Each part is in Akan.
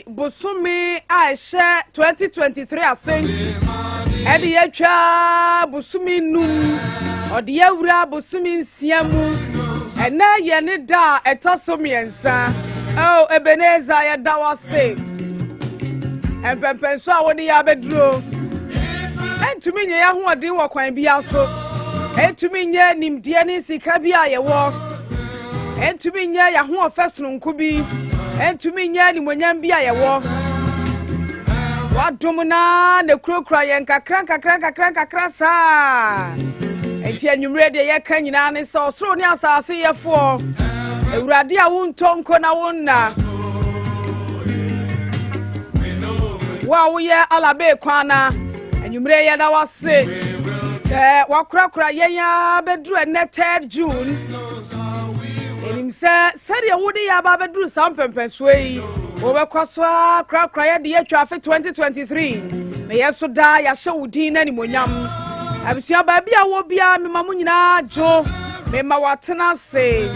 edi busumi aisha 2023 asen edi yetwa busumi num odi yawura busumi nsiamu ena ye ne da etosomiensa oh Ebeneza ya dawase empempenso a woni ya beduro entumi nye ya hoodin wo kwan bia so entumi nye nimdie ne sika bia ye wo entumi nye ya ho ofesunu nkubi entumi nye ni monyam bia ye wo wadum na ne kurokura ye nkakra sa enti anwumre de ye ka nyina ne so soro ne asase ye fo ewurade a wontonko na wonna wa wo ye alabe kwana anwumre ye da wase se wakurakura ye ya bedru ene 3 June enim se sere wodi ya ba bedru sampempenso yi wo be kwaso kurakura ye de yetwa afi 2023 me yeso da ya hye wodi na ni monyam abisia ba bia wo bia memamu nyina jo mema watena se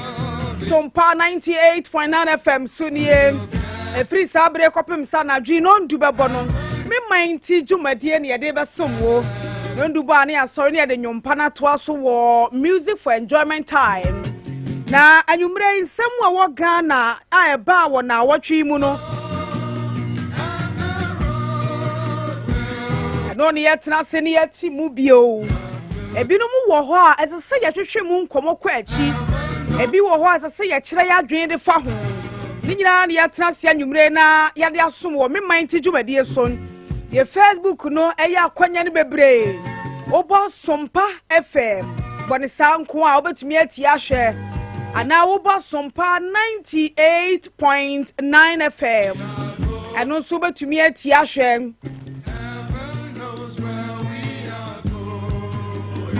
SOMPA 98.9 FM sunie efri sabre kopem sa na dwi no ndu bebo no me manti dwumadie ne yede besomwo no ndu ba ne asori ne yede nyompa na to aso wo music for enjoyment time na anwumre nsem a wo Ghana a eba wo na wotwe mu no no ne yetena se ne yeti mu bio ebinum wo ho a esese yetwetwe mu nkomo kwa achi ebi wo ho asase ye kire ya adwen de fa ho ni nyina ne yetena se anwumre na yade asom wo me manti dwumadie so ye Facebook no eya akwanya ne bebre obo SOMPA FM bone sanko a obetumi ati ahwe ana obo SOMPA 98.9 FM eno so obetumi ati ahwe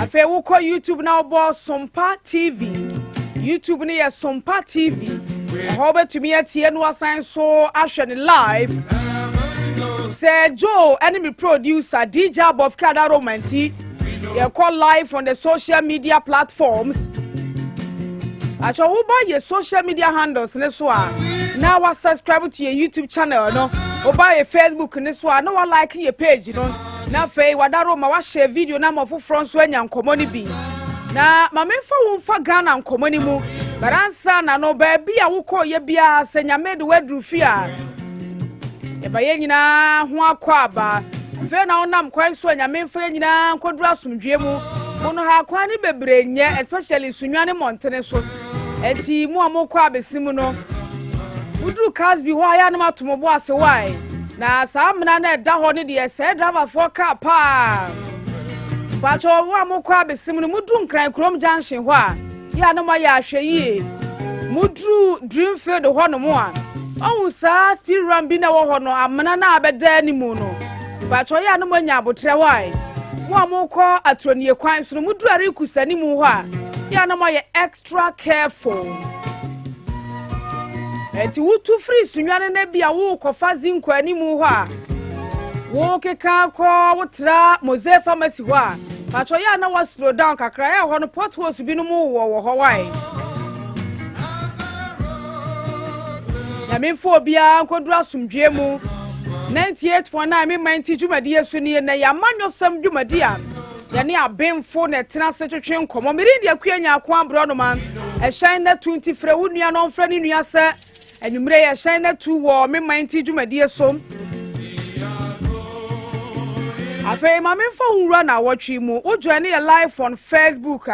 afa wo ko YouTube na obo SOMPA TV YouTube ni ya SOMPA TV hobe to me atie no asan so ahwe ne live Sir Joe enemy producer DJ Bob Kada Romanti you call live on the social media platforms acho wo ba your social media handles ne so a now wa subscribe to your YouTube channel no wo ba your Facebook ne so a no wa like your page no na fei wadaro ma wa share video na mo foforo so anya nkomo ni bi na mamemfa wo mfa Ghana nkomani mu baransa na no ba bia wo ko ye bia senyame de wadru fi a e ba ye nyina ho akwa aba fe na wonam kwan so nyamemfa nyina nkodru asomdwe mu wono ha kwan ni bebre nye especially sunwane montene so enti mu amokwa abesimu no udru Casby ho aya na matomobo ase wai na samna na da ho ne de se driver for car pa Pacho wa mokwa besim no mudru nkran krom junction ho a ya no ma ya ahwe yi mudru Dreamfield ho no mo a ohun sa speed run bi na wo ho no amana na abeda ni mu no pacho ya no manya abotre wai mo mokọ atronie kwan so mudru ari kusani mu ho a ya no ma ye extra careful enti wutu free sunwane na bia wo kofa zinkwani mu ho a wo keka ko wotra Mose Pharmacy ho a pacho ya na wa slow down kakra ya ho no potholes bi no mu wo ho wai ya memfo bia nkodura asomdwe mu 98.9 me manti dwumadie so ni na ya manyosam dwumadi a ya ne abenfo na tena se twetwe nkomo merindi akuanya Akua Abronoma e shine na 20 fra wunua no mfra ni nua se anwumre ya shine na 2 wo me manti dwumadie so afa mamemfa unra na watwi mu o join ye live on Facebook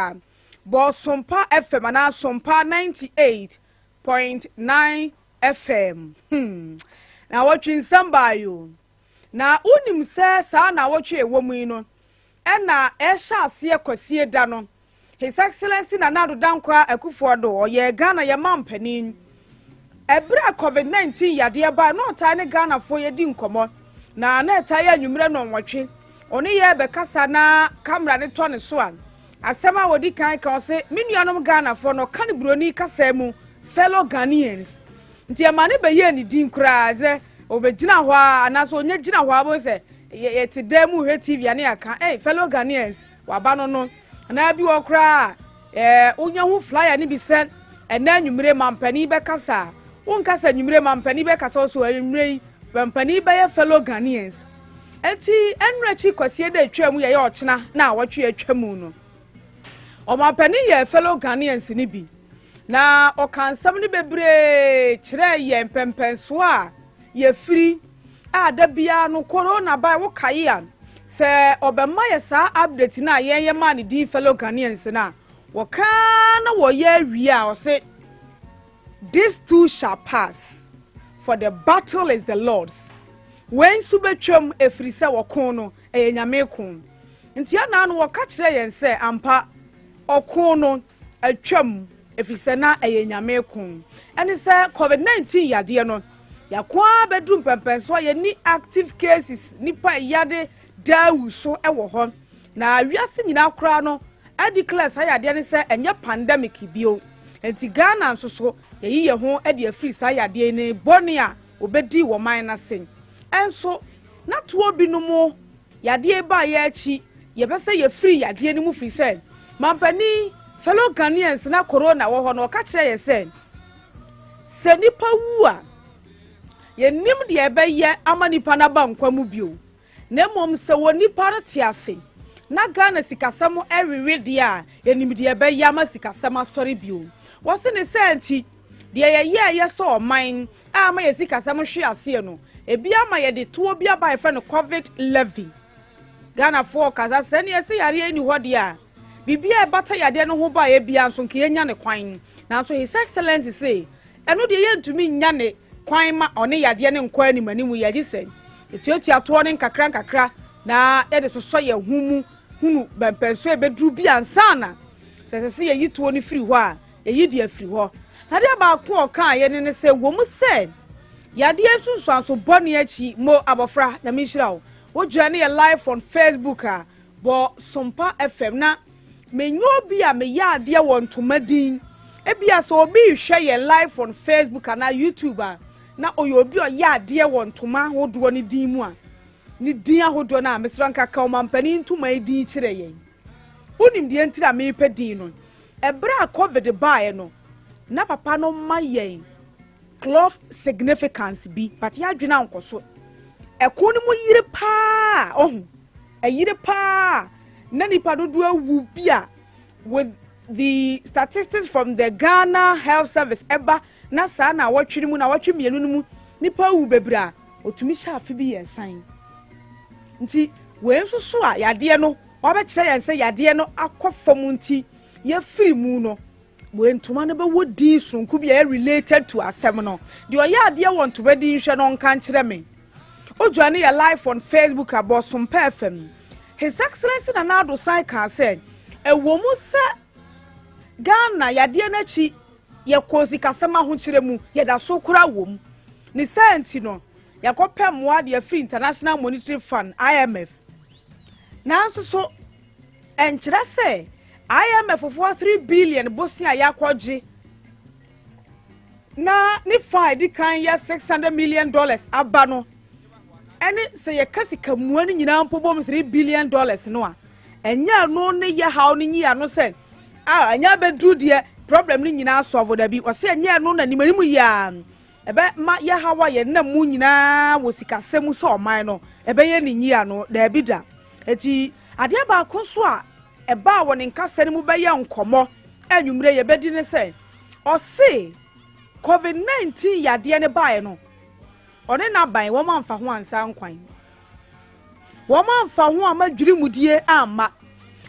bo SOMPA FM na SOMPA 98.9 FM na watwi nsambayo na unim se sa na watwi ewomu no na ehya ase kwasie da no His Excellency na Nado Dankwa Akufo-Addo oye Ghana ye mampanin ebra COVID-19 yade ba no ta ne Ghana fo ye di nkomo na ta ya nwumre no nwotwe oni ye be kasa na camera ne to ne so an asema wodi kan kan se menuanom Ghana fo no kan broni kasa mu fellow Ghanaians nti e mane be ye ni din kura ze obegina ho anaso onye gina ho abo se ye ti demu he TV ane aka fellow Ghanaians waba no no na bi wo kura onya hu flyer ni bi se ena nwumre mampani be kasa won kasa nwumre mampani be kasa so nwumre bampani ba fellow Ghanaians enti enrachi kwasie da twam ye ochena na awotwe atwam no omampani ye fellow Ghanaians ni bi na okansam ni bebre kire ye mpempenso a ye firi ada bia no corona ba wo kaye se obema ye sa update na ye ma ne di fellow Ghanaians na wo ka na wo ye awia o se this too shall pass for the battle is the Lord's when subetwam efiri se wo kon no nyame kon nti ana no wo ka kire yen se ampa okon no atwam efiri se na nyame kon ene se covid-19 yade no yakwa bedrum pempenso ye ni active cases nipa yade dawu so ewo ho na wiase nyina kora no adi class ayade ne se enye pandemic bio enti Ghana nso so ye ho ade afiri sa yade ne bone a obedi wo man na sen enso na to obi no mo yade ba ye achi ye be se ye free yade ne mu free se mampani fellow Ghanaians na corona wo ho no ka kire ye se nipa wu a ye nim de ebe ye amanipa na ba nkwa mu bio na mom se woni para tiase na Ghana sikasam every dia ye nim de ebe ye ama sikasam asori bio wose ne senti de ye so oman ama ye sikasam hwe ase no ebi ama ye de to obi aba efe no covid levy Ghana for kaza se ne se yare ani ho de a bibia bata yade no ho ba ye bia nso nke nya ne kwan na so his excellency say eno de ye ntumi nya ne kwan ma one yade ne nkwa ni manimu ye gise etiotia to ne nkakra na ye de so ye hunu bempenso ebedru bi ansana se ye yituo ni firi ho a ye yidi afiri ho na de ba ko oka ye ne se wo mu se yade asunsu anso bone achi mo abofra na mishirawo wo dwane ye live on Facebook a bo SOMPA FM na menyo bi a me yade won tomadin ebia so obi hwe ye live on Facebook na YouTube a na oyo obi o yade won toma hodo ni din mu a ni din ahodo na mesranka ka omampani ntoma din kire ye unim die ntira me pedin no ebra covid bae no na papa no maye cloth significance bi but ya dwena nkoso ekon mu yire pa ohun ayire pa na nipa dodo awu bia with the statistics from the Ghana Health Service eba na sa na watwiri mu na watwe mienu mu nipa awu bebra otumi shafe bi yensan nti we nsusu a yade no oba kire yense yade no akofom nti ye firi mu no we ntoma no be wodi sunku bia related to asem no de oyade want to be di hwe no nka kire me odwane ye live on Facebook about SOMPA FM his excellency na nado sai ka said ewomu se Ghana yade na chi ye kozi kasema ho kire mu ye da so kura wom ni senti no yakopem mo de free International Monetary Fund IMF na so enkire se IMF for 3 billion bosia yakwoje na ni fine kan ya $600 million aba no ene se ye kasika muani nyina mpobom $3 billion no a enya no ne ye haw ne nyia no se anya bedru de problem ni nyina solve da bi o se enya no na nimanimu ya ebe ma ye hawa ye na mu nyina wo sikasem so oman no ebe ye ni nyia no da bi da eti ade ba ko so a eba wo ne nkasane mu be ye nkomo anwumre ye bedi ne se o se covid-19 yade ne bae no one na ban wo manfa ho ansa nkwan wo manfa ho amadwiri mudie amma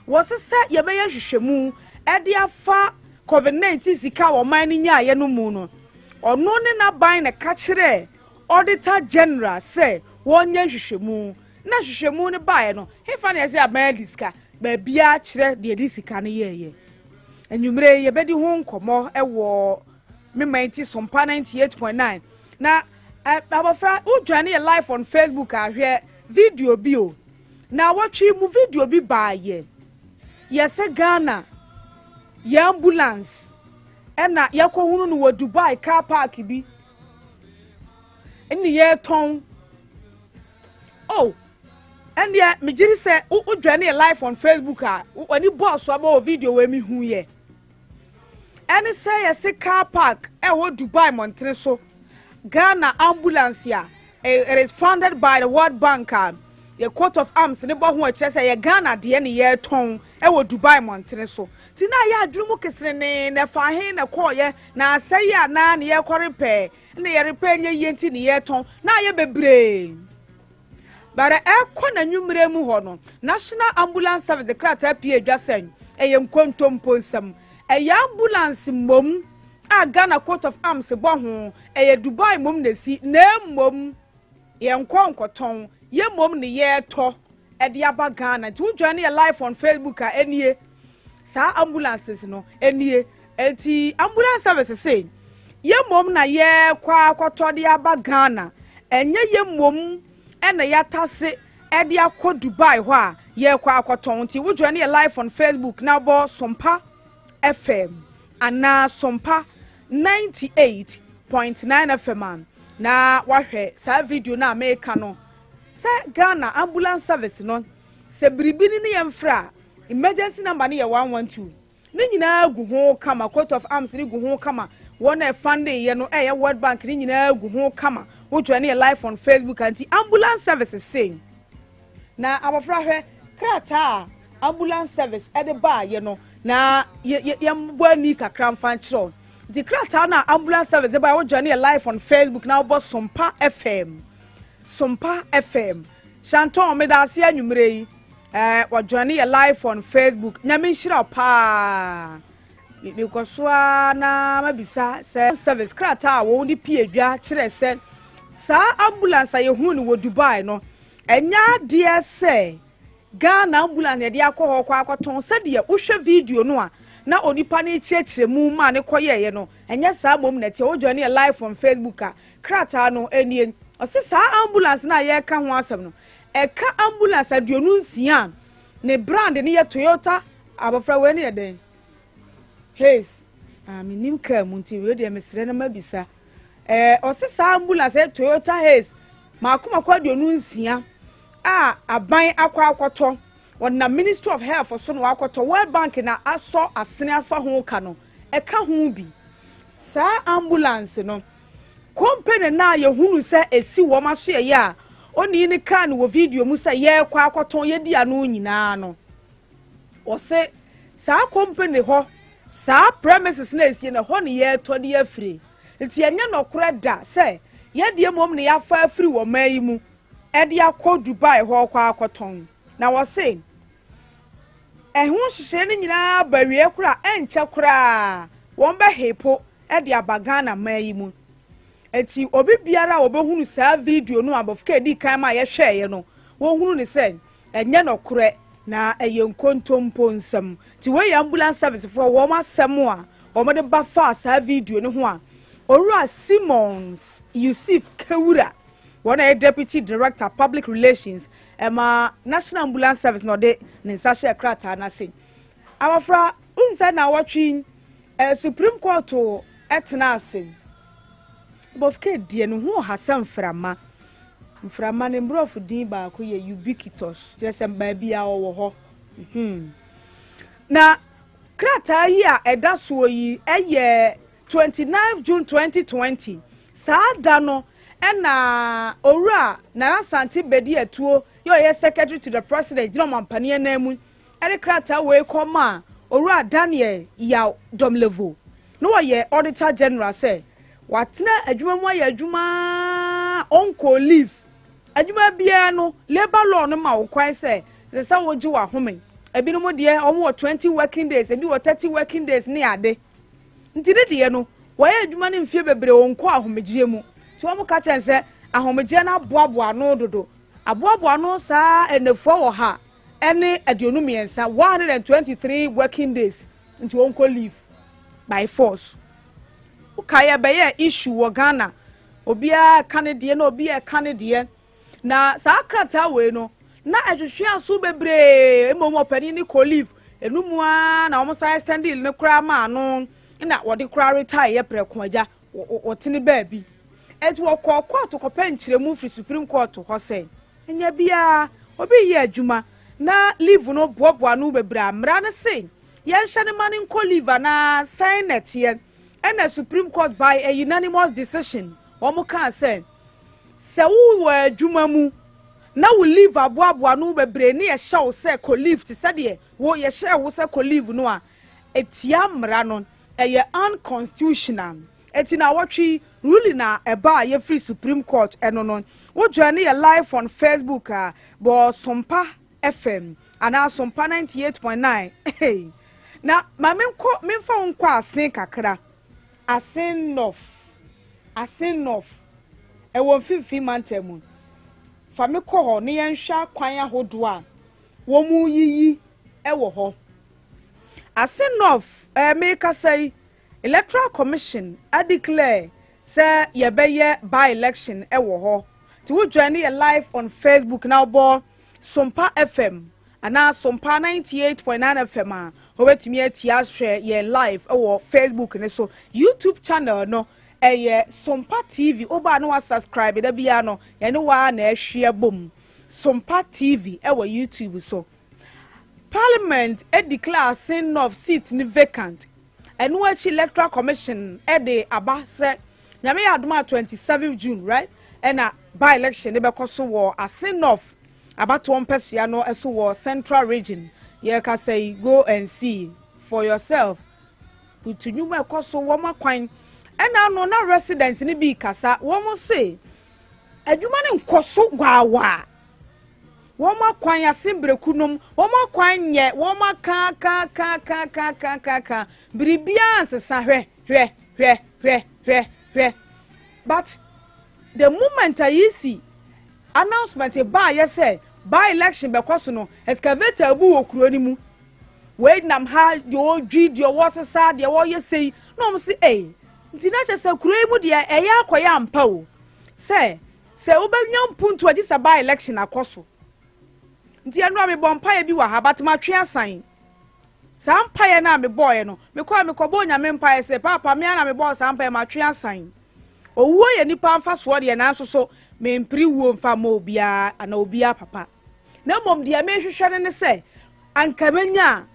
wo sese ye be ye hwehwemu ede afa covid-19 sika wo man ni nya ye no mu no ono ne na ban ne ka kire auditor general say wonye hwehwemu na hwehwemu ne bae no hefa ne se aban diska ba bia kire de disika ne ye anwumre ye bedi ho nkomo ewo me mighty SOMPA 98.9 na abafra udwane ye live on Facebook ahwe video bio na watchi mu video bi baaye yese Ghana ya ambulance ena yakohunu no wa Dubai car park bi eni ye ton oh and ya me giri se udwane ye live on Facebook a wani boss aba video we mi hu ye eni say yese car park e wo Dubai montene so Ghana ambulance ya it is funded by the World Bank. The coat of arms ne bo ho a kire say ye Ghana de ne ye ton e wo Dubai montene so ti na ya adwumu kesere ne na fa he na ko ye na asai ya na ne ye korepe ne ye repe nye ye nti ne ye ton na ye bebre bara e ko na nwumre mu ho no National Ambulance Service the krata pie dwasen e ye nkontompo nsam e ya ambulance mom a Ghana coat of arms bo ho e ye Dubai mom na si na mom ye nkonkoton ye mom ne ye to e de aba Ghana ti wo join your live on Facebook a enie sa ambulances no enie enti ambulance service say ye mom na ye kwa akoto de aba Ghana enye ye mom e na ya tase e de akọ Dubai ho a ye kwa akoto nti wo join your live on Facebook na bo SOMPA FM ana SOMPA 98.9 FM na wahwe sa video na America no se Ghana ambulance service no se bribini ne yemfra emergency number ne ye 112 ne nyina gu ho kama coat of arms ne gu ho kama wona e funding ye no e ye World Bank ne nyina gu ho kama wo twa ne live on Facebook anti ambulance service same na abofra hwe krata ambulance service e de ba ye no na ye mbo ani kakra mfa nkyerɛ the krata na ambulance service de ba wo twa ne live on Facebook na wo SOMPA FM SOMPA FM Shanton me da se anwumre yi wa join your live on Facebook nyame nhira pa because na mabisa se service krata wo di pie dwa kire se sa ambulance ye hu ni wo Dubai no enya de se Ghana ambulance de akọ kwa akoton se de wo hwe video no a na onipa na echiechire mu ma ne koye ye no enya sa mom na tie wo join your live on Facebook a krata no enie ose sa ambulance na ye ka ho asem no e ka ambulance aduonu nsia ne brand ne ye Toyota abofra we ne ye den Hays minim ka munti we de mesre na mabisa ose sa ambulance Toyota Hays makoma kwa aduonu nsia a aban akwa akoto wona Ministry of Health so no akoto World Bank na aso asene afa ho ka no e ka ho bi sa ambulance no company na ye hunu se esi wo maso ye a oni ni ka no video mu se ye kwa akoton ye dia no nyina no o se sa company ho sa premises na esi na ho ne ye to de afiri nti enye no kora da se ye de mom ne ya fa afiri wo mai mu e de akọ Dubai ho kwa akoton na wo se ehun hihye ne nyina bawie kora enche kora won be hepo e de abagana mai mu eti obi biara obehunu sa video no abofka di kan ma ye hweye no wo hunu ni se enye no kore na eye nkontompo nsam ti we ambulance service for wo masem a wo de ba fa sa video no ho a Owura Simmons Yusuf Kewura one a deputy director public relations National Ambulance Service no de ne sashe krata na se awafra unsa na watwi Supreme Court to etna ase bofke die no ho hasam frama ne mbrofu din ba ko ye ubiquitous jesem ba bia wo ho na krata yi a eda so yi eye 29 June 2020 saada no ena Owura na Asante bedi etuo yo ye secretary to the president Jino Mampane na mu ere krata we koma Owura Daniel ya domlevo no ye auditor general say watena adwuma mu ya adwuma onko leave adwuma bia no labor law no ma wo kwan say the say wo gi wa home ebi no mo de omo 20 working days ebi wo 30 working days ne ade ntide de no wo ya adwuma ne mfie bebre onko ahomegie mu ti wo mo ka chen say ahomegie na boaboa no dodo aboaboa no sa enefo wo ha ene aduonu miensa 123 working days nti onko leave by force ukaya beye issue wo Ghana obia kanedie na obia kanedie na sa krata we no na ahwehwe aso bebre emomo pani ni colleague enumu a na omo sai standing ne kura ma no na wode kura retire ye preko agya wotene baabi enti wo kokọ to kopa nkyeremu free Supreme Court ho say enya bia obi ye adwuma na leave no boaboa no bebre amra na say ye nhane mane nko leave na sign net ye and the Supreme Court by a unanimous decision omo kan say se wo adwuma mu na wo leave aboabo no bebre ne ye hye se ko leave ti se de wo ye hye wo se ko leave no a etia mra no eye unconstitutional eti na watwi ruling na eba ye free Supreme Court eno no wo join ye live on Facebook bo SOMPA FM ana SOMPA 98.9 hey na ma memfa unko asen kakra asen nof e won fifi mantemu fa me ko ho ne yenhwa kwan ahodo a wo mu yiyi e wo ho asen nof me ka say Electoral Commission a declare say yebeye by election e wo ho ti wo join ye live on Facebook now bo SOMPA FM ana SOMPA 98.9 FM a obetumi atia hwe ye live e wo Facebook ne so YouTube channel no eye SOMPA TV oba no subscribe da bia no ye ne wa na ehwe bom SOMPA TV e wo YouTube so Parliament e declare sin of seat ni vacant and which Electoral Commission de aba se nyame adoma 27 June right and a by election be koso war a sin of about one person no eso war central region ye ka say go and see for yourself to new me koso wo makwan and no na residents ni bi kasa wo mo say adwuma ne nkoso gwawa wo makwan asimbrekunum wo makwan nye wo maka ka bribia sesa hwe but the moment I see announcement ba ye say by election be kwaso no excavator abu okuro ni mu we nam ha yo dwi wo sesa de wo ye sei no mo say nti na che say kuro mu de eya akoya ampa o say wo ba nyam puntu agi sa by election akoso nti anu me bompa bi wa ha batma twe asan sampaye na me boy no me kwa me kobo nya me mpaye se papa me na me boy sampaye ma twe asan owuo ye nipa mfa so de na so me mpri wuo mfa ma obia ana obia papa na mom de me hwehwe ne se anka menya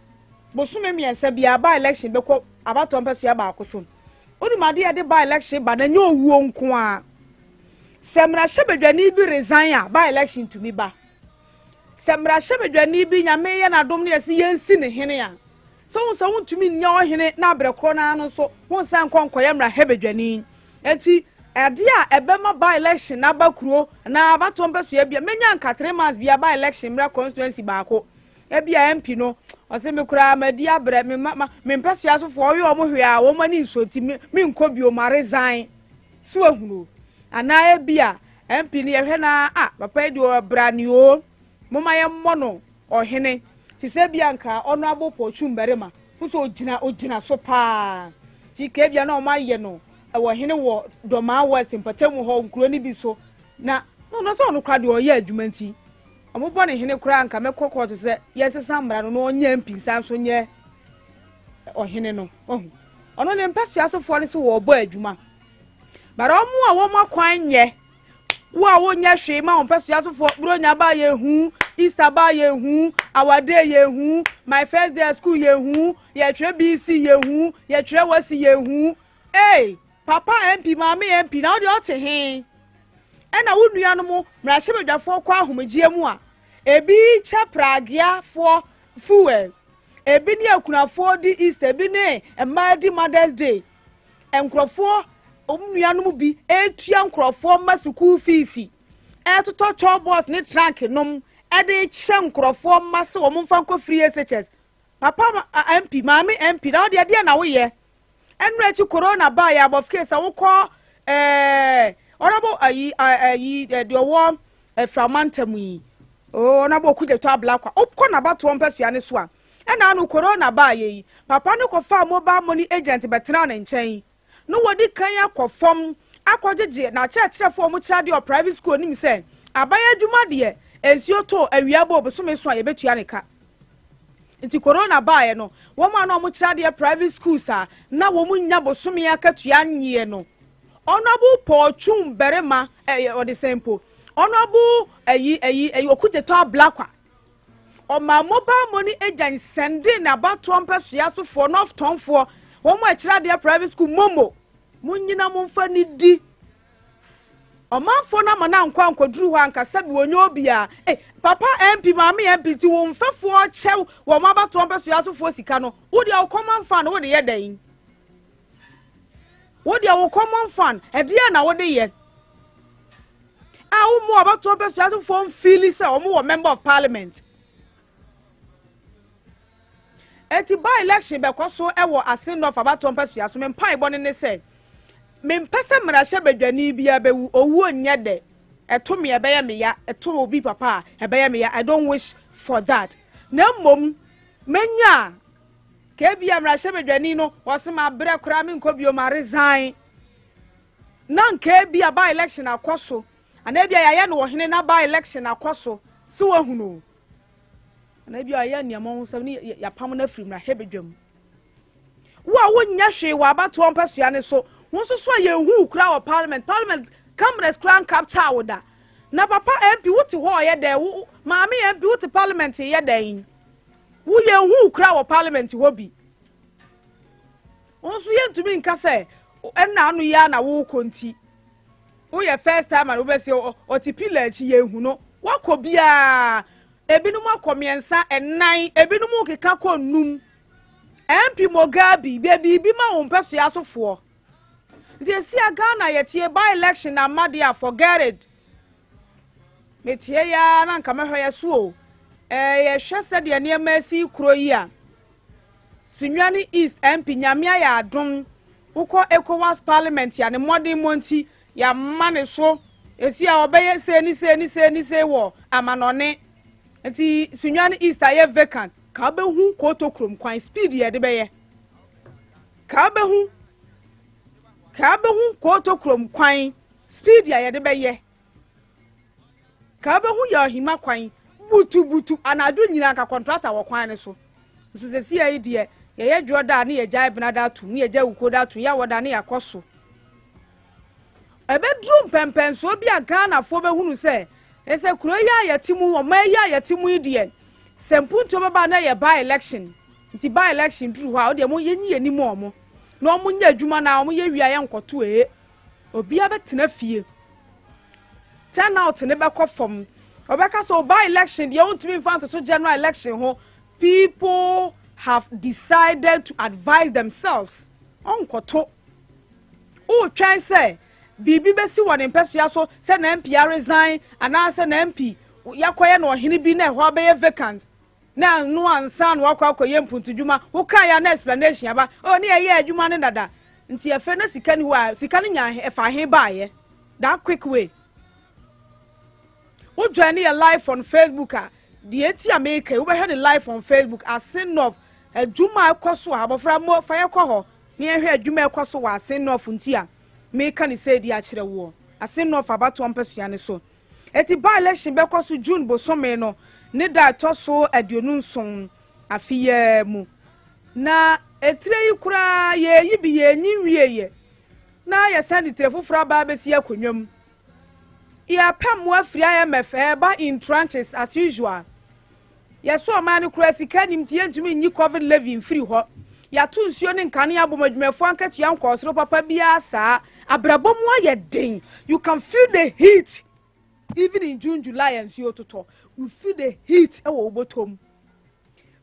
bosume miensa bia ba election be ko abato mpaso ya ba akoso odi made ya de ba election ba na nya owuo nko a semra hyebedwani bi resign a ba election to me ba semra hyebedwani bi nyame ye na dom ne yesi yensi ne hene a so won tumi nya ohene na abrekro na no so won san konkoye mra hebedwani enti ade a ebema by election na bakuro na abato mpaso ya bia menya nka 3 months bia by election mra constituency baako e bia MP no o se me kura madi abre me mpaso ya so fo oyo mo hwe a wo mani nsoti me nko bio ma resign so ahunu ana e bia MP ni ye hwe na papa di obrani o moma ye mmono ohene ti se bia nka ono abopo chumberema so ogina so pa ti ke bia na o ma ye no wo hene wo Doma West mpatemu ho nkuro ni bi so na no so no kwade o ye adwumanti omobo ne hene kura nka mekokọ to se yesesa mra no onya mpinsa so nye ohene no ono ne mpasi asofo ne se wo obo adwuma bara omo a wo makwan nye wo a wo nya hwe ma mpasi asofo bronya ba ye hu Easter ba ye hu awade ye hu my first day at school ye hu ye tre BC ye hu ye tre wasi ye hu papa MP mama MP na odi ote he na wunua no mo mra hyebedwafo kwa ahomagie mu a ebi cha pragia for fuel ebi ne akunafo di Easter ebi ne emma di Mother's Day enkrofo omnua no mu bi etua nkrofo masuku fees etoto chobos ne trunk nom ede che nkrofo mase wo mfa nko free SHS papa MP mama MP na odi ade na wo ye enre chi corona ba ya of case awukọ honorable the one framantam yi honorable kujeto ablakwa opko na bato mpasua ne so a na anu corona ba yi papa ne ko fa mobile money agent betena na nchen no wodi kan akofom akogege na church fo kira de private school nim se abaya adwuma de ensio to awiabo obosome so a yebetua ne ka nti corona ba no wo ma no kira de private schools a na wo munya bosome akatua nyie no honorable Porchum Berema or the sample honorable okujeto ablakwa o ma mobile money agent sending about 2 so for north town for one more kira de private school momo munyina momfa ni di Omanfo na mana nkwa nkoduru ho ankasa bi wonyo obi a papa MP mama MP ti wo mfefo chew wo mabato ampeso yasofo sika no wo dia wo common fan wo de ye dan wo dia wo common fan e dia na wo de ye a wo mo abato ampeso yasofo feel say wo mo member of parliament eti by election be kwaso e wo asendo of abato ampeso yaso me mpa ibone ne say me mpese mrahye badwani bia bewu owu onye de eto me ebe ya me ya eto obi papa ebe ya me ya I don't wish for that na mom menya ke bia mrahye badwani no wose ma bre kura me nkobio ma resign na nke bia by election akoso ana bia ya no wohene na by election akoso si wahunu ana bia ya niam ho sam ni ya pam na firi mrahye badwam wo wonya hwe wa abato ompaso ya ne so wonso so ye hu kura wa parliament cameras crown capture woda na papa MP wuti ho ye de maami MP wuti parliament ye dan wo ye hu kura wa parliament ho bi wonso ye ntumi nka se enna anu ya na wo konti wo ye first time and wo be se otipila chi ye hu no wakobia ebinum akomiensa enan ebinum keka konum MP Mogabi baby bi ma wo mpeso ya sofo they see a Ghana yet by election and Madia forget it. Metia ya na nka mehwe ya so. Ye hwe said ye ne mercy kuro yi a. Sinwani East MP nyamia ya adom. Uko ECOWAS parliament ya ne modern monti ya mane so. Esi a obeye se wo amanone. Enti Sinwani East aye vacant. Ka be hu koto krom kwan speed ye de beye. Ka be hu koto krom kwan speed ya de beye ka be hu ya hima kwan butu anadu nyina ka contractor wo kwan ne so nso se si ayi de ye dwoda na ye jai benada tu na ye ja ukoda tu ya woda na yakoso ebe drum pempenso bi a Ghana fo be hunu se ese kuro ya yetimu o ma ya yetimu de sempunto baba na ye by election nti by election duru ha o de mo yenyi enimu omo no omunya adwuma na omuye wiaye nkoto obi abetena fie turn out ne bekọ fom obeka so by election dey want to be fan to general election ho people have decided to advise themselves onkoto o twan say bibi besi won mpesua so say na MP resign ana say na MP yakoye na ohene bi na ho abeye vacant na no ansa no akwakoye mpuntudwuma wo kan ya na explanation aba o ne ye adwuma ne dada nti ye fe na sika ni wa sika ni nya e fa he baaye that quick way wo join your live on Facebook a de eti America wo be he live on Facebook asin of adwuma ekoso abofra mo fa ye kọ ho ne ye hwe adwuma ekoso wa asin of nti a me kan ni say di a kire wo asin of abato ampesua ne so eti by election be koso June bosome no ne da toso aduonu nson afiye mu na etire yi kura ye yi bi ye nyiwieye na ya sandi trefofra ba besi akonwam ya pam afri IMF ba in tranches as usual ya so man kura sika nim tie ntumi nyi covid levy free ho ya tu nsuo ne nkane abomadwumefo ankatu ya nkosoro papa bia saa abrabom aye den you can feel the heat even in June July and nsuo toto you feel the heat e wo botom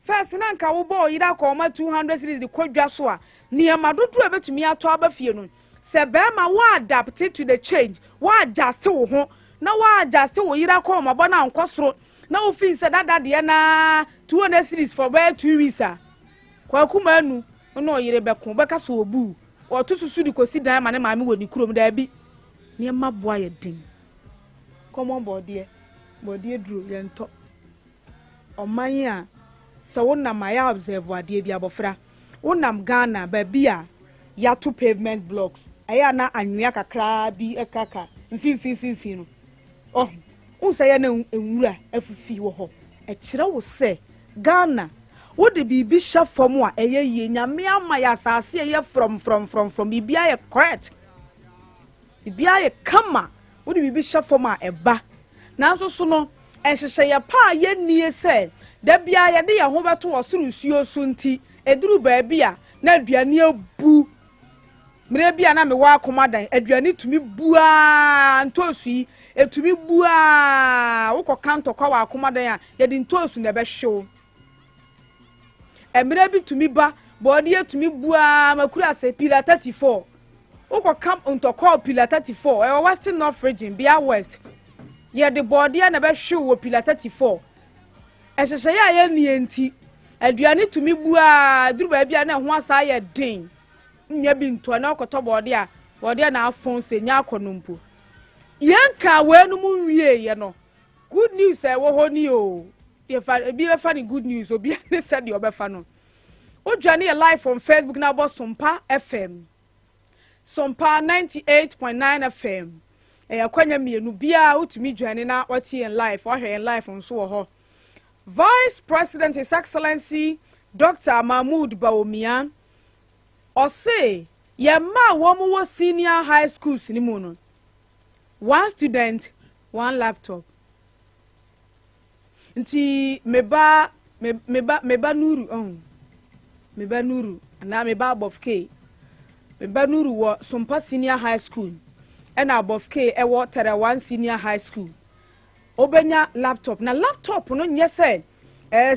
first na nka wo bo yira ko ma 200 series de kwadwa so a niam adodo e betumi ato abafie no se be ma wa adapt to the change wa adjust wo ho na wa adjust wo yira ko ma bo na nkosoro na wo feel se dada de na 200 series for by 2 weeks a kwa kuma anu no yire be ko be ka so obu o to susu di kosi dan ma ne ma me woni kurom da bi niam maboa ye din common body duro yento oman a se wonam ya observe ade bi abofra wonam Ghana ba bia ya to pavement blocks aya na anwia kakra bi ekaka mfimfimfimfi no oh unsa ya na enwura afifi wo ho e kire wo se Ghana wo de bibi sha fom a eye nyame ama ya asase eye from bibia ye correct bibia ye kama wo de bibi sha fom a eba na so no ehhehye ya pa ye nie se da bia ye de ye ho beto osoro suo so nti eduru ba bia na aduane abu mire bia na me wa akomadan aduane tumi bua ntosu yi etumi bua wokọ kanto kwa wa akomadan a ye di ntosu na be hyew emire bi tumi ba body etumi bua makura se pillar 34 wokọ kam ntokọ pillar 34 e western north region bia west ye di body na be hyew wo pillar 34 ehyehyɛ ya ye nienti aduane tumi bua duru ba bia na ho asa ye den nya bi nto na okoto body na afon se Nyarko nompo yanka wenu mu wie ye no good news e wo ho ni o ye fa bi be fa ni good news obi ne said you be fa no o journey live on Facebook na bo SOMPA FM SOMPA 98.9 FM yakwanya mienu bia utumi journey na wati en live wo hwe en live nso wo ho Vice President His Excellency Dr. Mahmoud Bawumia or say ye ma womu wo senior high schools ni mu no one student one laptop nti meba nuru meba nuru na meba above K meba nuru wo SOMPA senior high school and above K e wo tere one senior high school obenya laptop na laptop no nye se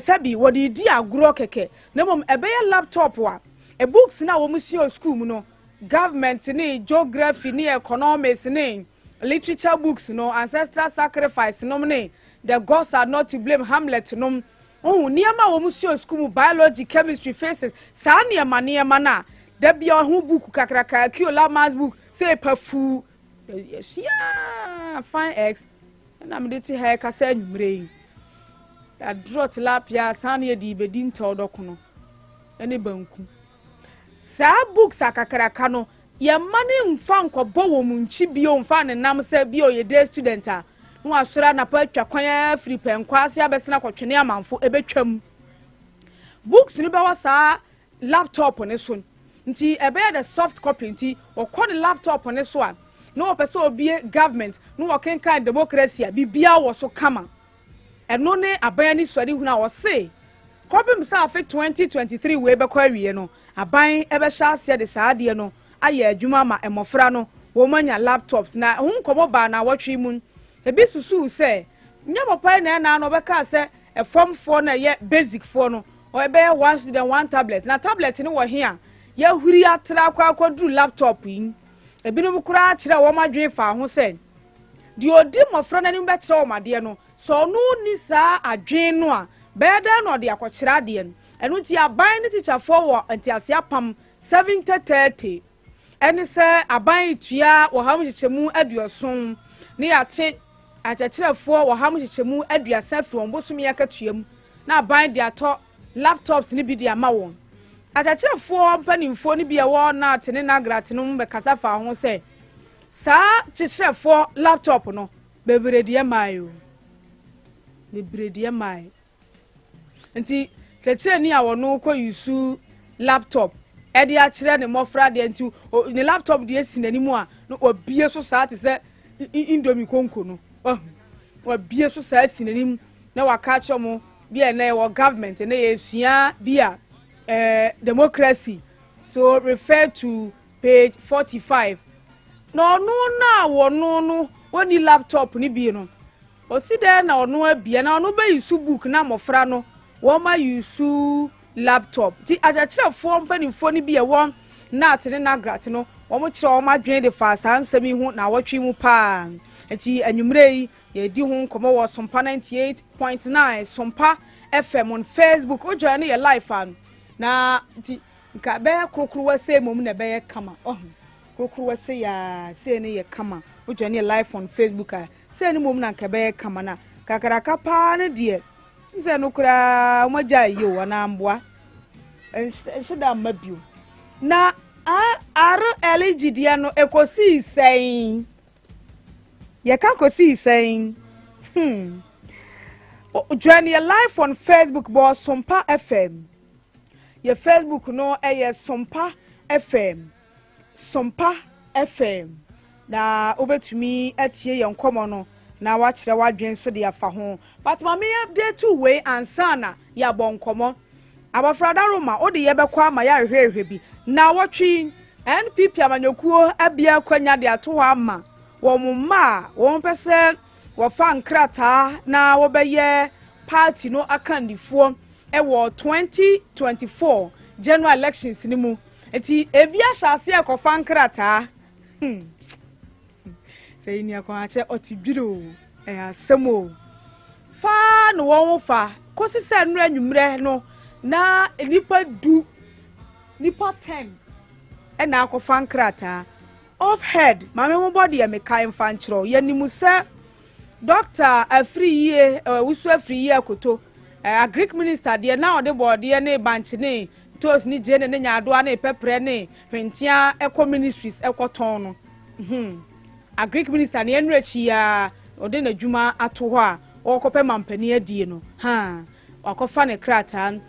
sabi wodi di agro keke na mom ebeye laptop wa e books na wo musio school mu no government ni geography ni economics ni literature books no ancestral sacrifice no ni the gods are not to blame Hamlet no niema wo musio school mu biology chemistry physics sa niema na da bia ho book kakraka kiola maths book say pafu fine x na me deti ha ka sa nwumre ya drot lapia san ye di bedi nta odokono ene banku sa books akakraka no ye mane mfa nkobo wo mu nchi bio mfa ne nam sa bio ye day student a no asora na pa atwa kwan free pen kwase abesena kwotwene amanfo ebetwam books ni be wasa laptop ne so nti ebe the soft copy nti okọ the laptop ne so a no person obi government no working kind democracy bibia wo so kama eno ne aban ni swadi hu na wo se copy msa fe 2023 we be kwa wie no aban ebe sha ase de saade no aye adwuma ma emofra no wo manya laptops na hu nkomo ba na wotwe mu ebi susu se nya papa na no be ka se e form 4 na ye basic 4 no o ebe one student one tablet na tablet ni wo hia ya huri atra kwa akwaduru laptop yin ebinum kura kire wo madwen fa ho se di odi mofra na ni be kire wo made no so no ni sa adwen no a beda no de akokire ade no enu ti aban ni teacher for wo antiase apam 7030 eni se aban tua wo ham chichemu aduoson ni ate achachirefo wo ham chichemu aduasa fi won bosumi yakatuam na aban de ato laptops ni bi de ama won achachirefo mpanimfo ni bi e wo na atene na gratinum be kasafa ho se sa chichirefo laptop no bebrede mayo bebrede mayo nti chechire ni awono ko yusu laptop edi a kire ne mofra de nti ni laptop de esinani mu a no obie so sa te se indomie konko no obie so sa esinani mu na waka chomo bia na wo government na yesua bia democracy so refer to page 45 no na wono no woni laptop ni bi no osi de na ono abia na ono ba yusu book na mofra no wo ma yusu laptop ti ajachirefo mpanimfo ni bi e won na atene na grati no wo mo kire wo ma dwen de fa sansami hu na wotwe mu pa enti anwumre yi ye di hu komo wo SOMPA 98.9 SOMPA FM on Facebook o join ye live an na ti nka be krokro wase mom na be ye kama krokro wase ya se ne ye kama o join ye live on Facebook a se ne mom na nka be ye kama na kakaraka pa ne de nse no kura moja yo na mboa enshida mabio na LGD no ekosi sen ye kan kosi sen join your live on Facebook bo SOMPA FM your Facebook no SOMPA FM SOMPA FM na obetumi atie ye nkomo no na wa kire wa dwen so de afa ho but ma me update two way ansana ya bonkomo abafrada roma odi ye bekwa ma ya hwehwe bi na wotwi NPP amanyokuo abia kwanya de ato ama wo mma wo pese wo fa nkrata na wo beye party no akandifo wo 2024 general elections ni mu eti ebi ahase e kofa nkrata sei ni akwache otibiro asemo fa no wo fa kosi se nru anwumre no na nipa 10 na akofa nkrata off head mame mo body e me kai fanchro yanimu se doctor afriye wusu afriye akoto agric minister de na ode body ne banch ne tos ni je ne nyaado na pepre ne hwentia eco ministries ekoton no agric minister ne enru achi ya ode na dwuma ato ho a okope mampani adie no akofa ne krata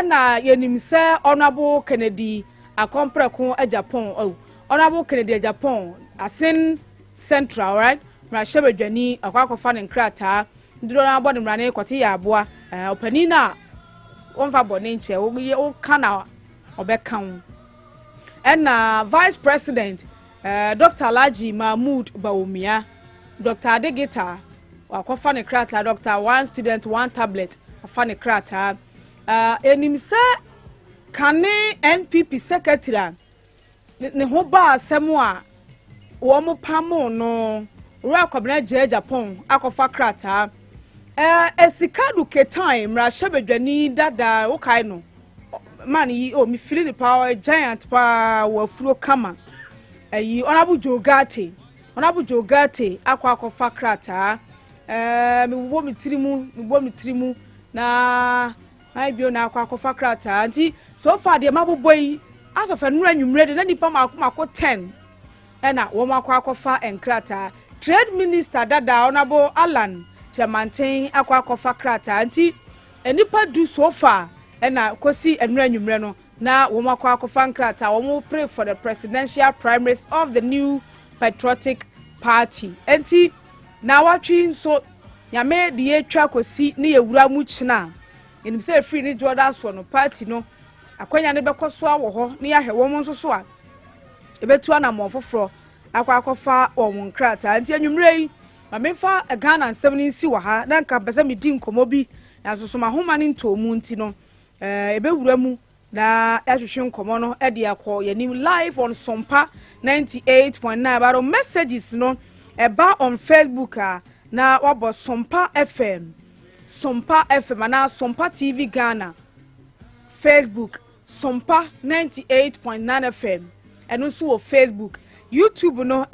na yanim se honorable Kennedy akompreko a Japan honorable Kennedy Japan asin central right mrashe bedwani akwakofa ne nkrata ndiro na body mrane kwoti ya aboa opani na wonfa bone nche wo kana obekan na vice president Dr. Alhaji Mahmood Bawumia Dr. Adegita akwafa ne krata Dr. one student one tablet afa ne krata enimse kane NPP secretary ne ho ba asem a wo mo pamo no ro akwabena je Japan akofa krata esikadu ketan mrashe bedwani dada wo kai no man yi o mi feel the power giant pa wo furo kama ayi onabu jogate akofa krata mi bo mi tirimu na ai bio na akofa krata anti so far de maboboyi asofa nura nwumre de na nipa mako 10 na wo akofa enkrata trade minister dada onabo Alan Chamantin akofa krata anti enipa du so far na kosi nura nwumre no na wo akofa enkrata wo pray for the presidential primaries of the new patriotic party anti na watwi so nyame de etwa kosi ne yewura mu china enim say free ni Jordan so no party no akwanya ne bekoso awo ho ne ya hwe wo nso so a ebetu ana mofoforo akofa wo nkrata anti anwumre yi ma mefa Ghana 70 wa ha na nka pese me di nkomo bi na so ma homa ne ntomu nti no ebewura mu na ahwehwe nkomo no e de akọ yanim live on SOMPA 98.9 baro messages no eba on Facebook na wabo SOMPA FM na SOMPA TV Ghana Facebook SOMPA 98.9 FM and also Facebook YouTube no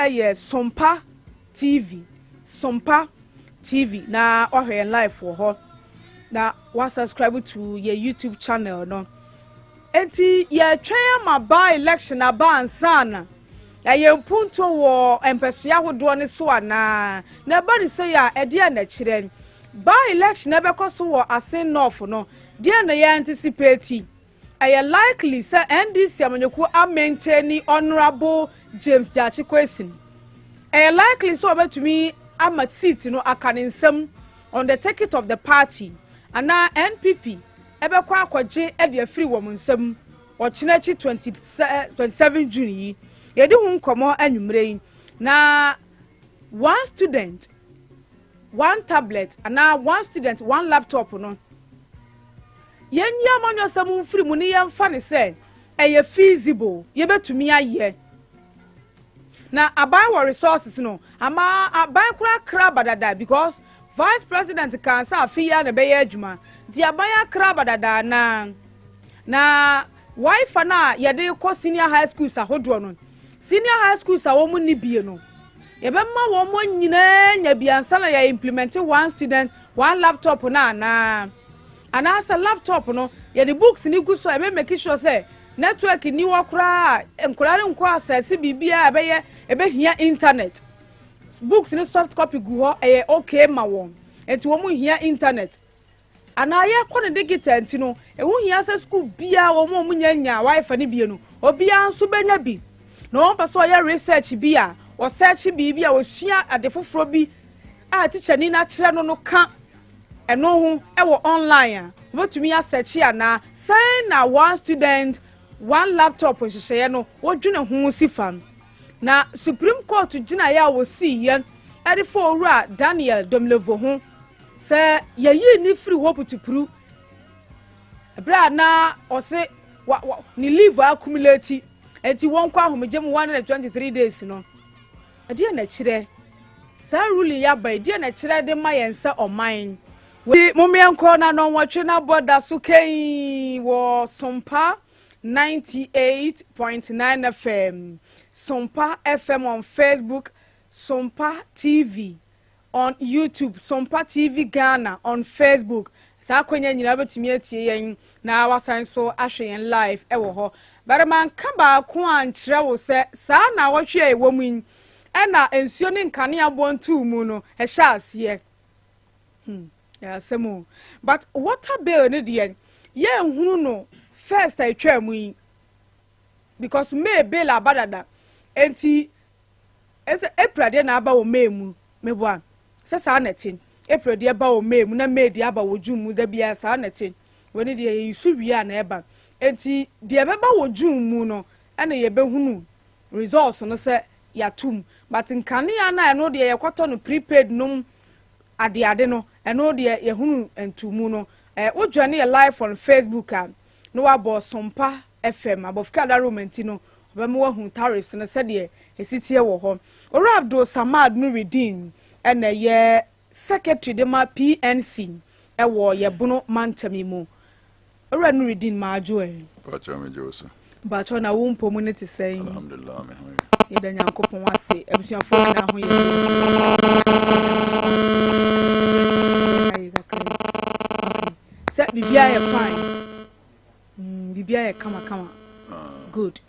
SOMPA TV na ohwe live for ho na wa subscribe to your YouTube channel no enti ye twan ma by election aba ansana ye punto wo empesia hodo ne so ana na ba ni say ya ede na kire by election ebe koso wo asen north no dia na ye anticipate aye likely say NDC amanyoku a maintain honorable James Jachi Kwesin aye likely so obetumi amat seat no akaninsem on the ticket of the party ana NPP ebe kwa akwaje e de free wo nsem o chinechi 27 June yi yedi hu nkomo anwumre na one student one tablet ana one student one laptop no yenya manyo samu free mu ne yemfa ne se eye feasible ye betumi aye na abai wo resources no ama abai kra badada because vice president kan sa afia na beye adwuma di abai kra badada na wife na yede ko senior high school sa hodo no senior high school sa wo mu ni bie no ye be ma wo mo nyina nya biansa na ya implement one student one laptop na asa laptop no ye the books ni gu so e make sure say network ni wo kra enkolare nko access bibia ebe hia internet books ni soft copy gu ho okay ma won enti wo mu hia internet ana ye ko ne digital enti no hu hia say school bia wo mu nya wifi ni bie no obia nso benya bi no person ye research bia o search bibia o sua adefoforo bi a teacher ni na kire no ka eno ho e wo online a wetumi ya search ya na say na one student one laptop hyehyɛ no wodwene ho si fam na Supreme Court gina ya wo si yen ade for owura Daniel Domlevo ho se yayi ni free hope to prove bra na ose ni leave accumulate enti won kwa homegem 123 days no ade na kire sa ruling ya ba ade na kire de ma yense oman we momienko na no nwotwe na border so kai wo SOMPA 98.9 FM SOMPA FM on Facebook, SOMPA TV on YouTube, SOMPA TV Ghana on Facebook. Sa kwenya nyina betimi atie yen na wasan so ahwe yen live ewo ho. Bare man ka ba ko ankyere wo se sa na wohwe ewo mu e na ensuo ne nkane abontu mu no e hya ase ya semo but water bill ne de ye nhunu no first I twa mu yi because me bill abadada enti ese April de na aba wo memu meboa se sa na tin April de aba wo memu na May de aba wo June da bia sa na tin woni de yisu wi a na eba enti de beba wo June mu no ene ye behunu results no se yatum but nkane ya na eno de ye kwato no prepaid num ade no eno de ye hunu entumu no wodwane ye live on Facebook no wabo SOMPA FM abofika da romenti no obema wahu tariffs no se de esitie wo ho ora Abdul Samad Nuruddin ena ye secretary de ma PNC wo ye bono mantami mu ora Nuruddin maajo Bacho me joso bacho na wo mpomu ne te sei alhamdulillah me ye da Nyankopon ase abusuafo na ho ye se bibia ye fine bibia ye kama good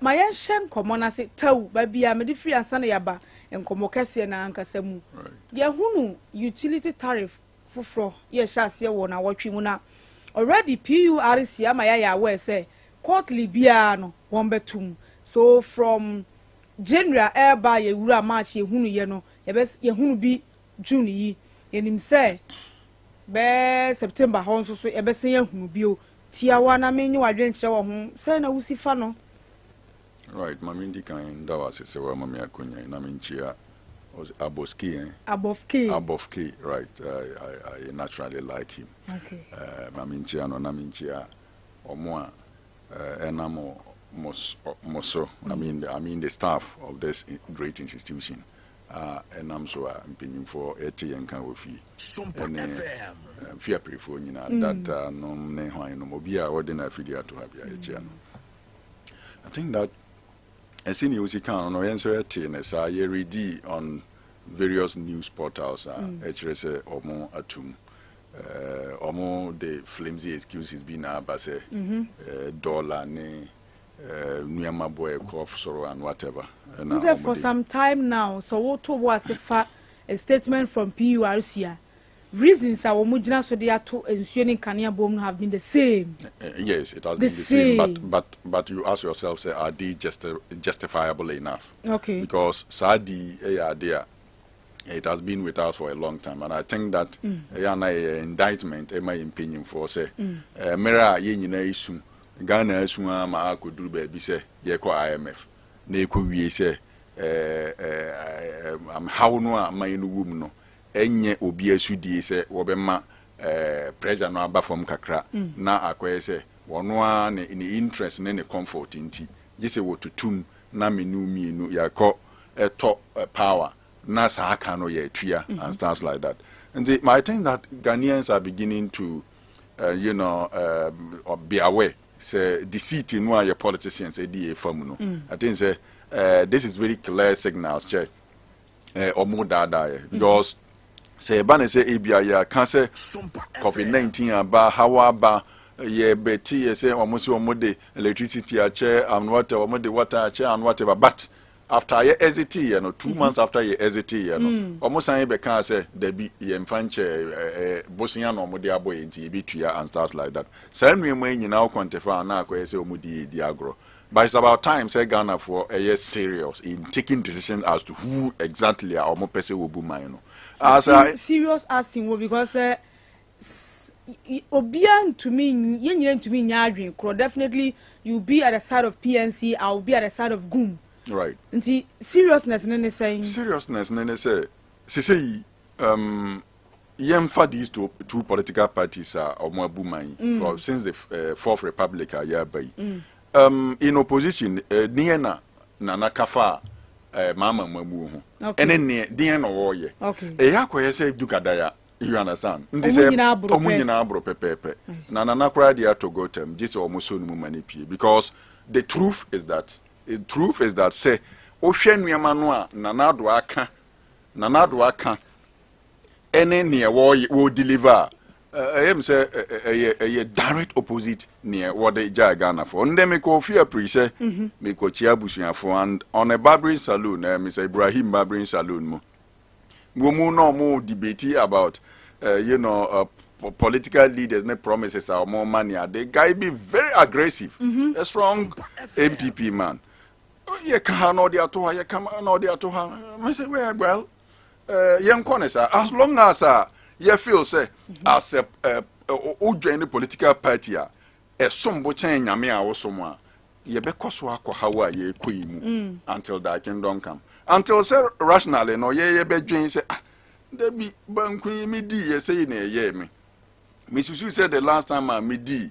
my yen komo na se taw ba bia me de free ansa na yaba enkomo kase na ankasa mu ye hunu utility tariff foforo ye hyase wo na wotwe mu na already PURC ama ya we say quarterly bia no won betum so from January eba ye wura March ye hunu ye no ye hunu bi June yi enim say be September ho so so ye be sen ye hunu bi o tiawa na menyi wadwen kire wo ho say na wusifa no right mamindi kan da was se wa mami akonya na menchia Abofke right I naturally like him okay maminchia no na menchia omo enamo moso I mean the staff of this great institution and I'm so impending for 80 and can we fear prefer you know that no ne hwan no mobia ordinary figure to have ya I think that I seen you see can no answer say you read on various news portals HRS omo atum omo the flimsy excuses be na base dollar ne Nuyama boy cough sorrow and whatever. And for some time now, so what was a statement from PURC. Reasons our mujina so they are to ensuring Kenya Bom have been the same. Yes, it has been the same. But you ask yourself, say, are they justifiable enough? Okay. Because Sadi there, it has been with us for a long time, and I think that indictment, my opinion, for say, Mera yenina isu. Ghana asuma ma akoduru ba bi se ye ko IMF na ekowie se am how no a man no wum no enye obi asudie se wo be ma pressure no aba from kakra na akoye se wono a ne interest ne comfort nti je se wotutum na menu mienu yakọ eto power na sa aka no ye atua and stuff like that. And I think that Ghanaians are beginning to be aware. Say deceit in why your politicians say the no. I think say this is very clear signals check or more data because say ban say ABI ya can say COVID-19 about how about ye betty say almost the electricity a chair and water chair and whatever but after ye exit 2 months after ye exit almost say be can say there be ye mfanche bosia no mo de aboy nti be tua and stuff like that say nwe man nyina quantify na akoye say omudi di agro but it's about time say Ghana for a year serious in taking decisions as to who exactly are omo pese wo bu man no as serious asking because obian to me yen to me nyadwen kro definitely you be at the side of PNC, I'll be at the side of GUM. Right. Nti seriousness nene saying seriousness nene say yemfa these two political parties are omo abuman for since the fourth republic are by in opposition niena na kafa mama mamu ho ene ne den no wo ye yakoye say dukadaya. You understand? This omunyina abro pepepe. Na nana kra dia to go tem. This omuso no mani pie because the truth is that say ohwe nuema no a nana do aka ene ne wo deliver am say a direct opposite near what the Ghana for. And then me ko fear pre say me ko chia busuafo and on a barbering saloon Mr. Ibrahim barbering saloon mo. We no more debate about political leaders make promises or more money. The guy be very aggressive, a strong MPP man. You can't know the atoha, you can't know the atoha. I say, well, young corners, as long as you feel say as a join the political party, a sombo chain yamia or someone, you be koswa ko hawa ye kuimu until that kingdom come. Until say rationally no ye be join say there be banku me di ye say na ye me susu said the last time I me di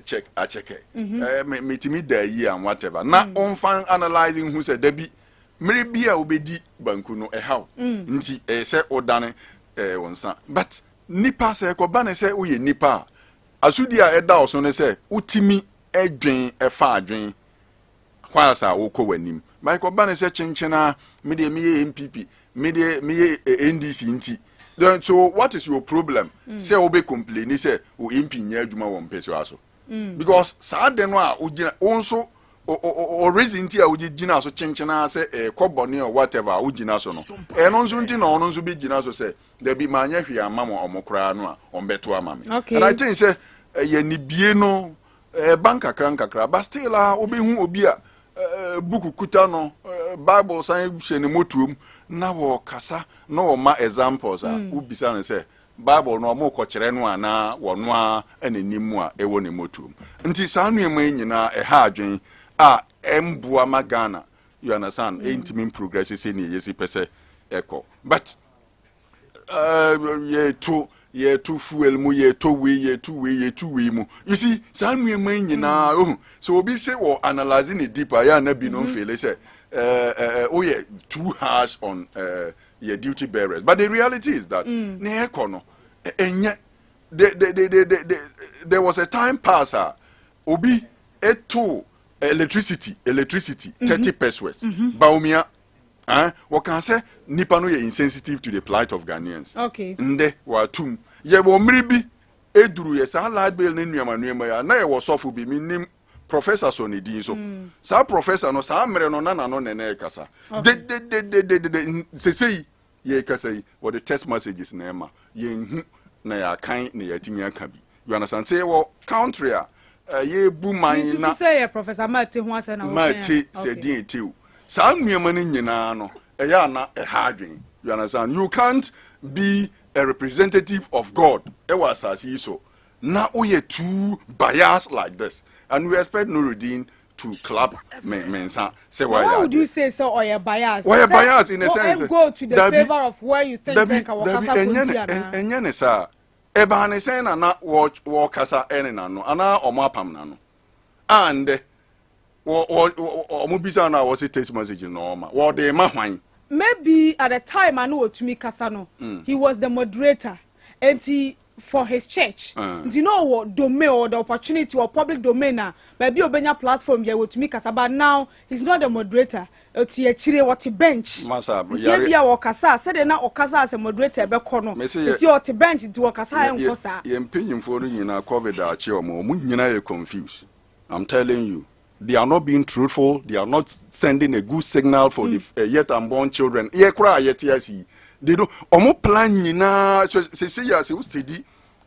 check me timi da yi and whatever na on fan analyzing who said there be mere bia obedi banku no how nti say odane wonsa but nipa say ko ba na say oye nipa asudi a eda oso ne say utimi edwen fa adwen kwasa wokọ wanim ba ko ba na say chenchena me de me MPP me NDC nti. So what is your problem? Say obe complain say o MP nya adwuma wo mpese aso. Because sa de no a ugina onso o reason nti a ugina so chenchena say kobone or whatever ugina so no. No nso nti no no nso be gina so say there be manya hwe amamo omokra no a ombeto amame. And I think say ye ni bie no banka krankakra but still obe hu obi a buku kuta no Bible sign she ne motuom na wo kasa no ma examples ubisa ne say Bible no mo ko kire no ana wo no a ananimu a ewo ne motuom nti saa no ema nyina ha adwen a embua magana you understand intimate progress say ne yesi pese eko but ye to fuel mu ye to we mu you see saa no ema nyina so obi say wo analyzing it deeper ya na bi no feel say yeah, too harsh on your duty bearers. But the reality is that there was a time passer obi eto electricity 30 pesos. Baumia what can say nipa no ye insensitive to the plight of Ghanaians. Okay. Nde wa tum ye wo mribi eduru ye sa light bill ne nuama ya na ye wo sofu bi minim professor so ne din so sa professor no sa mere no na no ne kasa de say ye kasa yi what the text messages na ema ye hu na ya kan na ya timi aka bi you understand say wo country a ye bu man na say professor Mate ho ase na wo Mate say din etiu sa nuema ne nyina no ya na hadwen you understand you can't be a representative of God e was asasi so na oye too biased like this. And we expect Nuruddin to clap mensa. Say why would you say so or your bias? Why a bias in a sense? Go to the favor of where you think Enyane sa eba ne say na wo kasa ene na no ana omapam na no. And omubisa na was text message no ma. Wo de ma hwan. Maybe at the time I know to me kasa no. He was the moderator and he for his church. Do you know what domain or the opportunity or public domain now? Maybe obenya platform here with me kasa, but now he's not the moderator. Chire what bench. Maybe our kasa said na okasa as a moderator be kono. It's your bench to okasa enforcer. Ye mpanyim for you na COVID achi omo mu nyina ye confused. I'm telling you. They are not being truthful. They are not sending a good signal for the yet unborn children. Ye cry yet yes. They don't omo plan nyina say yes we steady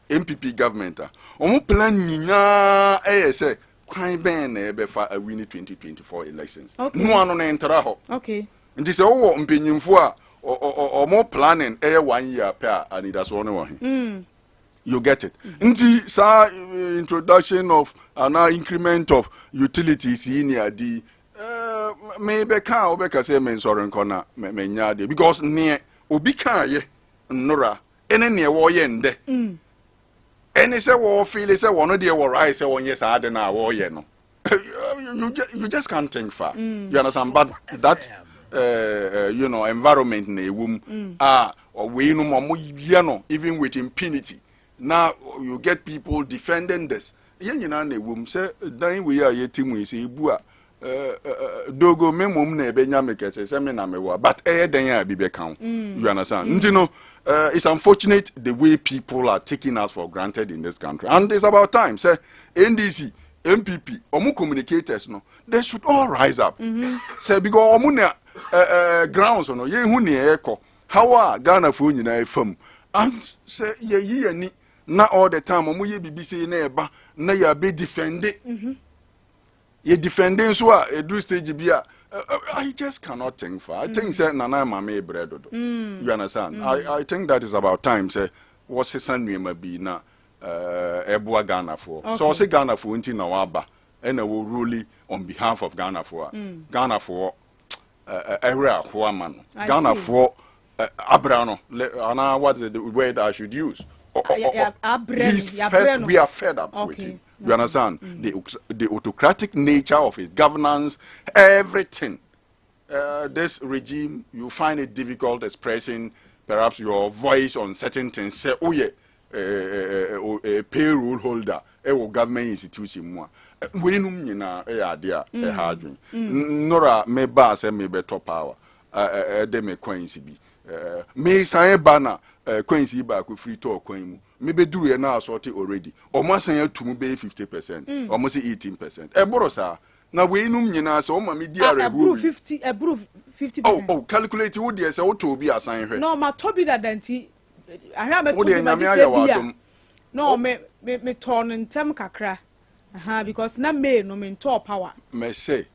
MPP government omo plan nyina say kwan ben na be fa win 2024 elections no ano na entera ho okay nti say wo mpenyimfo a omo planning 1 year per and that's one one You get it. Nti sa introduction of an increment of utilities in the maybe can obeka say men sorry nkona me nya de because near obi kan ye nora ene ne wo ye nde ene say wo feel say wo no de wo right say won yes ade na wo ye no you just can't think far. You understand? But that you know, environment na ewum or we no mo ye no even with impunity. Now you get people defending this. Yen nyina na ewum say dan we are yetim we say ebu a dogo memum na ebenya mekese say me na mewa but den ya bi be kan. You understand? You know, it's unfortunate the way people are taking us for granted in this country, and it's about time say NDC MPP omu communicators no they should all rise up. Say because omu na grounds no ye hu ne eko how are Ghana for nyina efam and say ye ani na all the time omu ye bibi say na eba na ya be defend it. Ye defending so a do stage bia I just cannot think far. I think say nana mama bread. You understand? I think that is about time say what's his name be na Ebua Ghana for. So I say Ghana for until now aba and I will rule on behalf of Ghana for Ghana for area for man. Ghana for Abrano. What is the word I should use? We are fed up with him. You understand? The autocratic nature of his governance, everything. This regime, you find it difficult expressing perhaps your voice on certain things. Say, oh yeah, a payroll holder, a government institution. We know idea a hard Nora me bass and me better power. They may coincide. Me say banner coincide back with free talk coin. Maybe do you now sort it already. Almost say to me 50%, almost 18%. Borosa. Now we know so my dear approve 50%. Oh, calculate would yes, to be assigned her. No, my Toby that denti. I have a no, me torn in tem kakra. Because na me no mean top power. May say,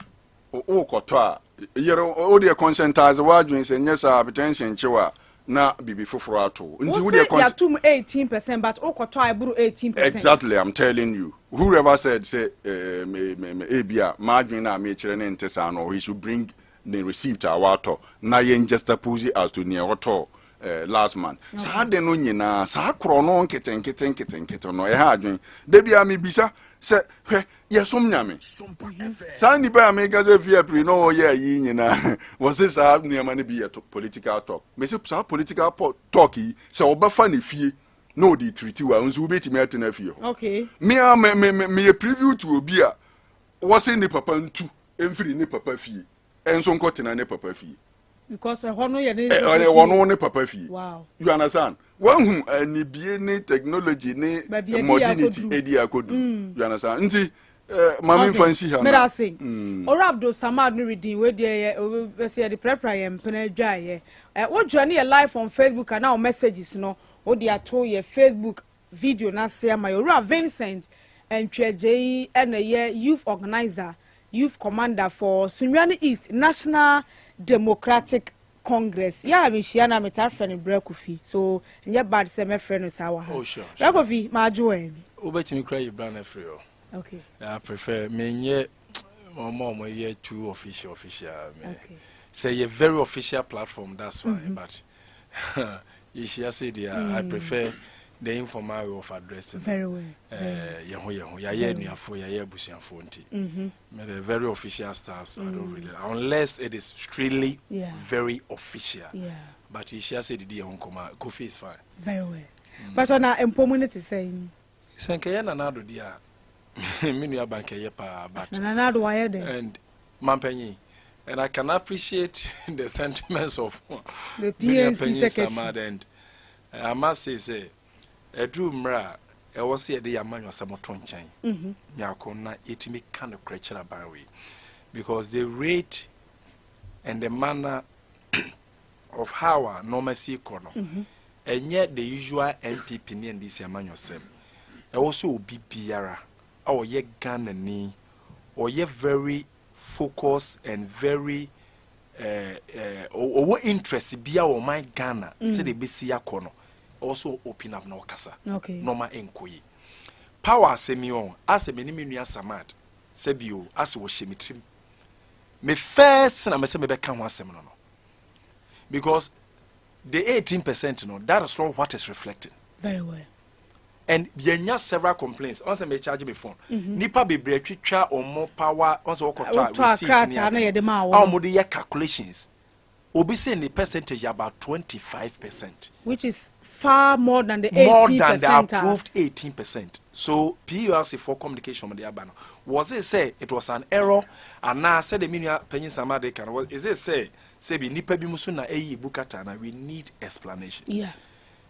oh, Cotoa, you're all the conscientize word and yes, hypertension chewa. Na bibi fufuro ato nti wo de 18% but okoto iburu 18%. Exactly, I'm telling you, whoever said say me ebia margin na me kire ne ntesa no he should bring the receipt awato na yen just oppose as to near auto last month. Sa de no nyina sa kro no nketen no ha adwen de bia me bisa se hwe yesom nyame sa ni ba me gaze fi april no ye yi nyina was this near ne be political talk me say sa political talk yi se obafa ne fie no di treaty wa nso be timi atena fie okay me preview to obi a was ni papa ntu emfiri ni papa fie enso nkotena ne papa fie because hono ye ne papa fie. Wow. You understand? One who ni bie ni technology ni modernity edi akodu. You understand? Nti mami fancy ha. Mera sing. Orabdo Samad no reading we dey we say the prepare ye mpena dwa ye. Wo dwa ne live on Facebook and now messages no. Wo dey ato ye Facebook video na say my Ora Vincent and Treje and ye youth organizer, youth commander for Sunwani East National Democratic Congress. Yeah, me share na meta friend Brekufi. So nye bad say me friend is our. Oh sure. Brekufi ma join. Obetimi cry you brand free. Okay. I prefer me nye mo ye too official. Okay. Say a very official platform, that's fine, but you should say I prefer the informal way of addressing. Very well. Very official stuff. I don't really, unless it is strictly very official. Yeah. But you should say the day on command. Coffee is fine. Very well. But on our empowerment is saying. Sankaya Nanado dear. Minu banke pa but. Nanado wire there. And Mampenny. And I can appreciate the sentiments of the PNC secretary. And I must say, a drew mra, I was here the Yamano Samoton chain. Nyarko na itimi kind of creature about we. Because the rate and the manner of how our normalcy corner, and yet the usual MPP and this Yamano Sem. I also be Piara, or ye Ghana ni, or ye very focus and very or interest be our my Ghana say the BC kono also open up na okasa okay normal enkoyi power asemion asemi ni nua samad sebio ase wo hyemitrim me first na me se me be kan ho asem no because the 18% no that is not what is reflecting very well and yenya several complaints on say me charge me phone nipa bebre twitwa omo power on say okotwa receipts ni omo de calculations obi say the percentage about 25%, which is far more than the 80%. More than the approved 18%. So PURC for communication with the Abano. Was it say it was an error? And now said the meaning penny samade can was is it say be nipa bi musuna bukata na we need explanation. Yeah.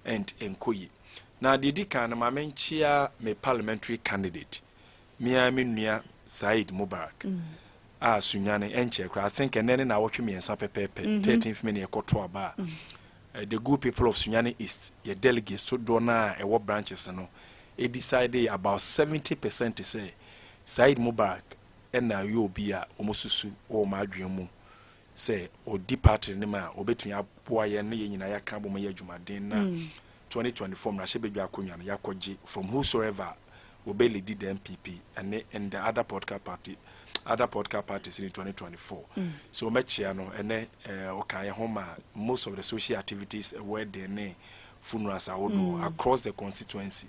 And enkoyi. Now the dika na mamenchia me parliamentary candidate. Mia minua Said Mubarak. Sunyane enche. I think and then I watch me and Sapepe 13th minute koto aba. The good people of Sunyane East, your delegates, so dona and what branches and they decided about 70% to say Said Mubarak and now you be a omosusu or madriumu say or depart in the man or between a boy and me in a cabo my jumadin 2024 Rashebe Jakunya Yakoji from whosoever obeyly did the MPP and the other podcast parties in 2024. So much and okay home most of the social activities where they funerals are across the constituency.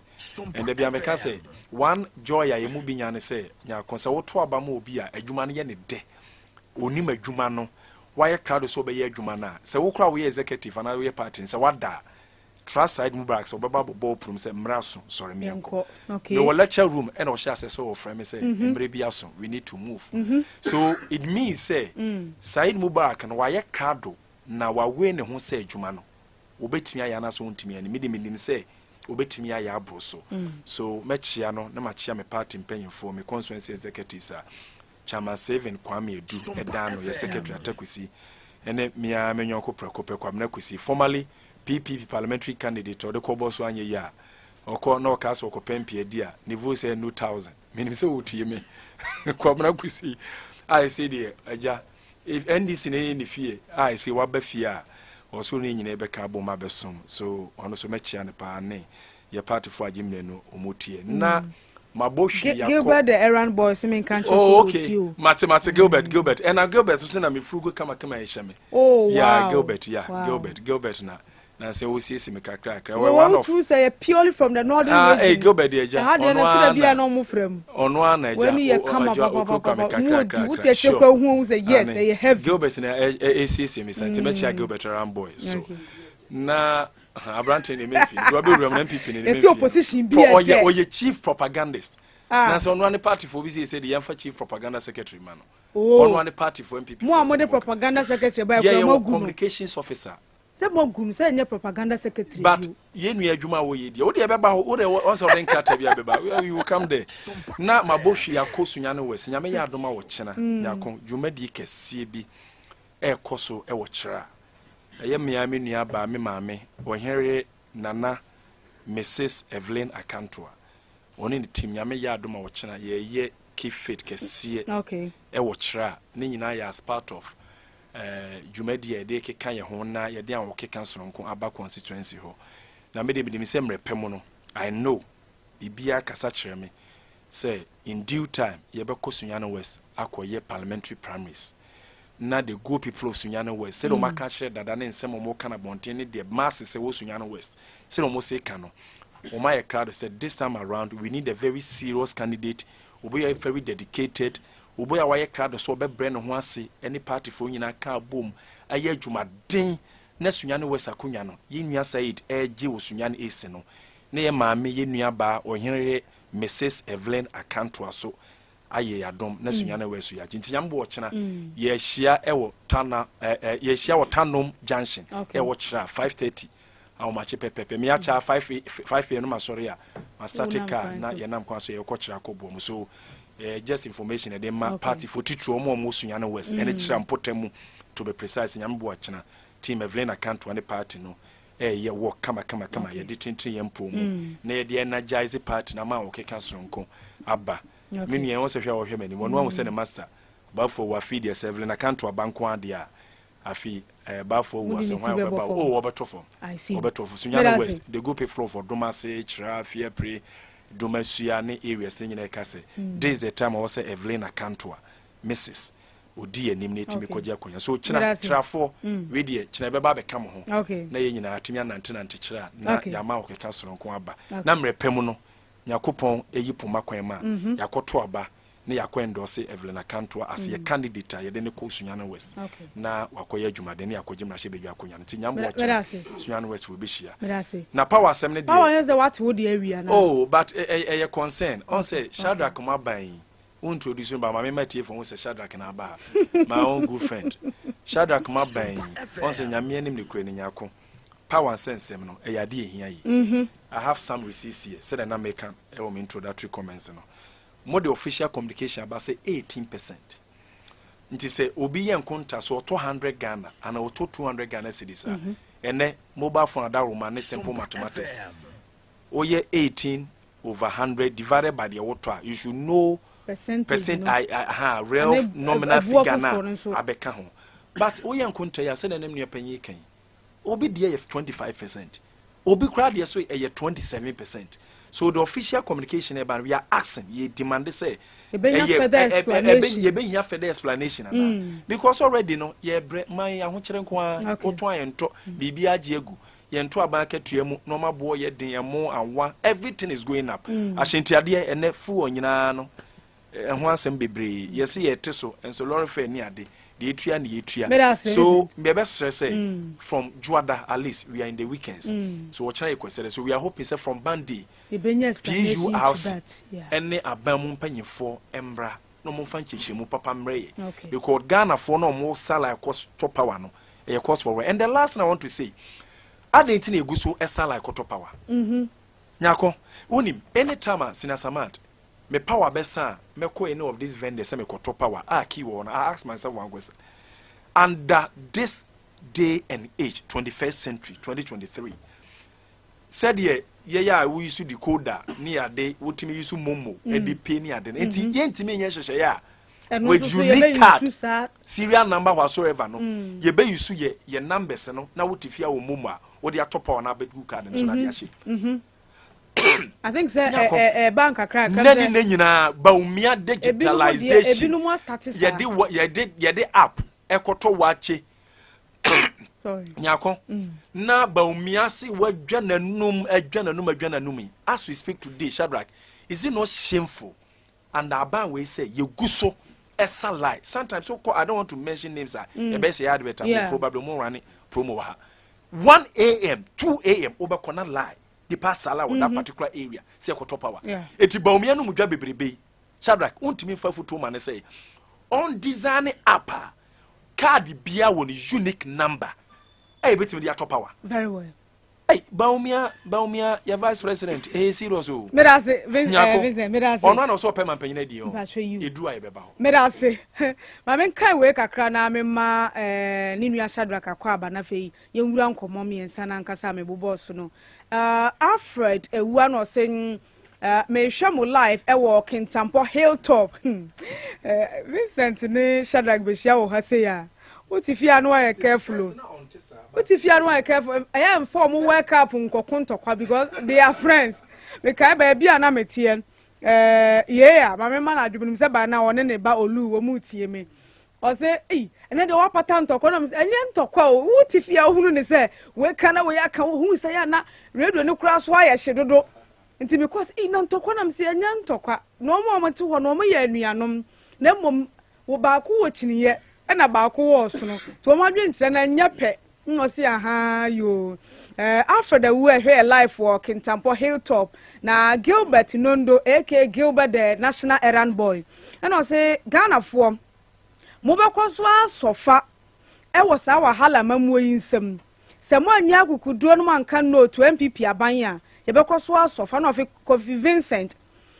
And the Biameka say one joy I movie nyane say nya konsa wo to aba mo obi a adwuma no ye ne de onim adwuma no why crowd so be ye adwuma na say wo kra we executive and we party say wada trust Side Mubarak so baba bobo prum say mraso sorry me okay no lecture room and o sha say so frame say mbre bia so we need to move so it means say Side Mubarak and why crowd na wa we ne ho say adwuma no obetumi aya na so ntumi ani medim say obetumi aya abro so mechia no na machia me party mpanyimfo me constituency executives a Chama 7 Kwame Edu edano ye secretary atakusi ene mia menyonko prekope Kwame nakusi formerly PPP parliamentary candidate or the Kobos one year or call no cast or copempia dear niveau say no 1000 meaning so to me Kwame nakusi I say dear aja if NDC in fear I see what be fear or so ni nyina be ka boma besom so ono so mechia ne pa ne ye party for agimne no omotie na maboshi yakọ Gilbert the errand boy semen can't with you mathematics Gilbert and Gilbert so say na me frugo kama e hye me yeah Gilbert Gilbert na say we see me kakra one of who say purely from the northern region hey Gilbert dey ja had na bia no mo frem ono ana ja when you come up what you check who say yes say heavy Gilbert na ACC me sentiment Gilbert errand boy so na Abrante ni mefi do be wura MPP ni mefi opposition bi oye chief propagandist na so no party for be say the yamfa chief propaganda secretary man no party for MPP mo amode propaganda secretary by communications officer say mo gunu say nye propaganda secretary but ye nua adwuma wo ye dia wo de beba wo de on so den krata bia beba you will come there na mabohwi yakosunya no wes nyame ya adoma wo kyena yakon dwumadi kese bi ekoso e wo kyera eye miami nua ba me maame ohere nana Mrs. Evelyn Akantua oni ni team nyame ya adoma wo kyena ye keep fit kese okay e wo kyera ne nyina ya as part of dwumadi e de keka ye ho na ye de an wo keka soronko aba constituency ho na me de bi se mrepem no I know bibia kasa kyerɛ me say in due time ye be ko Sunyane West akoye parliamentary primaries na the good people of Sunyane West say do maka kyerɛ dada ne nsɛm mo kana bonten ne de mass say wo Sunyane West say do mo say ka no o my crowd said this time around we need a very serious candidate obo ye very dedicated obo ya waye crowd so be brand ho ase any party for nyina ka bom aye adwumaden na Sunyane West akonya no ye nua Said eje wo Sunyane East no na ye maame ye nua ba ohenere Mrs. Evelyn Akantua so aye yadom na Sunyane West ya ntinyambo wo kyena ye hia ewo tana ye hia wo tanom junction ewo kyera 5:30 awo mache pepepe me acha 5 no masori a mastatica na ye nam kwa so ye ko kyera ko bom so just information e dey ma party for titru omo Sunyane West ene kyera mpotemu to be precise nyambo wo kyena team Evelyn Akantua ne party no ye work kama ye de tintin ye mpomu na ye de energize party na ma wo keka soronko aba menu ye won se hwa wo hwe mani wonu won se ne master ba for wa feed ye Evelyn Akantua banko ade a afi Bafo was a while about Obertofo. I see. Obertofo, Sunyana West, the go pay floor for Domase, Chra, Fear Pre, Domasuane area, saying a casse. This is the time I was say Evelina Cantua, Mrs. Odi eliminate me koja konya so trafo we de china beba be kam ho na ye nyina atumi anante nante kira na ya ma okeka soronko aba na mrepem no yakopon eyipoma kwan ma yakoto aba na yakwendose Evelyn Akantoa as ye candidate ye de ne ko Sunyana West na wakoye adwumade ne yakoje mrahye bedwa konya nti nyambo Sunyana West will be share na power asem ne de power is what would the area na oh but a concern on say Shadrack Maban introduce by my memory from Shadrack na ba my own good friend Shadrack Maban on say nyame anim ne kure ne nyako power and sense no e yade ehia yi I have some receipts here said na make am introductory comments no more the official communication about say 18% nti say obi yen konta so 200 Ghana and auto 200 Ghana cedis ene mobile phone that room and simple mathematics oye 18 over 100 divided by the water you should know percent real nominal figure na abeka ho but oye nkonta ya se na nem panyi kan obi de 25% obi kra de so 27%. So the official communication about we are asking ye demand say ye further explanation because already no ye my ahokere nko a oto ayento bibi agiegu ye nto abanka tuamu normal boy ye den emo anwa everything is going up ashintiade ene fu onyina no ho asem bebre ye se ye teso enso lorry fair ni ade the etua ni etua so me be stress from Juada at least we are in the weekends so what try question so we are hoping say from Bandi PU house any abamu mpanyefo embra no mo fanchiche mu papa mreye because Ghana for no mo sala cost top power no e cost for and the last thing I want to say adentin eguso esala top power nyako unim anytime sinasamad me power besa me ko any of these vendors say me ko top power key one I ask myself one question under this day and age 21st century 2023 said yeah we use decoder near day wotimi use momo e dey pay near den enti yentimi nya hwehwe ya with unique card serial number whatsoever no ye be use ye numbers no na wotifia wo momo a wo dey top power na be card no na dey ahye I think say bank akra nani na nyina baumia digitalization ye dey app ekoto wache sorry nyako na baumia si wadwa nanum as we speak today Shadrack is it not shameful and aban we say ye guso esa lie sometimes so I don't want to mention names e be say advert probably more running promo ha 1 a.m. 2 a.m. obekona lie the pasala with that particular area say ko top power eti baumia no mudwa bebrebe Shadrack untimi fa futu man say on design app card bia won unique number hey betim the top power very well hey baumia your vice president serious o me da say Vincent me da say ono na so pay man panyina di o edu aye beba ho me da say ma men kan we kakra na me ma ni nua Shadrack Akwa aba na fei ye nwura nkomo me ensa na nkasa me bobo no Alfred ewua no say me hwa mo live e wo Kintampo Hilltop Vincent ni Shadrack be hia wo ha say ya utifia no aye careful utifia no aye careful I am form wake up nkokontokwa because they are friends me kai ba bia na metie yeah ma me na adwum se ba na one ne ba olu wo mu tie me o say ene de wa pata ntokwa no me enye ntokwa o utifia hunu ne se we kana we aka hu se ya na radio ne kura so aye hyedodo nti because na ntokwa na me se enye ntokwa no mo te ho no mo ya anuanom na mom wo ba ko wo chiniye na ba ko wo so no to mo adwe ntire na nya pe no se aha yo Alfred wu ehwe life for Kintampo Hilltop na Gilbert Nondo aka Gilbert the national errand boy and I say Ghana for mo be kwaso asofa e wo sa wahala mamuo yinsem se mo anya akukuduo no manka no to MPP aban a ye be kwaso asofa na ofi Kofi Vincent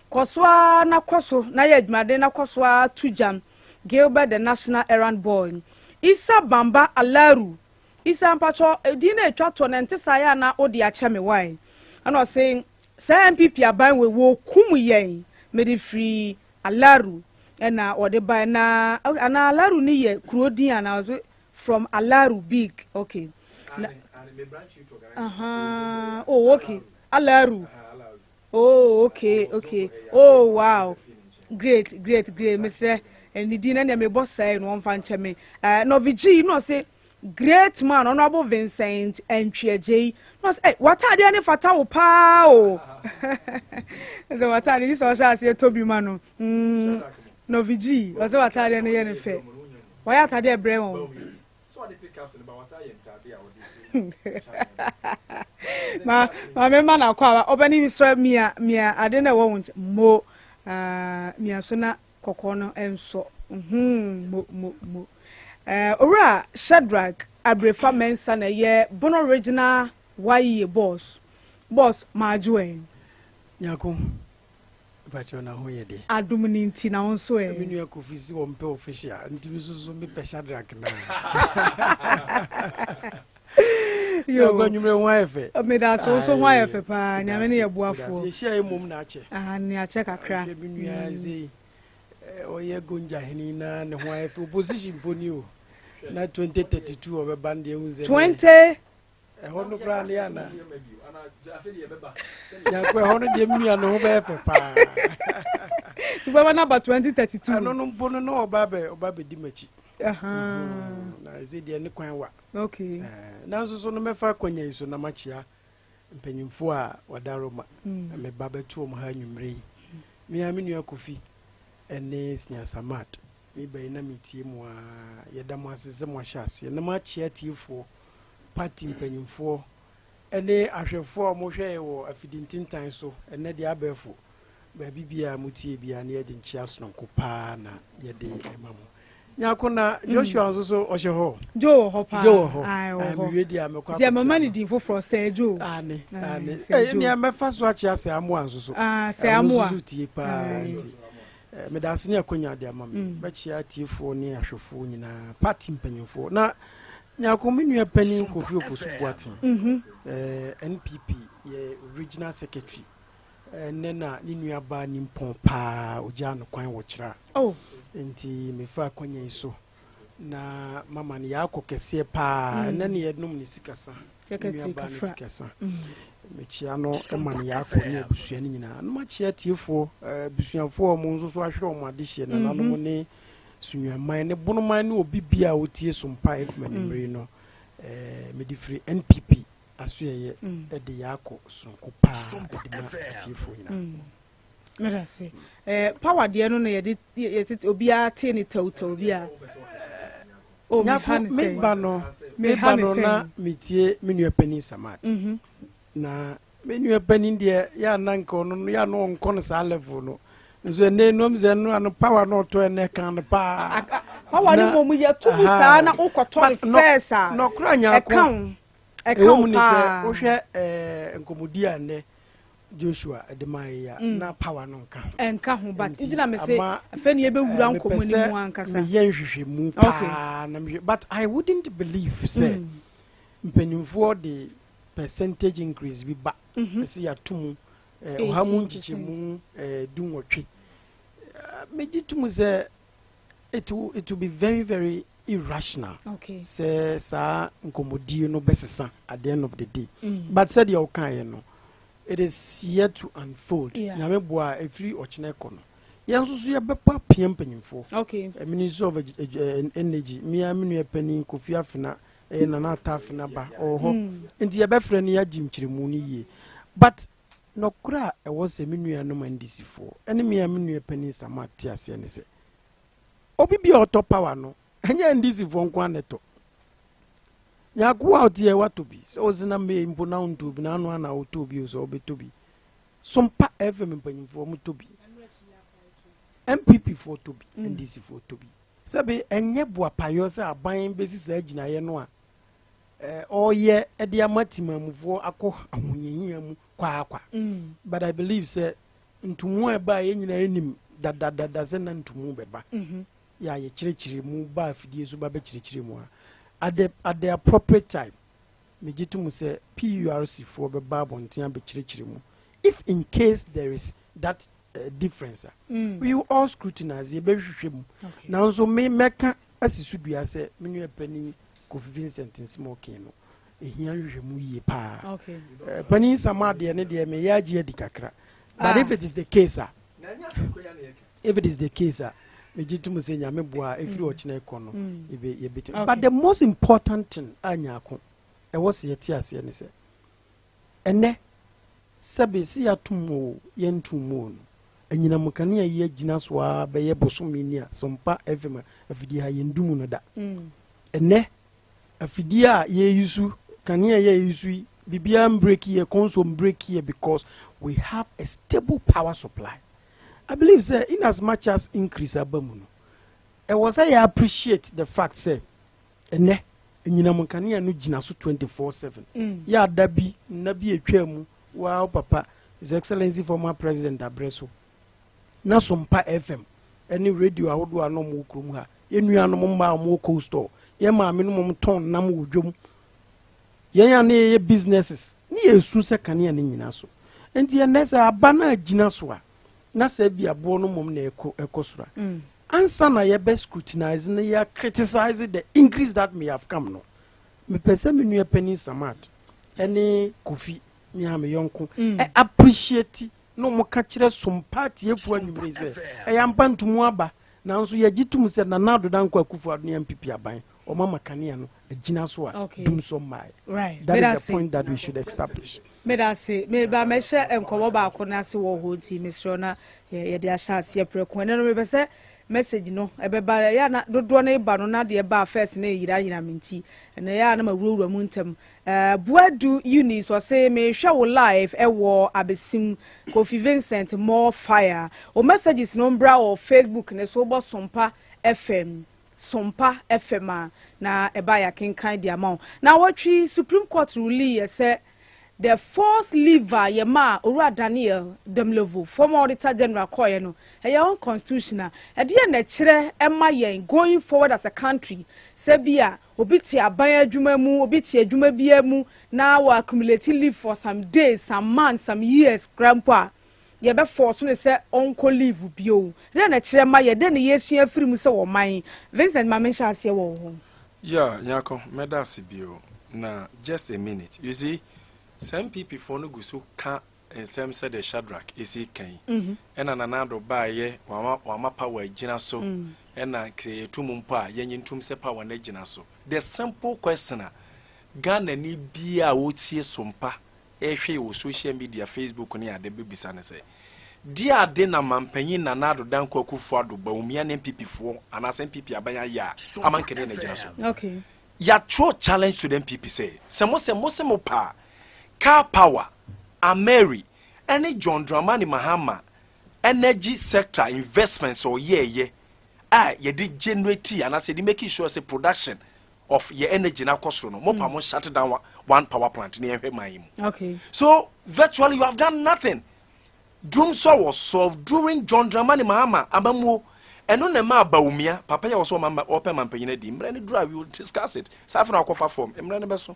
kwaso na kwaso na ye adwumade na kwaso tujam Gilbert the national errand boy Isa Bamba Alaru Isa mpacho di na etwa to na ntesa ya na odi ache me wai ana say say MPP aban we wo kum yen mede free Alaru na odi ban na ana Alaru ni ye krodin ana from Alaru Big. Okay. Oh, okay. Alaru. Oh, okay, okay. Oh, wow. Great, Mr. And the dinner and me boss say no one fan me. No VG, no say great man, Honorable Vincent and J. No say what are the any fatal pow? So what are these social say Toby Manu? No VG, was what are the any fair? Why are they bremo? Ma member na kwa obani misra mia ade na won't mo mia so na kokono enso mo ora Shadrack Abrefa Mensa na ye bono original why boss majoen Nyarko bacho na ho ye de adum ni nti na wonso e menu akofisi wo mpe official nti biso me pe Shadrack na yo gonyumre wife me da so wife pa nyame ne ye boafo se share mom na ache ni ache kakra menu aze oye gonja heni na ne wife opposition poni o na 2032 obebande ehunze 20 hono kra ne ana Nyarko hono de menu ana ho be fe pa tu ba na ba 2032 ano no mpono no obabe di machi na ze de ne kwan wa okay na so no mefa kwanya iso na machia mpanyimfo a wadaroma me baba tu om ha nwumre mi amenu akofi ene snya samat mi bai na mitie mu a yeda mu asese mu ahyase na machia tiefo party mpanyimfo ene ahwefo mo hwe wo afidintintan so ene de abefo ba bibia mutie bia na yede nchia so nko pa na yede emamu Nyarko na Joshua nso ohye ho Jo ho pa ai ho mi wedi amekwa zia mama ni din foforo se Jo ane ni amefa so achi ase amu anso so se amu a tie pa me da ase ni akonya de ama me ba chi atiefo ni ahwefo nyina party mpanyimfo na Nyarko menua pani Kofi Oposu Boatin NPP ye regional secretary nena ni nua ba ni mpon pa oja no kwan wo kira nti mefa kwanya iso na mama ni yakọ kese pa na ne yednum ni sikasa nua ba ni sikasa mechia no ema ni yakọ ni abusua ni nyina no machia tiefo busuafo mo nso so ahwe mo adehye na nanom ne sunuaman ne bonoman ne obibia otie SOMPA efmanimre no medifri NPP asoye de yakọ sonko pa de ma tiefo nyina Merasi. Power de no ye obia tie ni tawtaw bia. O me ba no na metie menua pani samat. Na menua pani de ya nanko no ya no nko no sa level no. Nso ne nom ze no an power no to ene kan pa. Power ni mom ye tubu sa na ukoto first a. No kra Nyarko. Account ni se wo hwe enkomodi ane Joshua Edemaya na power no nka ho but intina me say afeni e be wura nkomoni mu ankasa me yenhwehwe mu pa na me but I wouldn't believe say mpanimfo the percentage increase bi ba say ya tumu ohamu nchichemu dunwotwe me gitumu say it will be very very irrational say sa nkomodi no besesa at the end of the day but said you can no it is yet to unfold. Nyame boa every ochine kono. Yansusu ye bepa piem panyimfo. Okay. Minister of Energy, me amenu pani Kofi Afena na na tafena ba oho. Enti ye befre ne yagim kyeremu ni ye. But no kura e was a menu no mandisi for. Ene me amenu pani samati ase ne se. Obi bi auto power no. Enye ndisi for nkwa neto. Nyarko out here what to be so zina me mbona unto bi na anu ana auto bi so obeto bi SOMPA FM mpanyimfo mu to bi MPP for to bi NDC for to bi sabe enye boa payo se aban besi sa agina ye no a oye e de amatimamufo akọ ahonyanyan mu kwa but I believe say ntumu e ba ye nyina enim dadadada se na ntumu beba ya ye kirikiri mu ba afidie so ba be kirikiri mu a at the appropriate time me jitu say PURC for be babontia be chirichiri mu if in case there is that difference we will all scrutinize e be hwehwe mu na nso me meka asisudua say menu epani Kofi Vincent in smoking no ehia hwehwemu yie pa okay pani sama de ne de me ya gie di kakra but if it is the case me jitum say nyame boa efiri ochine ekono ye bit but the most important thing anyako e was yeti ase ne se ene sabe si atumo ye ntumo no anyina mukane ye agina so a be ye bosomi ni a SOMPA FM afidi ha ye ndumu no da ene afidi a ye yusu kane ye yusu bibia break ye console break here because we have a stable power supply. I believe say in as much as increase abamu no e was I appreciate the fact say ene anyina mukane no gina so 24/7 ya dabi nabi etwamu wow papa His Excellency former President Abreso na SOMPA FM any radio ahodo ano mo krom ha enua no mma mo co store ye ma me no mo ton nam wodwom ye ya na ye businesses ni esu se kane ne nyina so enti ye nesa abana agina so a na se bia bo no mom na ekosura ansa na ye be scrutinize na ye criticize the increase that may have come no me pese me nua pani Samad any Kofi me ha me yonko appreciate no mo ka kire SOMPA tiefu anwumre se yampa ntumu aba na nso ye gitum se na nado danko akufu ado ne MPP aban o mama kane no agina so a dum so mai right that is the point that we should establish me da say me ba me hye enkobo ba ko na se wo ho ti misro na ye de ahya ase preko ne no me be se message no ebeba ya na dodo na iba no na de ba first na yira minti na ya na mawurawura mu ntem Buadu Eunice was say me hwe wo live wo abesim Kofi Vincent more fire o messages no bra o Facebook ne so bo SOMPA FM na eba ya kenkan di amount na watwi Supreme Court ruling say the force lever yema Owura Daniel Demlevo former auditor general koye no e unconstitutional e de na kire ema yen going forward as a country se bia obi ti aban adwuma mu obi ti adwuma bia mu na wa accumulate leave for some days some months some years grandpa ye be force no se onko leave bio de na kire ma ye de na yesu afiri mu se wo man Vincent Mamensha ase wo ho yeah Nyarko medasi bio na just a minute you see some people for no gusu can and some said the Shadrach is he can and another by ye wama power gina so and na create tumumpa yen tum se power na gina so the simple question Ghana ni bia wotie SOMPA ehwe wo social media Facebook ni ade bebisa ne se dia ade na mampanyi na nado danko akufo ado ba umia na MPP fo ana sem MPP abanya ya amankene na gina so okay ya true challenge to them MPP say se pa car power Ameri any John Dramani Mahama energy sector investments or ye did generate and I said making sure say production of your energy na cost no more mo shut down one power plant near my okay so virtually you have done nothing. Doom so was solved during John Dramani Mahama abamu and on the map baumia papa ya also mama open man paying a dim and drive we will discuss it safra kofa form emrane beso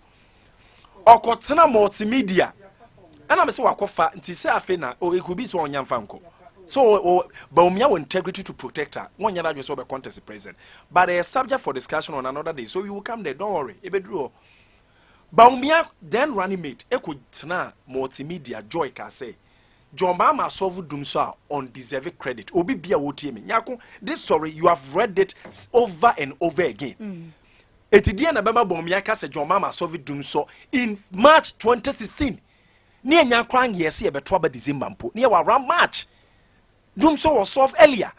okotena multimedia and I'm so wakofa nti say afi na o it could be so onyamfa nko so baumia with integrity to protect her one yada just be contest president but a subject for discussion on another day so we will come there don't worry ebedru baumia then running mate ekotena multimedia joy ka say John Mama solve doom so undeserved credit obi bia wotie me Nyarko this story you have read it over and over again Etidia na bema bomia ka se John Mama solve doom so in March 2016 ne Nyarko an yes e beto aba December mpo ne wa around March doom so was solved earlier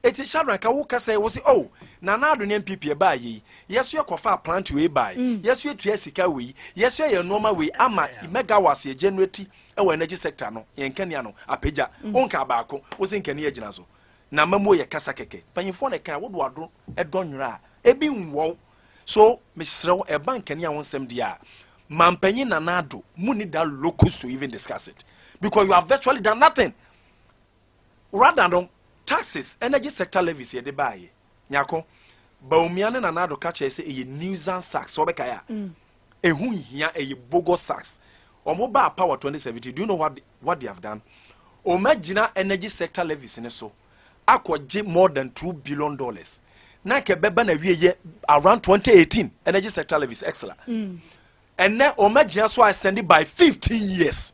eti Shadrach ka wo ka say wo say oh na na do ne MPP ba yi yeso ye kofa plant we buy yeso ye tua sika we yeso ye normal we ama megawatts ye generate ewa energy sector no yenkania no apeja onka baako wo se nkani agina so na mamu ye kasa keke panyifo na kan wodo ado edonwura ebi nwo so mesrew e bank ani a wonsem dia mampanyi na nado muni da locus to even discuss it because you have virtually done nothing rather than taxes energy sector levies ye de baye Nyarko baumia ne na nado ka che se e nuisance tax so beka ya ehu hia e bogus tax Omoba power 2070 do you know what they have done Omagina energy sector levies in so akwaje more than $2 billion na ke beba na wieye around 2018 energy sector levies excellent and now omagina so extended by 15 years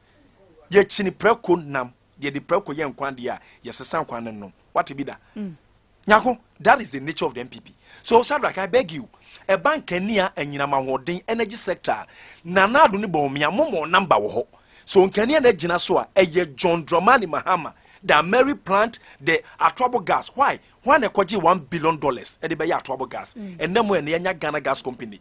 ye chini preko nam ye di preko ye nkwande ya ye sesan kwan no what be that Nyako, that is the nature of the MPP. So Shadrack, I beg you, a bank ania enyina mahoden energy sector na na do ni bo me amomo number wo ho. So nkania na gina so a eye John Dramani Mahama, the Mary plant, the Atuabo gas. Why? Why na kwaji $1 billion e de be ya Atuabo gas. And dem we na nya Ghana gas company.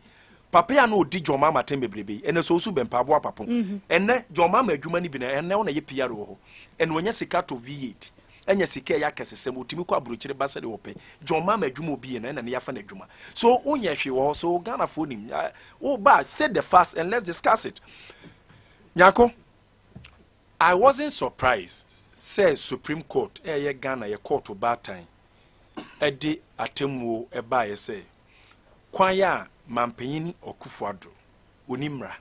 Papa ya no di John Mama tembe brebe. And so su ben pabo apapon. And ne John Mama adwuma ni bi na and na ye PR wo. And when you sika to V8 enya sike ya kesesem otimi kwa buruchire basa de wope John Mama adwuma obi na ne yafa na adwuma so onye hwe wo so Ghana for nim o ba say the fast and let's discuss it. Nyako, I wasn't surprised say Supreme Court ye Ghana ye court ba time edi atemwo e ba ye say kwan ya mampanyin Okufuado onimra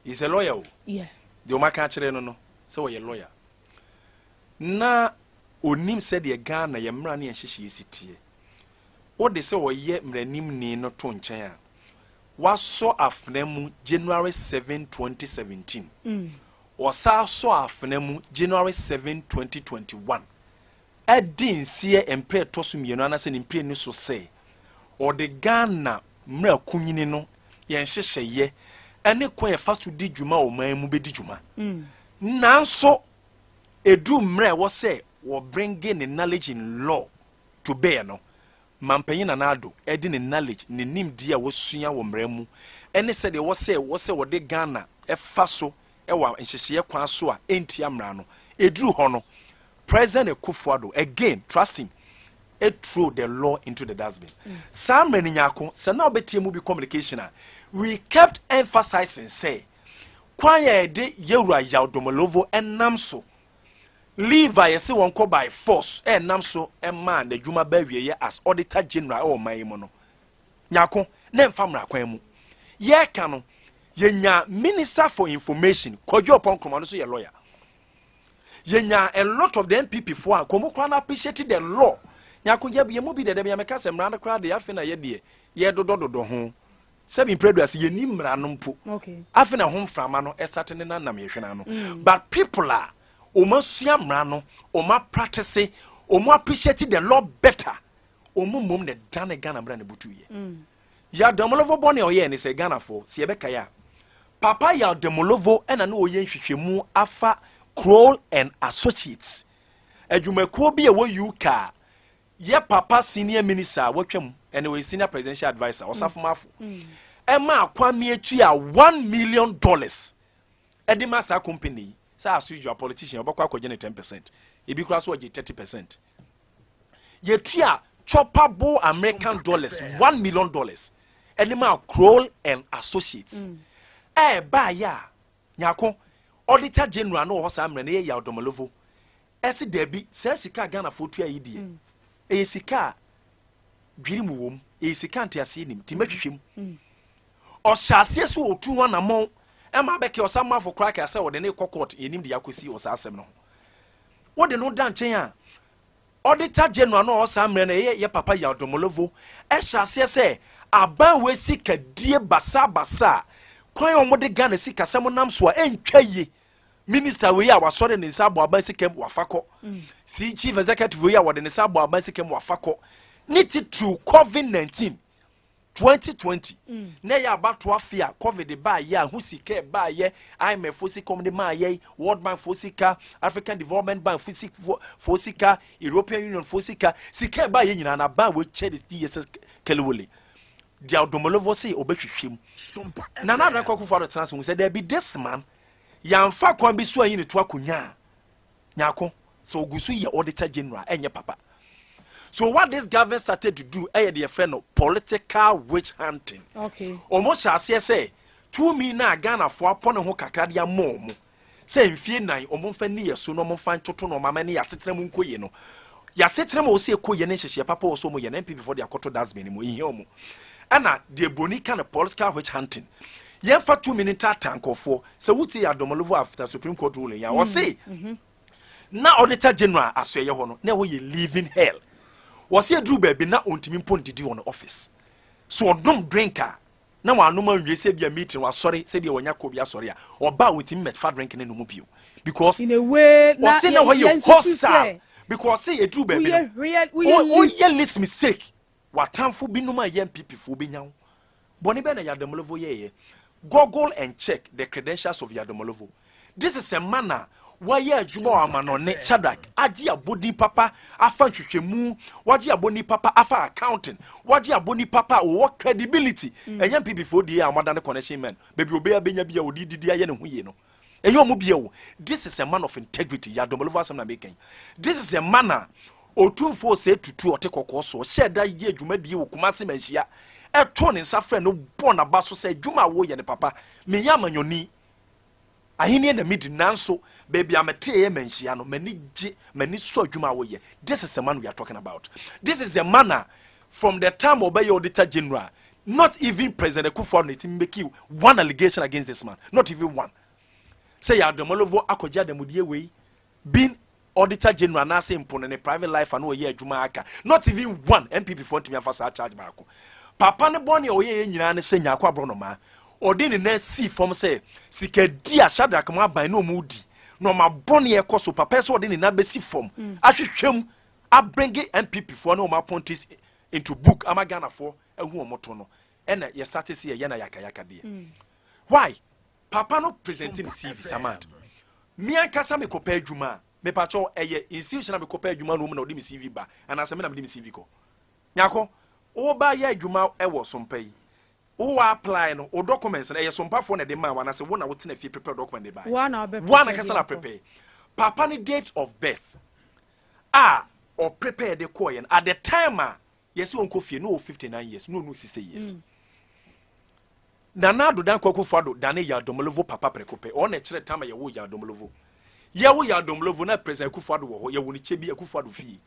is a lawyer. Yeah, the omaka kire no no so ye lawyer na onim said ye Ghana ye mra na ye hyehye sitie o de se oye mranim ni no to nchen a waso afnamu January 7 2017 wasa so afnamu January 7 2021 edin sie empre toso mienu ana se ni mpre ni so se o de Ghana mra kunyini no ye hyehye ene kwa ye fast di djuma o man mu be di djuma nanso edu mre wo say wo bring in knowledge in law to bear no mampanyin na nado edi ne knowledge ne nimdi a wosua wo mre mu ene se de wo say wo de Ghana e fa so e wa nhyehyeye kwan so a enti amra no eduru ho no President Akufuado again trusting it throw the law into the dustbin. Sam Nyarko, so now betie mu bi communication we kept emphasizing say kwan ya de yewura Yaudomolovo enam so leave I say won ko by force enam so man the djuma ba wieye as auditor general o man mu no Nyarko na mfamra kwan mu ye ka no yenya minister for information Kojo upon command so ye lawyer yenya a lot of the MPP for komo kwa na appreciate the law Nyarko ye mu bi de be meka se mra na kra de afi na ye de ye dododo ho seven predators ye ni mra no mpo okay afi na ho mframa no estate ne na nam ye hwena no but people are omasua mra no oma practice omo appreciate the law better omo mom ne dane Ghana mra ne butu ye ya demolovo bone oye ne se Ghana for se be kaya papa ya demolovo ena na oye nhwehwemu afa Kroll and Associates adwumakuo bi e wo UK ye papa senior minister watwam and we senior presidential advisor osafomafo ema akwame etu ya $1 million edima sa company sa as usual politician obakwa akogye 10% ebi kura so oje 30% ye tua chopable American dollars $1 million edima Kroll and Associates ba ya Nyarko auditor general no ho sa amre na ye Yaudomolovo esi debi se sika Ghana for tua yidie sika dwirimu wom sika antiase nim timatwhwem o hyase so otu ho na mo e ma beke o sam afo crack ase wo de ne kokot enim de yakosi o sa asem no wo de no da nchen a auditor general no o sa amre na ye papa Yaudomolovo e hyase se aban we sika die basa kwan o mo de Ghana sika sam nam so a entwaye minister we ya wasore ne nsa abo aban sika wafako si chief executive we ya wode ne nsa abo aban sika wafako niti through COVID-19 2020 na ya abato afia COVID ba ya hu sika ba ye IMF fosika de ma ye World Bank fosika African Development Bank fosika European Union fosika sika ba ye nyina na ba we che the DSS kelewole Yaudomolovo say obetwhwem na na Akua transfer we said there be this man yamfa kwan bi so ayi ne to akonya Nyarko so ogusu ye auditor general enye papa. So what this government started to do the friend of political witch hunting. Okay. Almost as say 2 million Ghana for upon ho kakra dia mom. Say mfie nan omomfa ni yeso no momfa ntoto no mama ne yatetrem nkoye no. Yatetrem o se koye ne hyehye papa o so mo ye na MP before the akoto dasbin mo ihie omo. Ana the boni kind of political witch hunting. Yemfa 2 million tankofo. So wuti Yaudomolovo after Supreme Court ruling ya o say. Na auditor general asye ho no na wo ye living hell. was here drew baby na ontimi mpon didi on office so odom drinker na wa anoma nwie se bia meeting wa sorry se bia wonya ko bia sorry a oba witimi met fa drink ne no mu bio because in a way na ye hostile because say you drew baby oh ye list mistake watamfo binum a ye MPP fo benyawo boni be na Yadomolovo ye Google and check the credentials of Yadomolovo. This is a manner why ye adwuma amanone Shadrack agi abodi papa afa twetwemu wagi aboni papa afa accounting wagi aboni papa wo credibility eya MPP for the amada ne connection man baby obe abenya bia odididi aye ne hoye no eyo mu bia wo. This is a man of integrity Yadomolovo asem na making. This is a manner otumfo se tutu otekoko so sheda ye adwuma die wo kumase manhia e to ne nsa frɛ no bɔ na ba so sɛ dwuma wo ye ne papa me ya manyoni ahini na midi nanso baby amete ye manhia no mani so dwuma wo ye. This is the man we are talking about. This is the manner from the time obey auditor general, not even President Akua make you one allegation against this man, not even one. Say Yadomolovo akoja demudie we being auditor general na say impone ne private life and ye adwuma aka, not even one MPP for to me afasa charge baako. Papa ne boni oye nyina ne se Nyarko Abronoma odi ne na si form say sika di a Shadrack ma ban no mu di no ma boni e koso papa so odi ne na be si form ahwehwem abringe MPP for no ma pontis into book amagana for ehu omoto no ena ye start see ye na yaka de why papa no presenting CV samad me ankasa me kopa adwuma me pacho eye institution me kopa adwuma no mu na odi me CV ba anase me na me me CV ko Nyarko o ba ya adwuma e wo SOMPA yi o apply no o documents na e SOMPA for na de man wana se wo na wo tena fi prepare document de ba one kasa na prepare papa ni date of birth or prepare the coin at the time yes won ko fie no 59 years no 60 years Nana do dan kwaku fado dane Yadomolovo papa prekope o na kire time ye wo Yadomolovo ye wo Yadomolovo na president Akufado wo ho ye wo ni chebi Akufado fie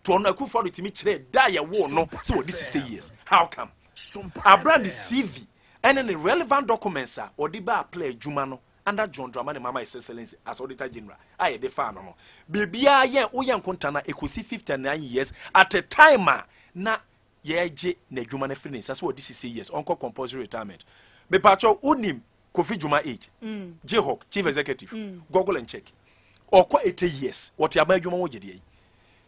to no Akufado timi kire da ye wo no so this 60 years how come Abrand CV and any relevant documents or the bar play adwuma no under John Dramani Mama His Excellency as Auditor General aye de fa no bibia ye wo ye nkonta na ekosi 59 years at a time na ye je na adwuma na free so this 60 years onko compulsory retirement me pacho unim Kofi Juma age Jehok chief executive Google and check okwa 80 years what yaba adwuma wo gede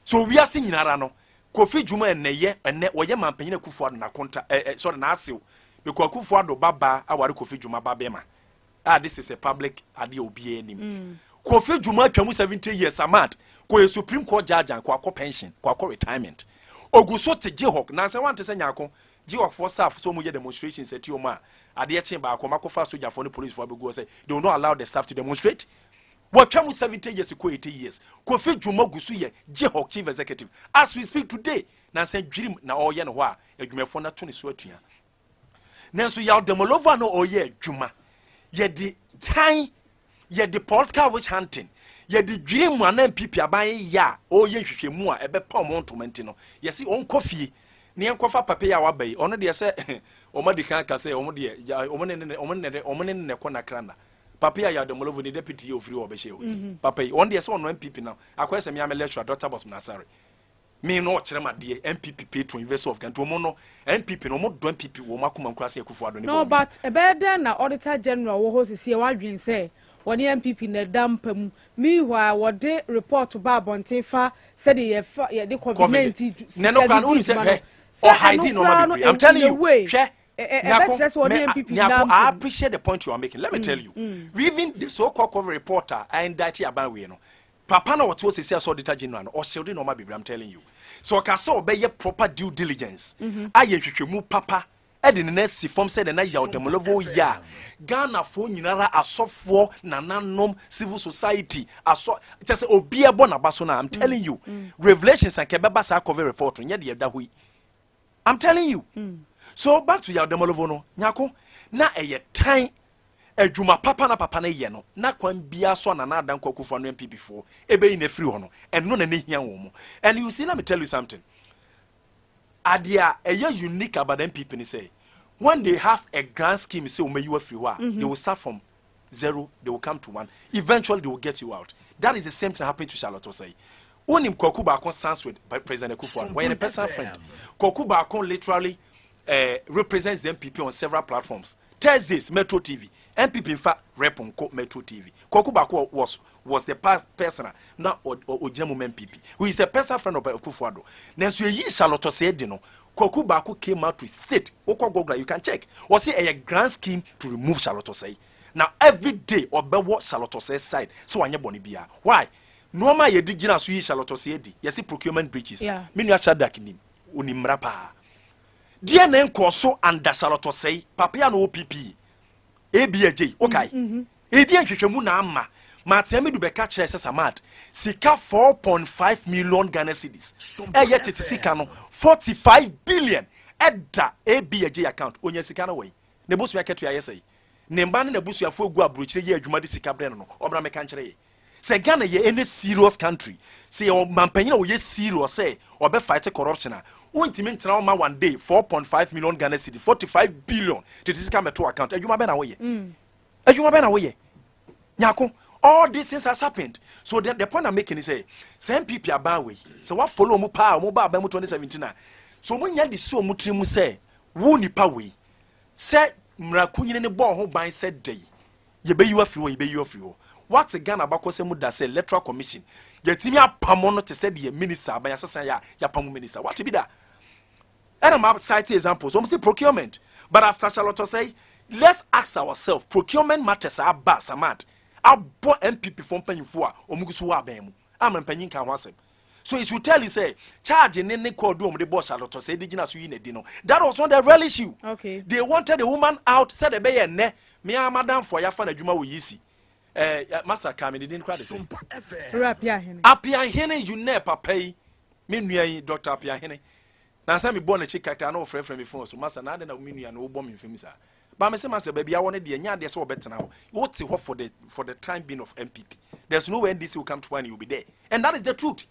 so we are seeing nyinara no Kofi Juma ene woye mampanyin Akufo na konta sorry na asew because Akufo baba aware Kofi Juma babema this is a public ade obi anim Kofi Juma atwamu 70 years amad ko Supreme Court judge and ko pension ko retirement oguso te Jehok na se wante se Nyarko Jehok for staff so mu ye demonstrations at yoma ade eche ba ko makofa soldier for the police for go say they will not allow the staff to demonstrate. What 70 years to 80 years. Kofi Juma gusu ye Jehok chief executive. As we speak today, na say dream na oye no wa adwumefo na to ne so atua. Nanso Yadomolovo no oye adwuma. Ye di time ye di political witch hunting. Ye di dream na MPP aban ya oye hwehwemu a ebe pa mo ntomenti no. Ye si on kofi ne enkofa papa ya wabai. Ono de se omo di kan ka se omo de omo ne ko na krana. Papa Yadomolovo ni deputy of free obeshe. Papa on the so no MPP now. Akwa se me am lecturer Dr. Boss Nasari. Me no chere ma de MPP patron investor of Ganto mo no MPP no mo do MPP wo makoma nkrase Akufo ado ne. No but e be there na auditor general wo ho sisi e wadwen say woni MPP na dampam meanwhile wo de report ba bonten fa said ye de COVID-19. Ne no kan unu se or hiding no ma be. I'm telling you. Nyarko, I appreciate the point you are making. Let me tell you. Even the so-called cover reporter, I indict you about we know. Papa na what was say Auditor General or shielding no mabi. I'm telling you. So kasa obey proper due diligence. Aye hwehwemu papa. Edi ne nesi form said na Yadomolovo ya. Ghana fo nyinara asofo nananom civil society aso just obi ebo na baso na. I'm telling you. Revelations and kebeba sa cover report nye de da hui. I'm telling you. So back to Yadomolovo no Nyarko na eye time adwuma papa na ye no na kwan bia so na na adan Akufo no MPP for ebe yi na free ho no eno na ne hia wo mo. And you see, let me tell you something. Adia eye unique about MPP ni say when they have a grand scheme say o me you free ho they will start from 0, they will come to 1, eventually they will get you out. That is the same thing happened to Charlotte say Onim Kwaku Baako stands with President Akufo-Addo. We're a personal friend. Kwaku Baako literally represents the MPP on several platforms. Thursdays, Metro TV. MPP, in fact, rep on Metro TV. Kwaku Baako was the person, not Ojemu MPP, who is a personal friend of Akufo-Addo. Then so you Charlotte said, you know, Kwaku Baako came out to state, you can check, was it a grand scheme to remove Charlotte Osei? Now, every day, or be what Charlotte Osei's side, so I boni bia. Why? Normal ye digina so yi Charlotte Osei di. Ye see procurement breaches. Minu ya shadak ni unimrapa. Dia na nko so under Charlotte Osei, papia no OPP. ABJ, okay. Ebi anhwehwemu na amma. Matiami du beka kire Samad. Sika 4.5 million Ghana cedis. Ye tete sika no 45 billion. Edda ABJ account. Onye sika na wey. Ne bosu ya ketu ya yesai. Ne mba ne busu ya fo gu abrochire ye adwuma de sika bre no. Obra meka nkire ye. Se Ghana ye any serious country. Se o mampanyin na ye serious say obe fight corruption a. Untimi ntena ma one day 4.5 million Ghana cedi 45 billion tete sika meto account. Adwuma be na wo ye. Adwuma be na wo ye. Nyako, all these things has happened. So the point I'm making is say MPP aba we. So what follow mu pa mu ba mu 2017 na. So mu nya di so mu trimu say wo nipa we. Say mrakunyine ne bo ho ban said day. Ye be you afri wo, ye be you afri wo. What Ghana bako se mu da say electoral commission. Ye timi apamo no te say the minister ban asesa ya pamo minister. What be that? And I'm cite examples. So say procurement. But after Charlotte say, let's ask ourselves, procurement matters are bad, Samad. Our MPP from Penifua, or Mugusua Bemu. I'm a penny can wasp. So it should tell you, say, charge in any call room, the boss Charlotte say, did you not see in a dinner? That was not the real issue. Okay. They wanted the woman out, said a bay and ne, me, madam, for your fan, Juma, we see. Master Kami didn't cry the same. Apia Hene, you never pay. Meanwhile, Dr. Apia Hene. Now, some born a chick, I know friend from before, so Master Nada and Mini and no bombing for me, sir. But I say, Master, baby, I wanted the young, there's all better now. What's the hope for the time being of MPP? There's no way this will come to one, you'll be there. And that is the truth.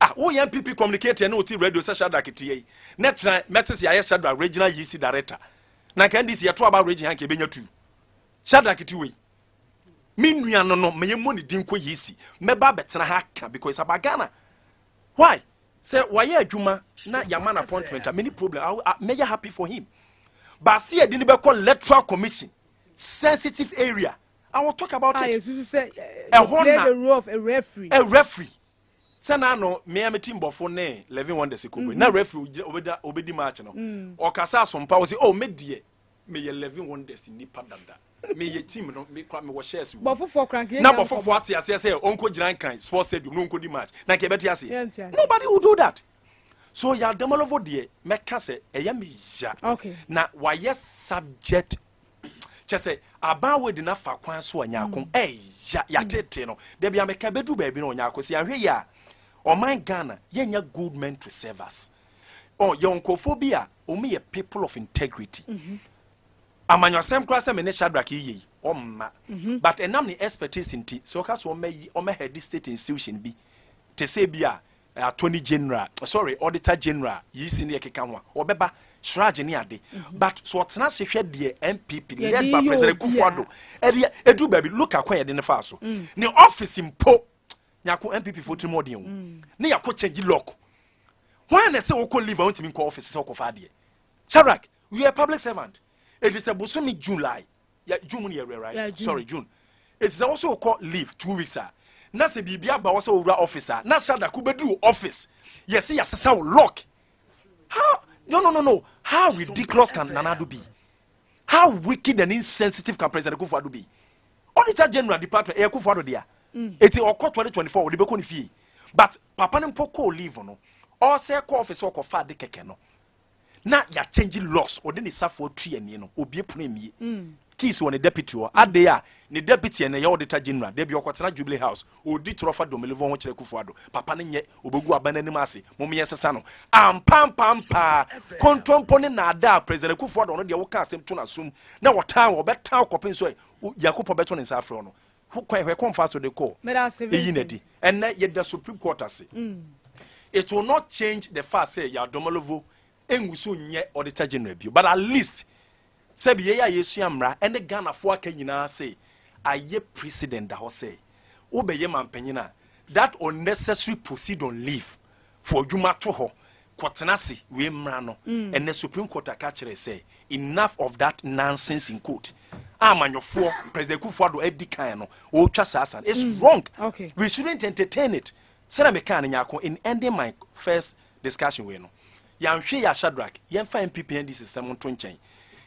Ah, oh, young people communicate and no radio session like it. Next time, matters ya Shadra, regional UC director. Now, can this year talk about region Hanky Benya too? Shadra Kitui. Meanwhile, no, my money didn't quit easy. Me babets na haka because it's about Ghana. Why? Say, why ya Juma, na yaman appointment, a many problem. I may happy for him. But see, I didn't call electoral commission, sensitive area. I will talk about it. Play the role of a referee. A referee. Senano, me am a team before ne, 11 wonders. Na referee, obedi match no. Or Casa SOMPA was oh, me dear, me 11 wonders in Nipadanda. Me ye team no me kwa me wo shares but for cranky na but for what ya say onko giran kan sports stadium no onko di match na ke beti ase nobody will do that. So ya demolovo de me ka say eya me ya okay na why subject just say about we di na fa kwan so anya akon ya tete no de bia me ka bedu ba bi no nya akon se ya hwe ya o man Ghana ye nya good men to serve us oh yonkofobia o me ye people of integrity amanyo sem kra se me ne Shadrack yi omma but enam ne expertise nti so ka so o me head state institution bi te se bia attorney general sorry auditor general yi senior keka ho obeba shrage ne ade but so otena se hwe de MPP led by President Akufo-Addo edu baby look akwa ye de ne fa so ne office impo nyako MPP for three more den ne yakọ change lock why na say o ko leave on ko office so ko fa de Shadrack you are a public servant. It is a Busumi July. Yeah, June year, right? Yeah, June. Sorry, June. It's also called leave 2 weeks. Na se bibia ba also officer. Na shada kubedu office. Yes, yes, sound lock. How? No. How ridiculous can Nanado be? How wicked and insensitive can President Akufo-Addo be? Auditor General Department Akufo-Addo there. It's in October 2024. They be fee. But Papa Nempoko leave no. Or say call office or fa de keke no. Na ya changing laws or then the for 3 and you know obi premier keys on the deputy or adeya the deputy and the auditor general they be okotena Jubilee House odi trofa domelevo ho kire Akufo-Addo papa ne nye obegu abanani mase mom yesesa no pam kontrompone na ada President Akufo-Addo no de wo ka asem to na sum na wotan wo betan kopen so Yakupo beto ne safre no who confess so the call eyinadi and na ye the Supreme Court ase it will not change the fact say ya domelevo enguso nye auditor general bio but at least say be ya yesu amra and the Ghana for aka nyina say aye president da ho say wo be ye mampanyina that unnecessary proceed on leave for Juma Toho, Quatanasi, we mrano, and the Supreme Court catcher say, enough of that nonsense in court. Man, your four, President Kufuado, Edikano, or Chasasan. It's wrong. Okay. We shouldn't entertain it. Sarah Mekan and Nyarko, in ending my first discussion, we know. Yan Shea Shadrach, yan fine PPND system on Twinchain.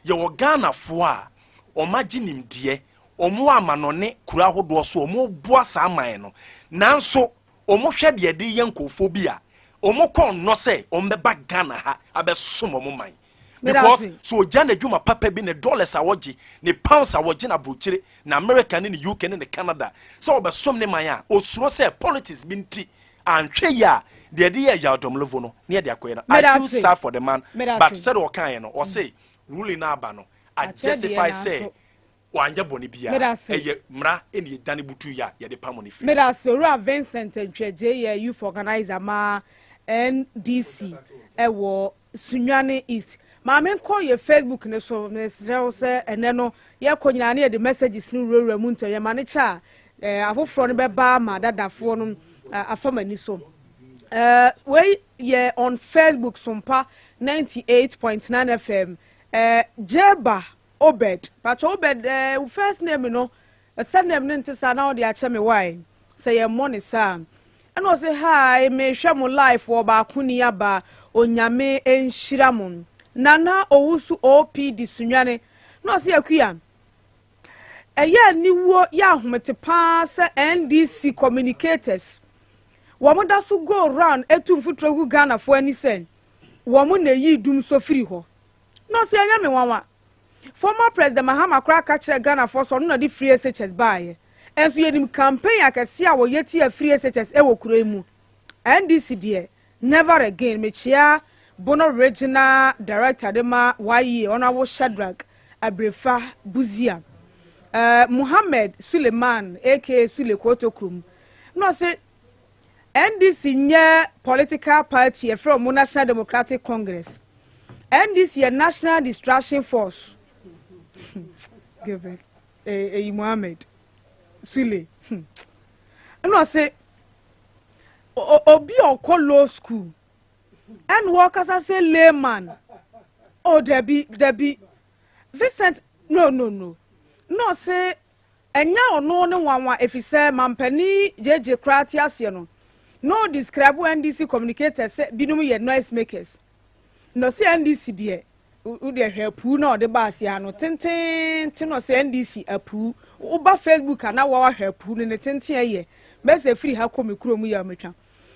Your Ghana foa, or imagine him dear, or more manone, Kuraho doso, or more boasa maeno. Nanso, or more shed ye de yankophobia, or more con no say, or me back Ghana ha, abe sumo mine. Because so Jane Juma Papa be the dollars awoji, the pounds awoji na buchire, na American in the UK and the Canada. So be some ne maya, o so say politics binti, and ya. The idea ya domlovono near the Akua. I feel sad for the man, but said or kind or say ruling abano. I justify say wanja bonibia. Mra any Danibutu ya the pamoni. Medasura Vincent and Treje youth organizer ma NDC ewo Sunyane East. Maame call your Facebook ne so say eneno ye konyina na the messages no rura munta ye manecha afoforo ne beba ma dadafo no afamani so. We on Facebook SOMPA 98.9 FM. Jeba Obed. But Obed, first name, you know, a son name Nintesa now the achame why. Say a money sam. And was say hi, may shamu life or bakuniaba onyame en shiramun. Nana owusu OP di sunyane. No see Akua. Ni wo ya humete pass NDC communicators. Wamoda so go round etu mfutro Ghana for any sen. Wamu ne yi dum so free ho. No se anya me wanwa. Former President Mahama Kra catch Ghana for so no di free SHS bae. Enso yenim campaign akese a wo yeti a free SHS e wo kuro mu. NDC de never again me chia Bono Regional Director Dema YE Honorable Shadrach Abrefa Buzia. Muhammad Suleiman aka Sule Kotokrum. No say NDC nye political party from National Democratic Congress. NDC a National Distraction Force. Give it. Muhammad Sule. No say obi on call law school. And workers I say layman. Oh Debbie. Vincent no. No say enya ono ne wanwa if he say mampani JJ Kratias no. No describe NDC communicators say binum ye noise makers. No say NDC there. U dey help no the bass ya no tenten no say NDC apu. Uba Facebook na wa help no ne tenten ye. Be say free ha komi kuro mu ya metwa.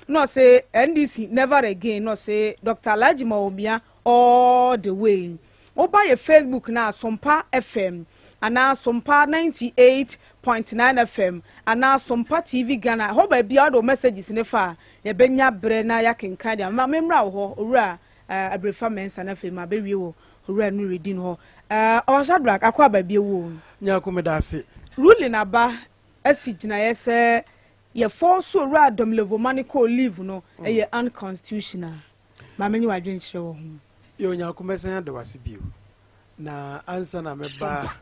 No say NDC never again. No say Dr. Lajima Omia all the way. Uba ye Facebook na SOMPA FM. Ana SOMPA 98.9 FM ana SOMPA TV Ghana ho ba bia do messages ne fa ye benya bre na ya kenka dia ma memra ho owura abrefa mensa na fe ma be wie wo owura no redin ho Shadrach Akua ba bia wo Nyarko me da se ruling aba asigina ye se ye force owura dom levomanico leave no ye unconstitutional ma menyi wadwen kire wo ho yo Nyarko me san da wase bio na answer na meba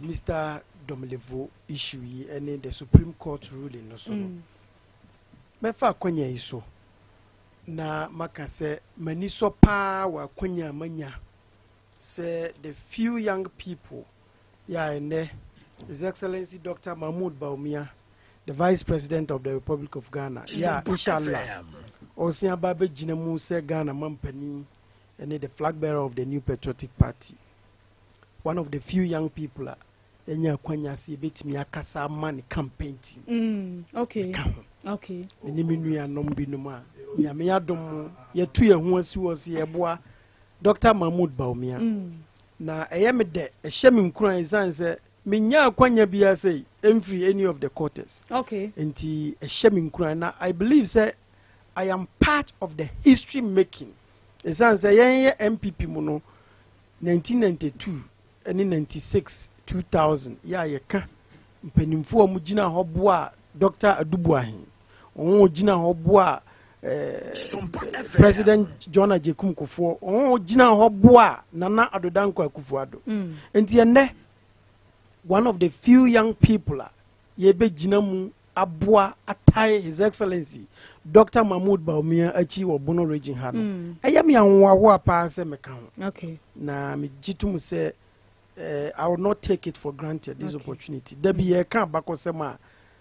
Mr. Domlevo issue and the Supreme Court ruling no so mefa kwanya iso na maka se mani so pa wa kwanya manya say the few young people His Excellency Dr. Mahmoud Baumia, the Vice President of the Republic of Ghana, inshallah osia babe jinemu se Ghana mampani and the flag bearer of the New Patriotic Party, one of the few young people enya kwanya si betimi akasa man campaign team. Okay. Eni minu ya nombi numa ya me yadom ye tu ye ho asi wo se ye boa Dr. Mahmoud Baumia na eyeme de ehyem nkran izan se menya kwanya bia sei emfree any of the quarters. Okay. Enti ehyem nkran na I believe say I am part of the history making. Izan se yen MPP mu no 1992 and 96 2000 ya yeka mpanimfo mu gina hoboa Dr. Adubuahin on gina hoboa President John Ajekum Kufo on gina hoboa Nana Adodanko Akufo-Addo enti ene one of the few young people ye be gina mu aboa tie His Excellency Dr. Mahmoud Baumia achi wo Bono region ha no eya me anwo pa se meka ho okay na me jitum say I will not take it for granted this opportunity debi ye ka bakosema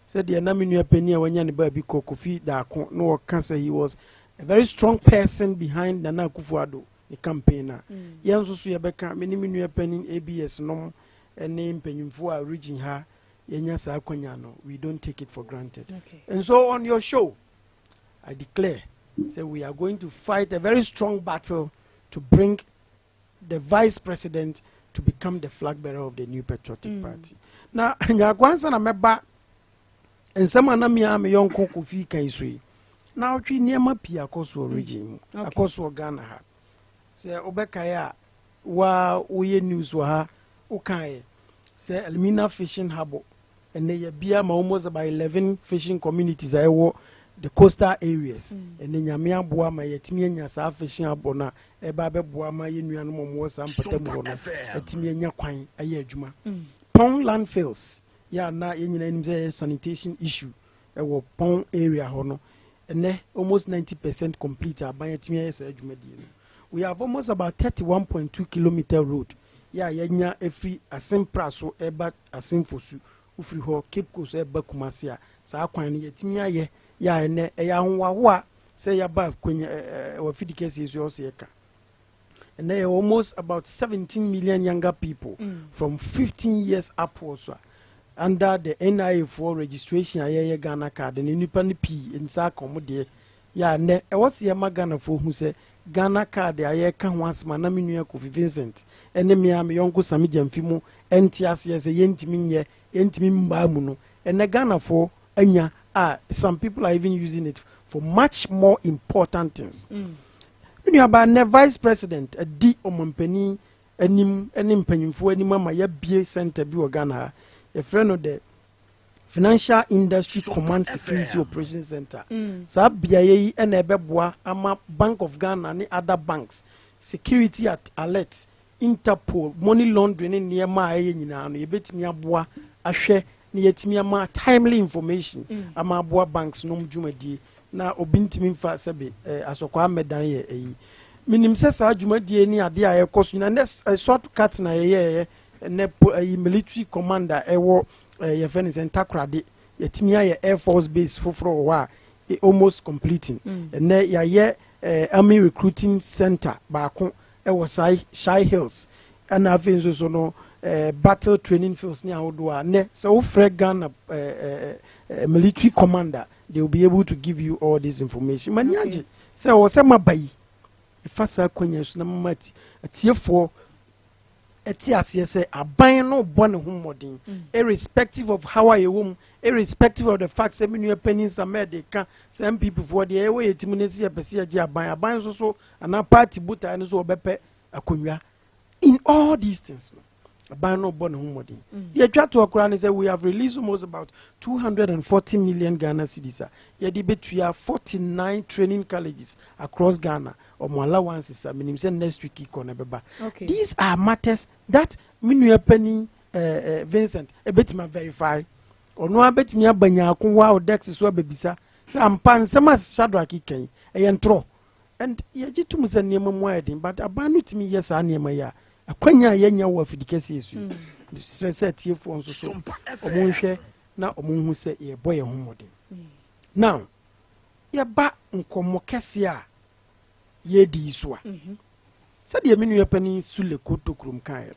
said the Naminu Penny when you baby Kofi da no cancer. He was a very strong person behind Nana Kufuado, the campaigner. Yansu Yabeka, many Minu Penny ABS no a name penny for reaching her. Yenyasa Akonyano. We don't take it for granted. Okay. And so on your show, I declare, say we are going to fight a very strong battle to bring the vice president to become the flag bearer of the New Patriotic Party. Now, Nyarko na meba nsema na me yonko Kofi kan sui na otwi niema pia akoso origin akoso Ghana ha se obeka ya wa oye news wa ha ukae se Elmina fishing harbor ene ya bia ma almost about 11 fishing communities ayewo the coastal areas ene nyame aboa ma yetimi anya sa fishing harbor na eba beboa ma yenuanu mo sa mpatam no yetimi anya kwan aye adwuma pond landfills ya na yenyina nim say sanitation issue ewo pond area hono ene almost 90% complete aban yetimi yes adwumadi no we have almost about 31.2 kilometer road ya yenya every asempra so eba asemfosu ufiri ho Cape Coast eba Kumasi a sa kwan ne yetimi aye ya ene eya honwahoa say ya ba kwenya wa fidikesi esu oseka and there are almost about 17 million younger people from 15 years upwards under the NIA for registration aye Ghana card and nipa ni P insa komode ya ne e wose ye Ghana for hu say Ghana card aye ka ho asma na menua Kofi Vincent ene me yonko Sami Jamfimu entiase ye yentimi nye yentimi mba mu no ene Ghana for anya some people are even using it for much more important things. When you about the vice president, a D omompeni, enim penyimfo enim ama ya bie center bi Ghana, a friend of the Financial Industry Command Security Operations Center. Sa bia ye na ebeboa ama Bank of Ghana ni other banks, security at alert, Interpol, money laundering ni ma aye nyina no yebetimi aboa ahwe ni yetimi ama timely information ama aboa banks no dwumadi na obintimi mfa sebe asokwa medan ye eyi minim se sa dwumadi ni ade a yekoso na shortcut na ye ne military commander ewo ye fene Ntakrade yetimi aye Air Force base foforo wa almost completing ne ya ye army recruiting center baako ewo Shy Hills and afinzo so no battle training fields ni awodo ne so Ghana military commander they will be able to give you all this information maniaje say o se mabai ifasa kwanya so na mati atiefo etiase say aban no bone ho modern irrespective of how I wom irrespective of the fact say menu pennies amede ka some people for the way etimunesi apese age aban so ana party buta ne so obepe akonwa in all these things no aban no bone ho modern ye twa to okra ne say we have released almost about 240 million Ghana cedis ye di betua 49 training colleges across Ghana or more allowances minim say next week ikona beba these are matters that menu penny Vincent ebetima verify or no abetimi abanya akwa odex so abebisa say ampan sama Shadrack Iken eyentro and ye gitum say niam mu ayedin but abanu timi yes aniema ya akwanya yenya wo afidikesi esu stress atiefo nso so omonhwe na omonhu se ye boye homode now ye ba nkomo kese a ye di so a se de menu yapani sule kotokrum kan no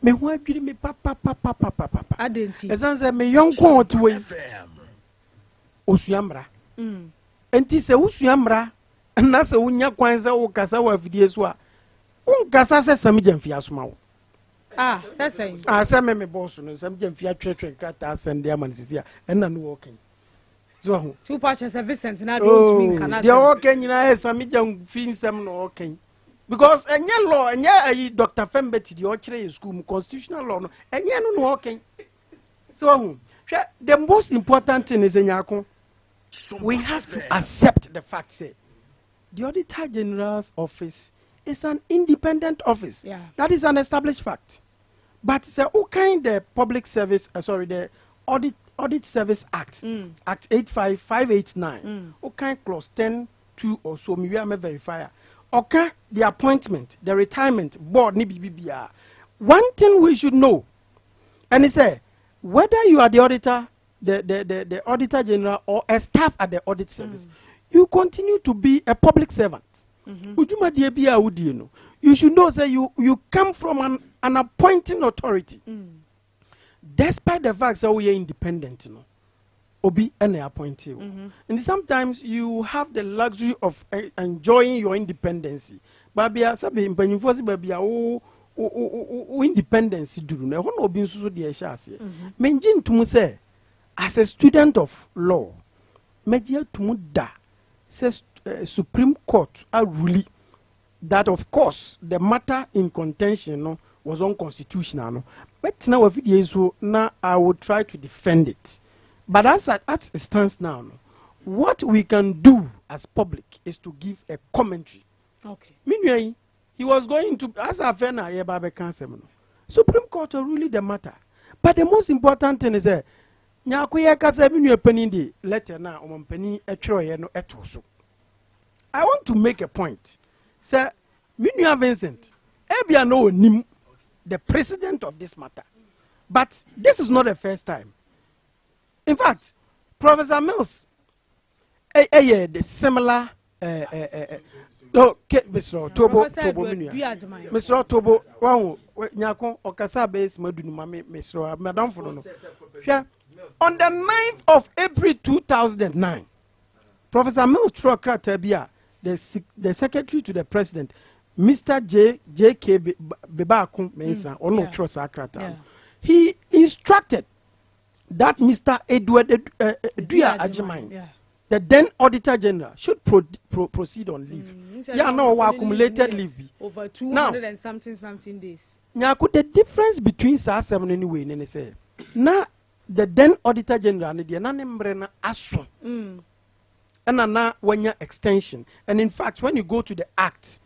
me ho adwiri me papa adenti esanse me yonko otwe osuamra enti se usuamra na se unya kwan se wo kasa wa afidie so a unkasa se Sami Jamfi asoma wo se me boss no Sami Jamfi atwetwe krata asende amanisisi a enna no wo kan so ho two patches Vincent na don't mean kana they wo kan nyina Sami Jamfi nsem no wo kan because enye law enye Dr. Fembeti di o kire school constitutional law no enye no wo kan so ho the most important thing is Nyarko we have to accept the fact say the Auditor General's office is an independent office. That is an established fact. But say who kind the public service the Audit Service Act, Act 85589. Okay, clause 10(2) or so. Me we verify. Okay, the appointment, the retirement board ni BBBR. One thing we should know, and he say whether you are the auditor, the auditor general, or a staff at the audit service, you continue to be a public servant. You should know that you come from an appointing authority. Despite the fact that we are independent, obi and appointee. And sometimes you have the luxury of enjoying your independence. Babia sabi mpanimfosi babia independence duru na hono obi nsusu de ehase. Menji ntumu say as a student of law, meji tumu da says Supreme Court are ruling that of course the matter in contention was unconstitutional. But now now I will try to defend it. But as it stands now, what we can do as public is to give a commentary. Okay. Meanwhile, he was going to as a fena Supreme Court will rule the matter. But the most important thing is that Nyarko kasa minu penny the letter na penny no etoso. I want to make a point. Sir, Minu Vincent, Ebia no nim the president of this matter. But this is not the first time. In fact, Professor Mills, the similar, Mr. Tobo, Mr. Tobo, Nyarko, Okasa base, Mr. Madame Fono. On the 9th of April 2009, Professor Mills Trokratabia, the secretary to the president, Mr. J.K. Bebakum Mensa, or no trust Akrata, he instructed that Mr. Edward Duya Ajimine, the then Auditor General, should proceed on leave. No accumulated leave. Over 200 and something days. Nyarko, the difference between SA7 anyway, and say, now the then Auditor General, and the Nanembrena Asun, and na one year extension. And in fact, when you go to the Act,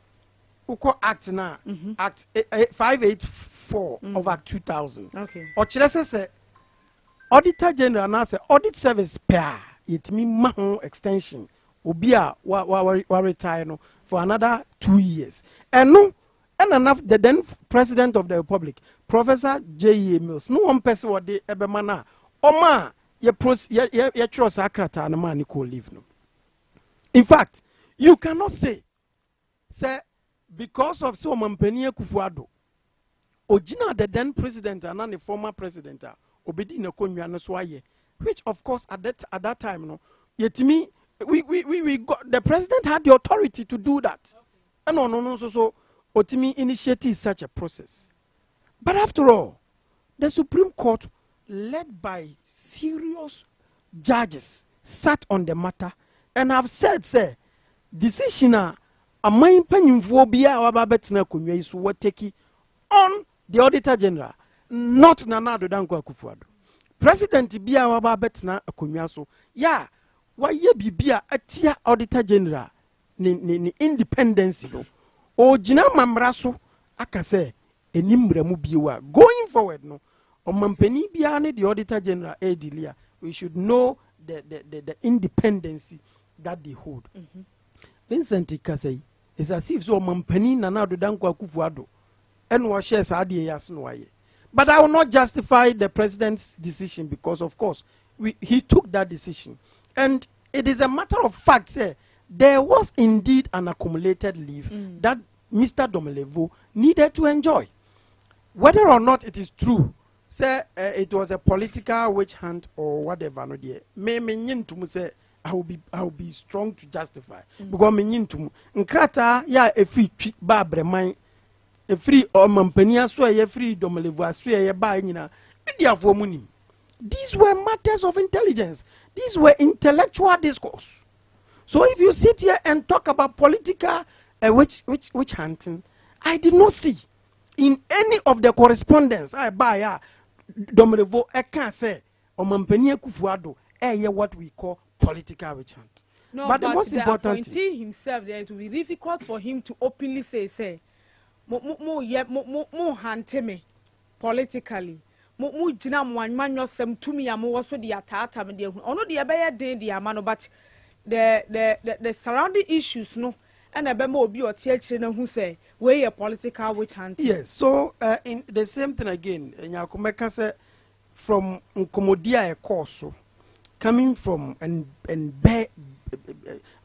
Act now, Act 584 of Act 2000. Okay. Or say Auditor General now say audit service pair. It mean mahon extension. Ubia wa retire no for another 2 years. And no, and enough the then President of the Republic, Professor J.E. Mills, no one person what they ebemana. Oma ye trust akrata and man equal leave no. In fact, you cannot say because of so Mampenia Kufuado, Ojina the then president and the former president, Obedi Nekonyan Swaye, which of course at that time, no, yet me, we got the president had the authority to do that. And so Otimi initiated such a process. But after all, the Supreme Court, led by serious judges, sat on the matter and have said, decision a main penimfo bia wababetina konwa isu wateki on the Auditor General, not Nana Danko Akufo-Addo. President bia wababetina konwa so ya waye bibia atia Auditor General ni independence no o jina mamra so aka say enimra mu biwa going forward no o mampani bia ne the Auditor General edilia we should know the independency that they hold. Vincent Kasei is as if so mampani Nana Danko Akufo-Addo and was shares adias no waye. But I will not justify the president's decision because of course he took that decision. And it is a matter of fact, there was indeed an accumulated leave that Mr. Domelevo needed to enjoy. Whether or not it is true, it was a political witch hunt or whatever, no dear. Say I will be strong to justify. Because nkrata ya a free babre mine, a free or mampania so a free Domelevo as free a buy media for money. These were matters of intelligence. These were intellectual discourse. So if you sit here and talk about political witch hunting, I did not see in any of the correspondence I buy Domelevo I can't say or Mampenia Akufo-Addo what we call political witch hunt. No, but the most important appointee himself, there it will be difficult for him to openly say more hunt me politically. mu gina mo anwanyo sem tumi ya mo so de atata me de hu ono de be ye den de ama no but the surrounding issues no and ebe ma obi otie akire na hu say we ye political witch hunting. Yes, so in the same thing again, Nyarko meka say from nkomodia e course coming from and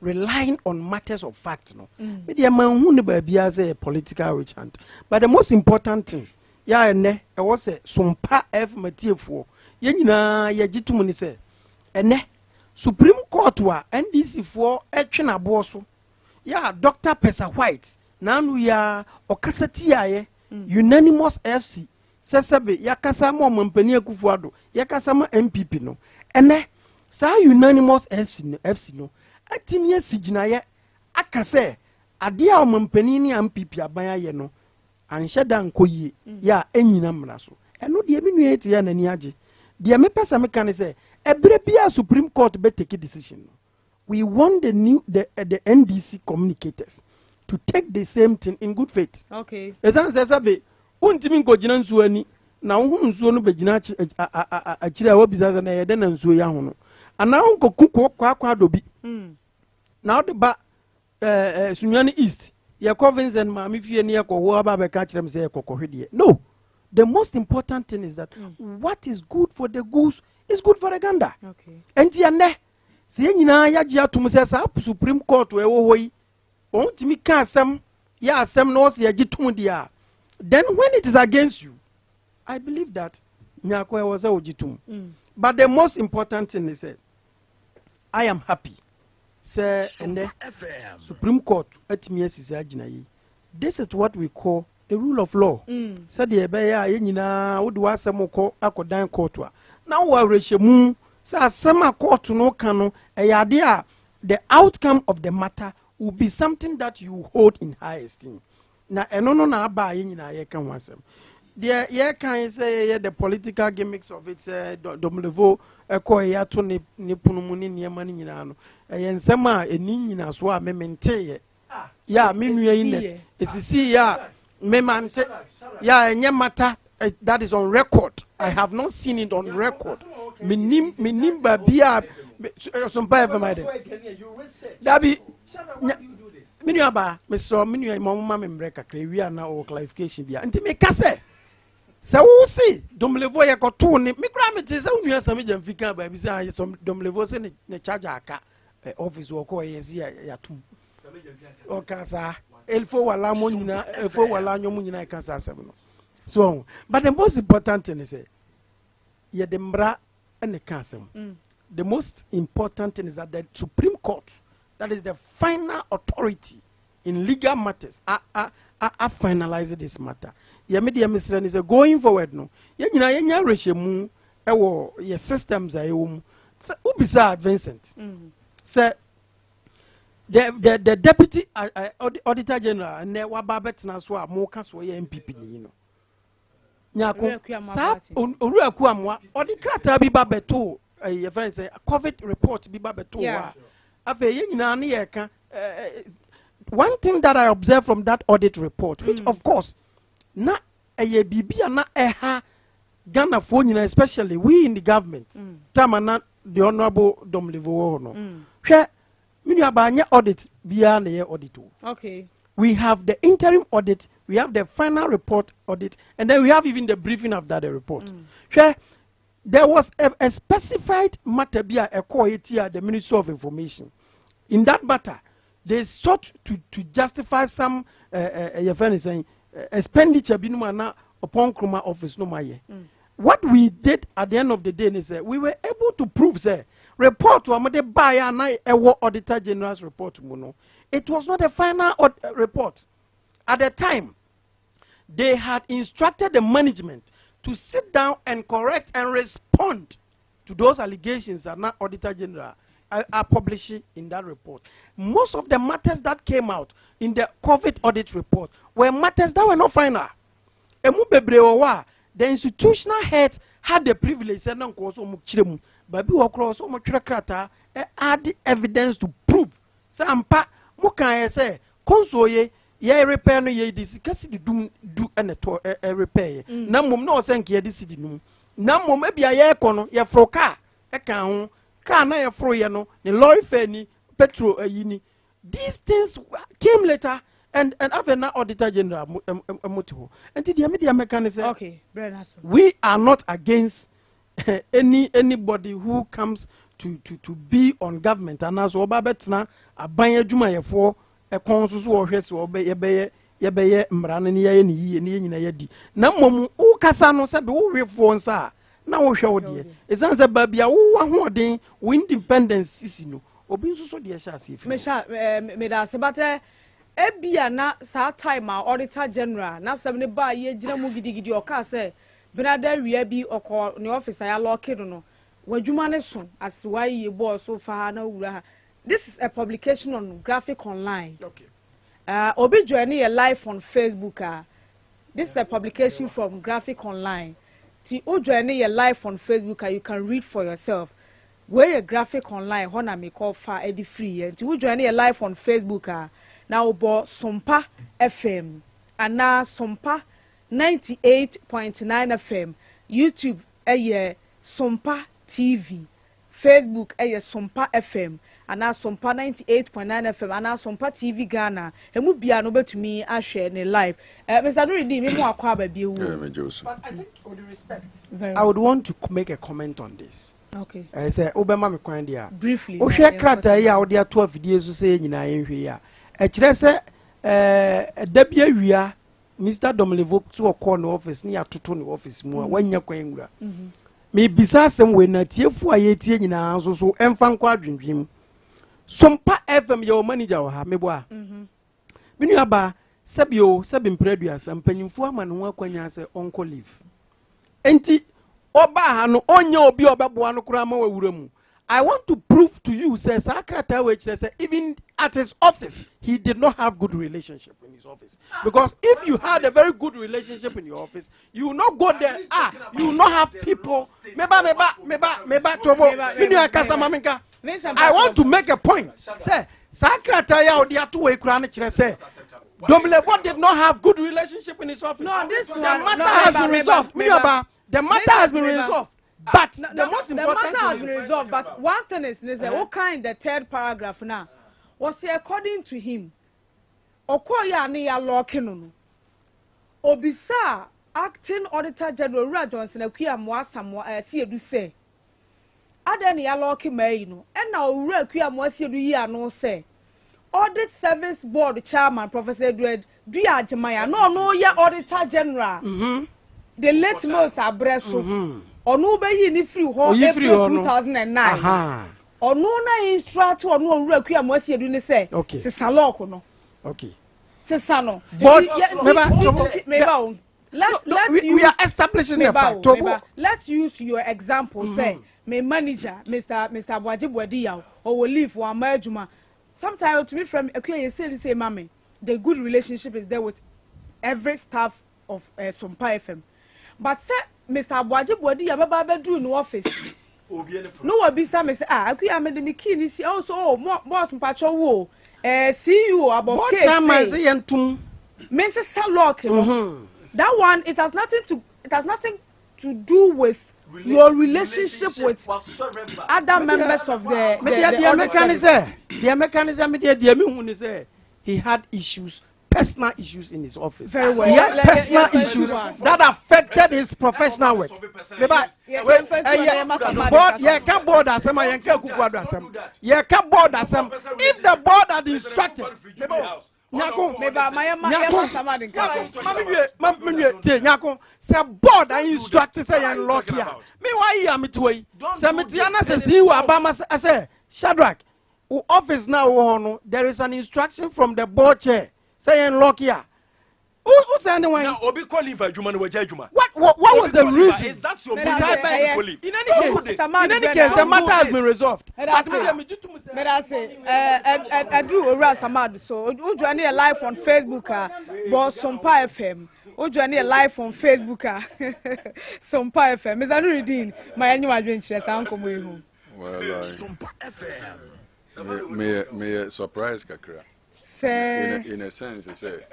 relying on matters of fact no. Me de man hu ne ba bia say political witch hunt. But the most important thing ya ene e wo say SOMPA F matiefo ye nyina ye gitum ni say ene Supreme Court wa NDC for etwe na bo so ya Dr. Pesa White nanu ya okasati aye unanimous FC sesebe ya kasa mo mampani akufuado ya kasa ma MPP no ene sa unanimous FC no atimi asigina ye akase ade a mampani ni MPP aban aye no anhye da nkoyie ya enyina mmra so eno de emi nua eti ya nani age de me pesa me kan se ebere bia Supreme Court be take a decision no. We want the NDC communicators to take the same thing in good faith. Okay. Esan se sabe untimi nko gina nsuo ani na wo nsuo no be gina akire a wobisa na ye de na nsuo ya ho no. Ana nko kwa adobi. Na wo de ba Sunyani East ye Vincent ma me fie ne ye ko ho aba be ka kire me se ye kokohwede. No. The most important thing is that what is good for the goose is good for the gander. Okay. Enti ane se nyina ya gye atum se sa Supreme Court we wo hoyi ontimi ka asem ya asem no se ya gitum dia. Then when it is against you, I believe that Nyarko was a ogitum. But the most important thing is that I am happy. Say ene Supreme Court atimi asisi agina yi. This is what we call the rule of law. Said the ebe ya nyina wo de wasem ko akodan court wa. Na wo awrehemu sa asem court no kan no eyade a the outcome of the matter will be something that you hold in high esteem. Na eno no na aba ye nyina ye kan wasem. The ye kan say the political gimmicks of it domlevo ekọ ya to ne punumu ne niema ne nyina no. Ye nsem a eni nyina so a memente ye. Ya menua yi net. Esisi ya memante ya enye matter that is on record. I have not seen it on record. Minim babia SOMPA FM Dabi minua ba mesro minua mama membre kakra wi ana o clarification bia nti me kase se wo si domlevo ye koto ne me kra me te se unua same jamfika ba bi se domlevo se ne charge aka office wo ko ye si ya tum o kasa elfo wala mo nyina elfo wala nyomu nyina kasa asem no. So but the most important thing is ye the mbra and the council. The most important thing is that the Supreme Court, that is the final authority in legal matters, are finalizing this matter. Ye media Mr. is going forward no. Ye nyina reshemu ewo ye systems ayo. So ubisa Vincent. Say the deputy auditor general ne wababet na so a mo kaso ye MPP ni no. Nyarko sa oru Akua moa odi krata bi ba beto ye friend say COVID report bi ba beto wa afa ye nyina na ye ka one thing that I observed from that audit report which of course na eye bibia na eha Ghana for nyina especially we in the government tamana the honorable Domlevo no hwe minu abanye audit bia na ye audit. Okay. We have the interim audit, we have the final report audit, and then we have even the briefing after the report. There was a specified matter via a co-ETA, the Ministry of Information. In that matter, they sought to justify some expenditure upon Kruma office. What we did at the end of the day is we were able to prove report to Amade Baya na Ewo Auditor General's report. It was not a final report. At the time, they had instructed the management to sit down and correct and respond to those allegations that now Auditor General are publishing in that report. Most of the matters that came out in the COVID audit report were matters that were not final. The institutional heads had the privilege but we across add evidence to prove. Sampa muka say konsoye ye repair no ye disi kasi di do and repair. Na mum no senk ye disi di num. na mmom ebia ye kono ye fro car e kan ho car na ye fro ye no ne lorry fare ni petrol ayini. These things came later and after na auditor general moto. And the media mechanism. Okay, we are not against anybody who comes to be on government and as oba betna aban adwuma ye for e konsusu wo hwese oba ye beye mrane ne ye ne yie ne nyina ye di na mmom wo kasa no se be wo hwefo nsa na wo hwe wo de esan se ba bia wo ahoden wo independence sisi no obi nsuso de sha asefi me da se bate ebia na sa time a auditor general na se ne ba ye gina mu gidigidi o ka se benada wia bi okọ ne officer ya lock no wadwuma ne so as why ye boss so far na wura. This is a publication on Graphic Online. Okay. Obi joining a live on Facebook. This is a publication from Graphic Online. Ti o joining a live on Facebook, you can read for yourself. Where a Graphic Online, hona me call far edi free. Ti o joining a live on Facebook. Now about SOMPA FM and now SOMPA 98.9 FM. YouTube SOMPA TV. Facebook SOMPA FM. And now SOMPA 98.9 FM and now SOMPA TV Ghana. Emu bia no betumi a share ne live. Mr. Nuridi, me mo akwa ba bi wu. But I think with respect, I would want to make a comment on this. Okay. I say obema me kwan dia. Briefly. O hwe krata ya wo dia to afidie so say nyina ye hwe ya. E kire se da bia wia Mr. Domlevo to call no office ni atoto no office mu a wanya kwan ngura. Me bisa asem we na tiefu a ye tie nyina so emfa nkwa adwendwem. SOMPA FM your manager ha mebo a. Minu aba sebio mpredua sampanyimfu ama no akwanya se onko leave. Enti oba ha no onya obi obeboa no kura ma wawura mu. I want to prove to you say Sakrata we say even at his office he did not have good relationship in his office, because if you had a very good relationship in your office you will not go there you will not have people meba tobo minu akasa maminka. I want to make a point say Sakrata ya odi ato we kura no kire say Domlevo did not have good relationship in his office. No, this the matter has been resolved. The matter has been resolved. But the most important matter has been resolved. But one thing is, what kind the third paragraph now was according to him. Okoya ni ya locking Obisa acting auditor general Rad Johnson Akua Mwasa see do say. Adeni ya locking me no. And now Akua Mwasi do ya no say. Audit Service Board Chairman Professor Edward Dria Jamaya no ya auditor general. The late Mos Abreso. Onu be yi ni free ho April 2009. Onu na instruct onu owura Akua Mwasi edu ni say sesa lock no. Okay. Sesa no. But we are establishing the fact. Let's use your example. Say my manager Mr. Abwaji Bwadiya or will leave one majuma. Sometimes to me from Akua you say mama the good relationship is there with every staff of SOMPA FM. But say Mr. Abwaji Bwadiya baba bedroom no office. No one be some say Akua made me key see also boss mpacho wo see you about case say yentum me say salok that one it has nothing to do with your relationship with other members of the mechanism say he had issues, personal issues in his office. Very well. He had personal issues that affected his professional work. Board, can't board as some. If the board had instructed, Nyarko, say board and instructed say and lock here. Me why am it way? Samitiana says you Obama say Shadrach. Office now there is an instruction from the board chair saying lock here. Who's anyone? Now, Obi call leave a Juma no Juma. What was the reason? Is that your In any case, the matter has been resolved. But I say, I drew a Rasamad, so Ujuani live on Facebook, but SOMPA FM. Ujuani live on Facebook, SOMPA FM. Is that reading my annual adventures? Uncle Muhu. Well, SOMPA FM. May surprise Kakra. Say, in a sense, say.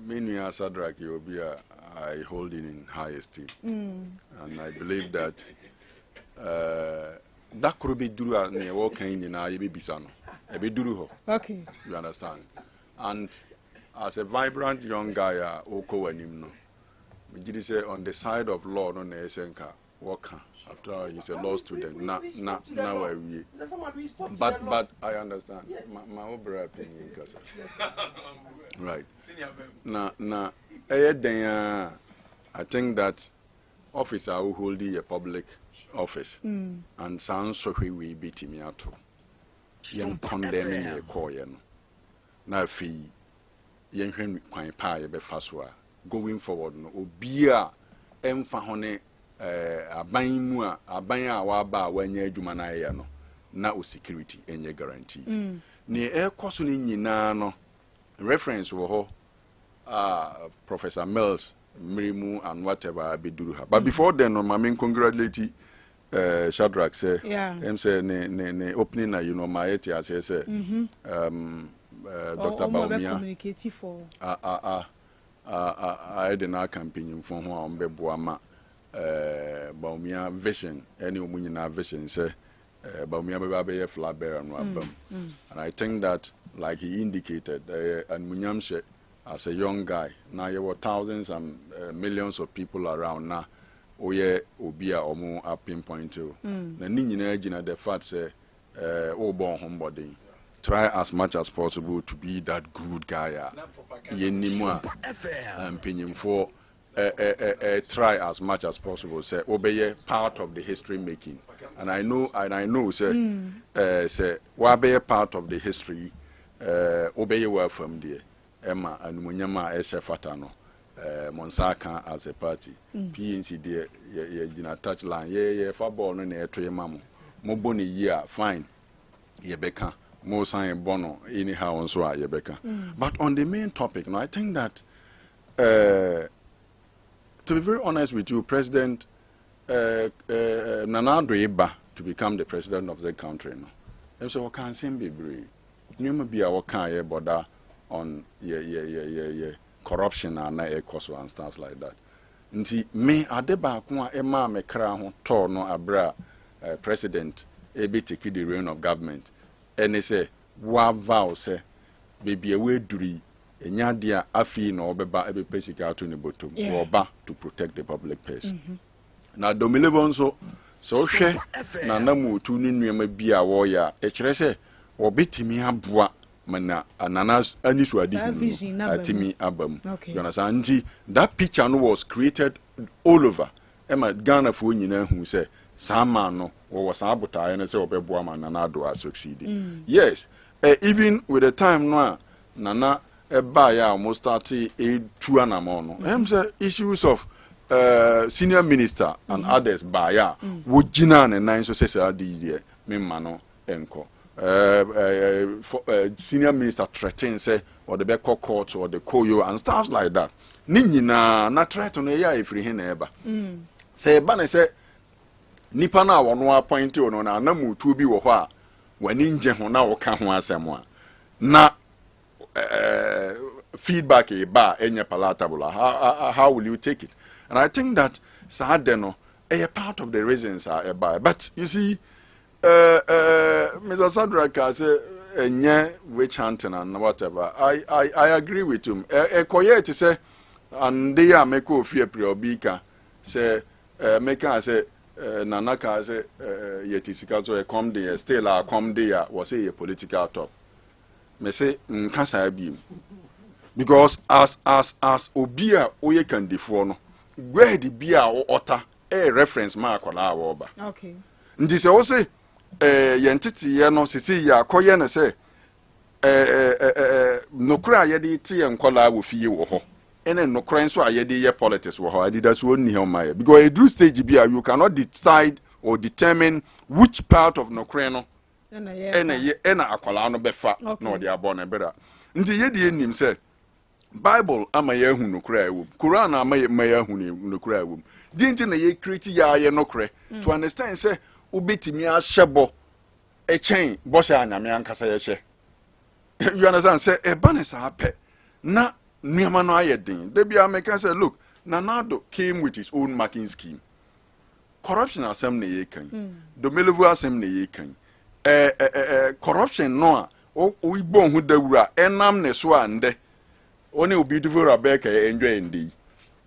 Minu Sadraki Obia I hold it in high esteem. And I believe that that could be duru and walking in a bisano. A bit duru. Okay. You understand? And as a vibrant young guy, Oko and him, we say on the side of law, no Nesenka, worker. After all, he's a law student. Now we. But I understand. Yes. My overall opinion, right. Now, I think that officer who hold a public office and sounds so we beat me out. Young condemning a coin. Now, fee, young Henry Quine Pie, be faswa. Going forward, no, beer, Fahone, a banya waba when ye jumana no, na security and ye guarantee. Near air costing no reference wo Professor Mills, Mirimu, and whatever I be do her. But before then, my main congratulate Shadrach say, say ne opening you know my eti say Dr. Baumia. I did not campaign from who on Bebuama Baumia vision, any Munina vision, say Baumia Babe flat bear and album. And I think that, like he indicated, and Munyamshe, as a young guy, now there were thousands and millions of people around now. Oye Obia or more a pinpoint to. The Nina the fact say, oh, born homebody. Try as much as possible to be that good guy. Yenimwa and pinning for try as much as possible. Say obey part of the history making. And I know say wabe part of the history obey well from there. Emma and Munyama Eshe Fatano. Monsaka as a party. PNC dear ye touch line. Ye football no ne tray mamu. Moboni year fine. Ye beka. More sign bono anyhow on so Yebeka. But on the main topic, I think that to be very honest with you, President Nana Ado to become the president of the country. And so what can be brave. You may be our kind border on corruption and and stuff like that. Nti me adeba kwa ema me kra ho to no abra president ebe take the reign of government. And they say, wa vow say, baby away duri, enya dia afi na obeba ebe pesika atu ni bottom, oba to protect the public purse. Na domilevon so hwe na namu tu ni nuema bia wo ya, e kire se obetimi aboa mana ananas anisu adi atimi abam. You understand? Nti that picture no was created all over. Ema Ghana fo nyina hu say Sama no was abota and say Obeboa man Nana Ado succeeding. Yes, even with the time no Nana Ebaya almost started a two anamono. Say issues of senior minister and others baya would jinan and nine so say adi mimano enko. Senior minister threaten say or the Beko court or the Koyo and stuff like that. Nina na threaten ya if he never say bane say nipa na wono appoint ono na namu tu bi wo ho a wani nje ho na wo ka ho asem a na feedback e ba enye palatable. How will you take it? And I think that sad no a part of the reasons are by. But you see Mr. Sadraka say enye witch hunting and whatever. I agree with him. Koye to say and they are make fear preobika say make say Nanaka say yetisika so come there still come there was a political top. Me say nkasa bi because as obia oye kan defo no where the bia ota a reference ma akola oba. Okay. Ndi se wo say yentiti ye no sisi ya koye na say nokura ye de tie nkola wo fie wo ho. Ene nokura nso ayede ye politics wo ho adida so oni he my because a drew stage bia you cannot decide or determine which part of nokura no ena akola no befa na odi abo na bera nti ye de enim say Bible ama ye hu nokura ewu Quran ama ye hu nokura ewu dinti na ye create ya ye nokura to understand say ubetimi ahyebo e chen bo sha anyame ankasa ye hye you understand say e banesa ape na nuama no ayedin de bia make say look Nanado came with his own marking scheme. Corruption asem na ye kan. Domelevu asem na ye kan. Corruption no a we bon hu dawura enam ne so ande. Oni obi beautiful Rebecca enjoy ndi.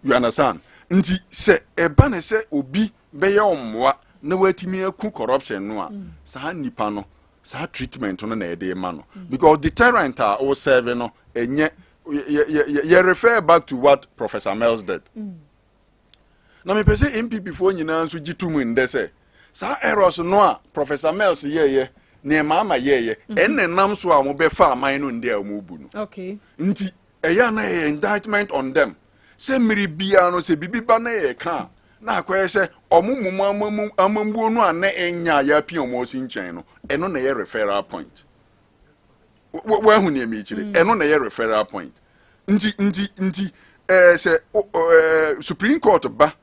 You understand? Nti se eba ne se obi beye omwa na watimi aku corruption no a sa nipa no sa treatment no na ede ma no because deterrent a o serve no enye you refer back to what Professor Mills did. Na me pese MPP fo nyina nso gitumu nde se sa errors no a Professor Mills ye ne mama ye enne nam so a mo be fa aman no nde a mo bu no. Okay. Nti eya na indictment on them. Se miri bia no se bibi ba na ye ka na akoye se omumumu amambuo no ane enya ya pi omo si nchen no eno na ye referral point. Wa hu ne mi chire eno na ye referral point. Nti se Supreme Court ba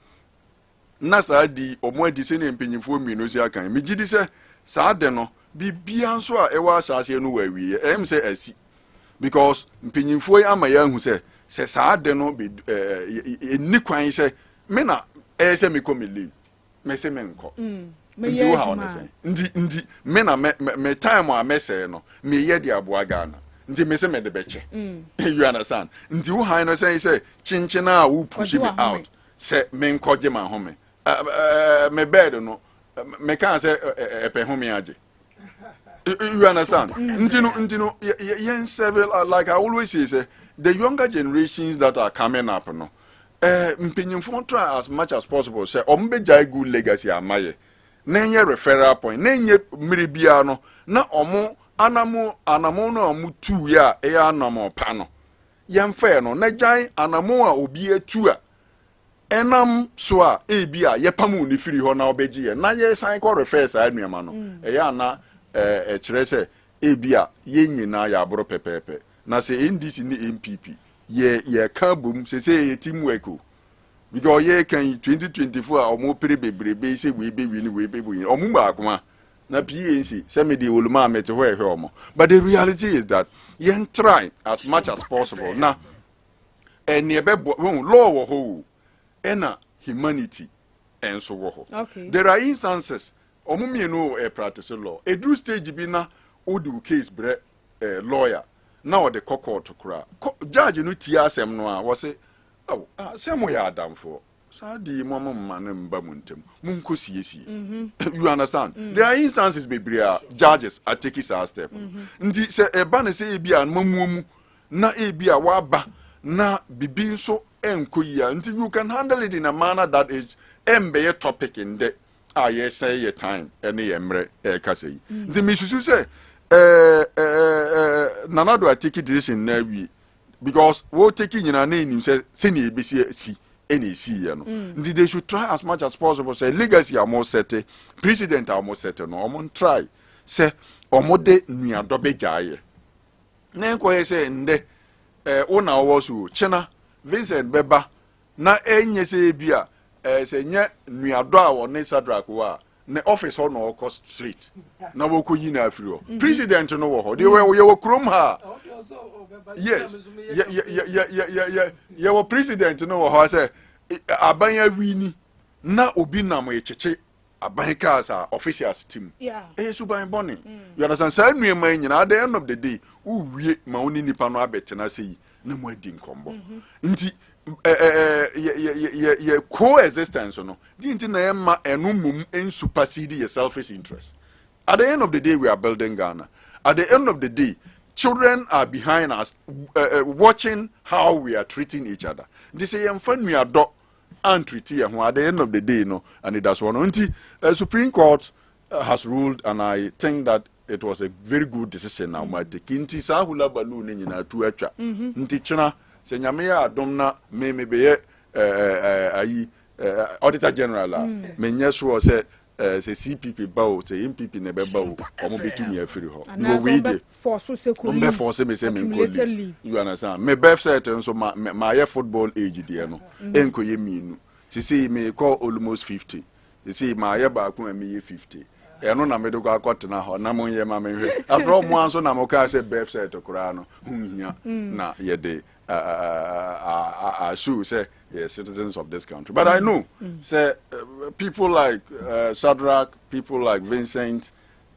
na sa di omo adi se ne mpenyimfo mienu si akan mi gidi se sa de no bibia nso a ewa asase no wa wiye em se asi because mpenyimfo ama ya hu se sa de no be ni kwan se me na se me ko me leave me se me nko nti wo ha na se ndi me na me time a me se no me ye di aboa Ghana nti me se me de beche you understand nti wo ha no say chinchina a wo push me out se me nko je ma home me bed no me kan say epe home age. You understand? Ntino, yen several like I always say, the younger generations that are coming up, no. Mpenyimfo try as much as possible. Say, ombeja good legacy amaye. Nenye referral point. Nenye miribia no. Na omo anamo no omu tu ya anamo pano. Yen fair no. Nejai anamo a obi etu a. Enam soa ebia yepamu ni firi ho na obeji ye. Na ye sign call refer sa anuama no. Eya na chere se ebia ye nyina ya abro pepepe na se NDC ni MPP ye ka bom se ye teamwork o because ye kan 2024 a omo pere bebrebe se we be win omo ba akoma na PNC se me de oluma mete ho ehwe omo but the reality is that ye try as much as possible na ene be law wo ho ena humanity enso wo ho. Okay. There are instances omumie no practice law a drew stage bi na odi case bre lawyer na o de court kura judge no tia asem no a wo se oh asem ya adamfo sa di momo mane mba muntem munko siesie. You understand? There are instances bebre judges are taking a step nti se eba na se ebia mamuomu na ebia wa ba na bibi nso enkoyia nti you can handle it in a manner that is embe topic in the yes say your time any emre kase the misusu say nanado a take decision na wi because wo take nyina na enim say na ebesi si any see no they should try as much as possible say legacy are more set president are more set no omo try say omo de nuado bejaye na enko say nde una wo so chena Vincent beba na enye say bia se nye nuado a woni Sadrak wa ne office ho no cost street na wo ko yina afiri ho president no wo ho de we wo krom ha yes ye wo president no wo ho say abanya wini na obi nam echeche aban ka sa officials team suban boni you understand say nuema nyina at the end of the day wo wie ma oni nipa no abetena sei na mo adi nkombo nti ye coexistence no dinti na emma enumum en supersede your selfish interest. At the end of the day we are building Ghana. At the end of the day children are behind us watching how we are treating each other. They say emfa we adopt and treat here at the end of the day no and it does one until Supreme Court has ruled and I think that it was a very good decision now my takinti sa hula balloon ni na tu atwa nti chena se nyame ya adom na me be ayi auditor general menye so se CPP bawo se MPP ne be bawo omo betumi afiri ho no we dey force security no be force me say me ko you understand me be set so my football age dey no enko ye minu see me call almost 50 you see my ba ko me ye 50 eno na medo kwa kwatena ho na monye ma menhwe afro mo anso na mo ka se bef set kura no hunhia na ye de asu se citizens of this country. But I know, say, people like Shadrach, people like Vincent,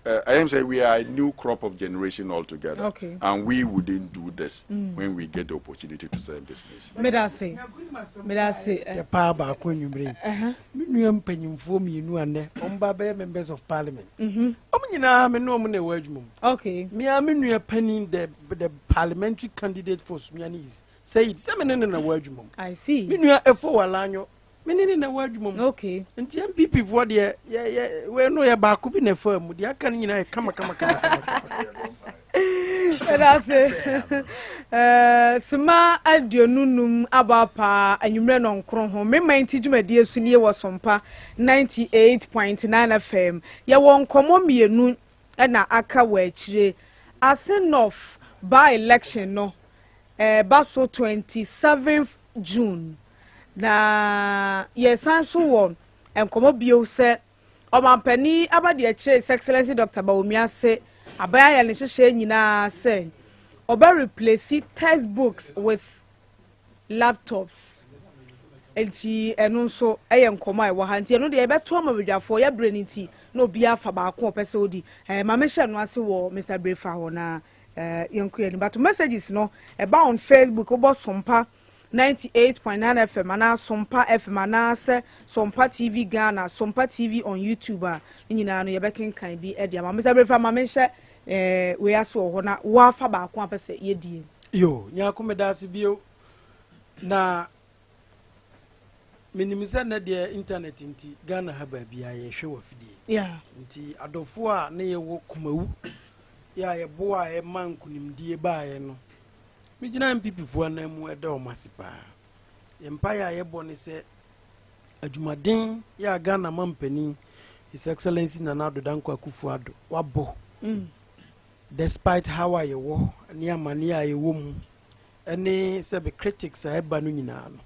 I am saying we are a new crop of generation altogether. Okay. And we wouldn't do this when we get the opportunity to serve this nation. Me da say. The power back when you bring. You am penny for me, you and Omba members of parliament. I'm no money word. Okay. Me, I'm in your penny the parliamentary candidate for Smianis. Say it, 7 in a word. I see. Me, you are a 4 lanyo. Many in a word. Okay. And MPP for the we know your back up in a firm. The can you know come. That's it. Sma adio nunum abapa anwumre no nkro ho me man ti dwumadi asuni wo sompa 98.9 FM ye won komo mienu na aka wa akire asenof by election no baso 27th June na yesan so won enkomo bio se omampani abade akire His Excellency Dr. Bawumiase abaya ya ne hyehye nyina say oba replace textbooks with laptops enti eno so enkomo e wo ha enti eno de e beto amabadwafo ya breniti na obi afa ba ko opese odi ma me hye no ase wo Mr. Brefa ho na yenkuye ni but messages no eba on Facebook obo sompa 98.9 FM ana SOMPA FM ana se SOMPA TV Ghana SOMPA TV on YouTube nyina no ye bekenkan bi e dia ma Mr. Brefa ma me hye we aso ho na wa fa ba ko apese ye die yo Nyarko medase bio na minimisa na de internet nti Ghana ha ba bia ye hwe wa fidie yeah nti adofo a na ye wo kumawu ya ye bo a e mankunimdie ba ye no mijina MPP fo na mu eda o masipa empire ye bone se adwumaden ya Ghana mampani His Excellency Nana Danko Akufo-Addo wabo despite how I wo ni amani a ye wo mu ene se be critics a eba no nyina no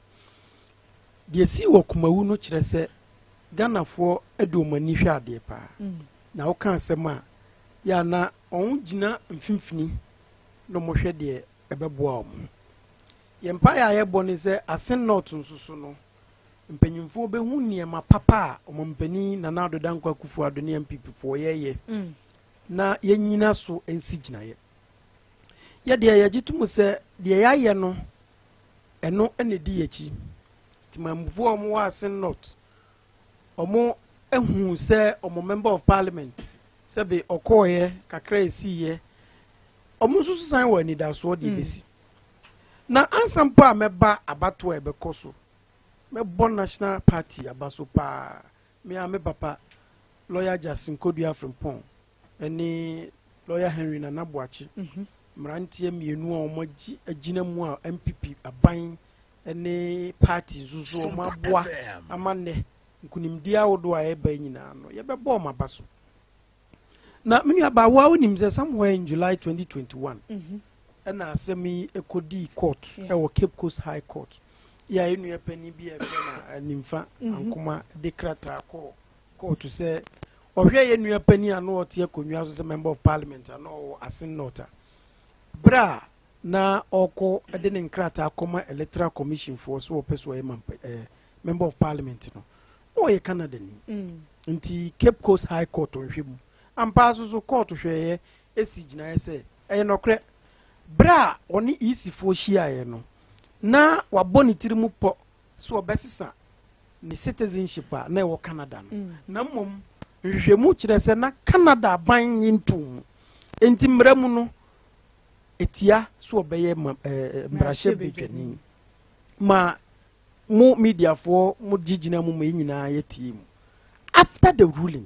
de si wo kumawu no kire se Ghana fo edo mani hwe ade pa na wo kan asem a ya na on gina mfimfini no mo hwe de ebeboa om yempaya ye boni se asen not nsusu no mpanyimfo be hu niema papa a omompani Nana Danko Akufo-Addo ne MPP fo ye na yenyina so ensi gina ye de ye gitumu se de ye no eno enedi yechi timamfo omo wa asen not omo ehu se omo member of parliament se be okoye kakra esiye omo susu san wa ni da so de besi na ansampa meba abato e bekoso mebo national party abaso pa me ame papa lawyer Justin Kodua Frimpong eni lawyer Henry Nanabuachi mrantie mienu a omogi agina mu a MPP aban eni party zuzu o maboa amane nkunimdia wodo a eba nyina no ye bebo mabaso na menu abawa wonim se somewhere in July 2021 and asemi ekodi court e wo Cape Coast High Court ya enu epani bi e na nimfa ankoma decreta court to say ohwe enu epani ano ote akonwa so member of parliament ano asin nota bra na oko de ne nkrata akoma electoral commission for so person member of parliament no o ye Canada ni nti Cape Coast High Court onhwemu ampa so court hweye esi gina ese nokre bra oni isi fo hia no na waboni tirimu po so obesisa ni citizenship na wo Canada no na mom hwehwemu kire se na Canada ban yintum enti mramu no etia so obeye mbrahye bedwani ma mu media for mu gigina mu nyina yetim after the ruling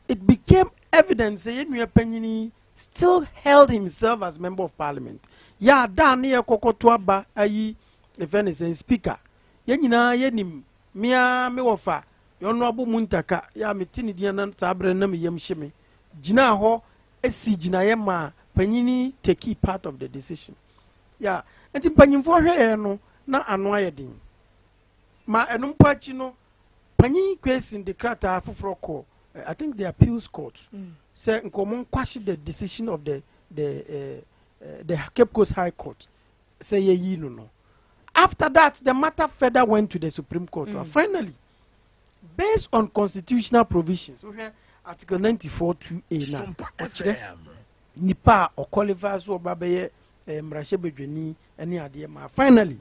it became evident say Yenu Panyini still held himself as member of parliament. Ya dan ye kokoto aba ayi the speaker. Yenyina yenim mia me wofa yono abu muntaka ya metini dia na tabre na me yemhye gina ho esi gina ye ma Panyini take part of the decision. Ya enti panyimfo hwe no na ano ayedin. Ma enumpa chi no Panyini kwesi decrata afoforo ko I think the appeals court say nkomo kwashi the decision of the Cape Coast High Court say ye no After that, the matter further went to the Supreme Court. Finally, based on constitutional provisions, Article 94(2)(a) now, nipa or qualifiers or babaye mrashebedweni any idea. Finally,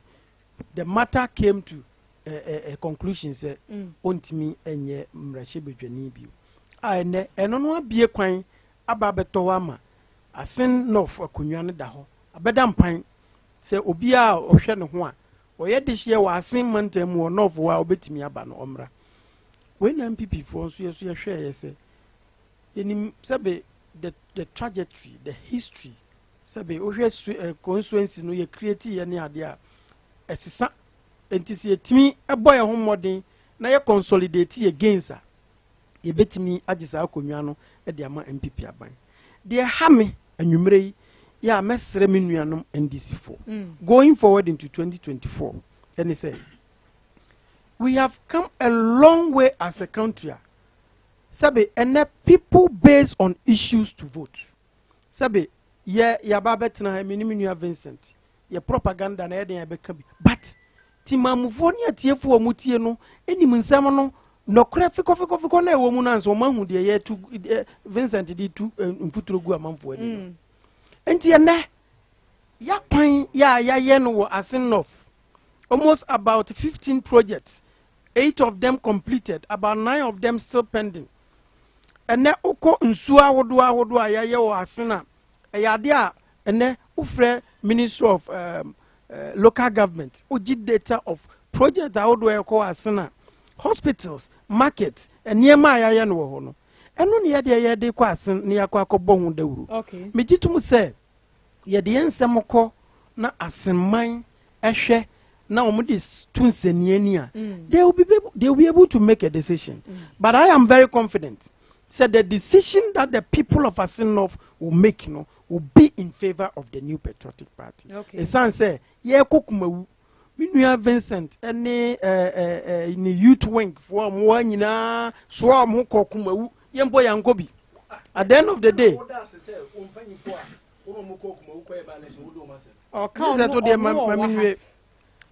the matter came to a conclusion. Say, ontimi enye mrashebedweni biu. Ene enono abie kwan ababetowama asen nof akunwane da ho abeda mpan se obi a ohwe ne ho a oye de hye wa asen mantam wo nof wa obetimi aba no omra we na MPP for so yeso ye hwe ye se enim sebe the trajectory, the history sebe ohwe constituency no ye create ye ne ade a esisa entisi etimi eboye ho modern na ye consolidate against a ye betimi agisa akonwa no e de ama MPP aban de ha me anwumre ya mesre me nuanom NDC4 going forward into 2024 and he said we have come a long way as a country sabe and people based on issues to vote sabe ya babetna ha me nua Vincent ye propaganda na ye den be ka bi but timamufo ne atiefo omutie no enim nsam no nokra fiko na ewo mu na nso mahu de ye tu Vincent di tu mfuturo gu amanfo ani enti ene ya kwan ya ye no wo asin of almost about 15 projects, 8 of them completed, about 9 of them still pending. Ene uko nsuwa wodo ya ye wo asina eyade a ene ufre Ministry of Local Government uji data of project wodo ya ko asina hospitals, markets, niema ya no ho no. Eno ne ye de kwa asin ne yakwa akobɔ hu dawuru. Okay. Mejitum se ye de ensem kɔ na asenman ehwɛ na omudi tunseniani a they will be able to make a decision. But I am very confident said the decision that the people of Asinov will make will be in favor of the New Patriotic Party. Okay. Esan say ye kokumawu Minua Vincent any in the youth wing for mo nyina so am kokumawu yembo yankobi. At the end of the day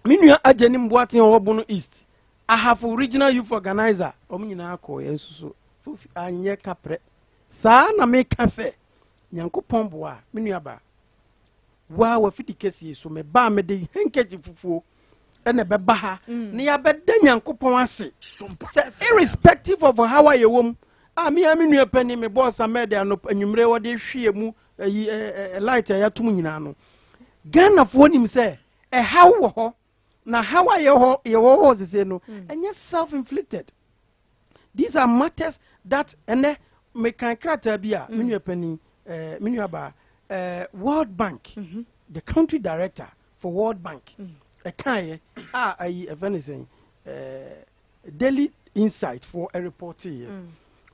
Minua ajeni mbwati obono East. I have original youth organizer. Omunyina ko yensuso. Fufi anye kapre. Sa na me kase. Nyankopon boa minua ba. Wa wa fidi kesi so me ba me de henkeji fufuo. Ene beba ha. Ne ya beda Nyankopon ase. Say irrespective of how I wom. Me minua pani me boss amede anop anwumre wo de hwie mu light ya tum nyina no. Ghana fo nim say how wo ho. Now, how are your say no? And yes, self-inflicted. These are matters that and me can kratabia minua penny minua ba World Bank, the country director for World Bank. A kai saying daily insight for a report here.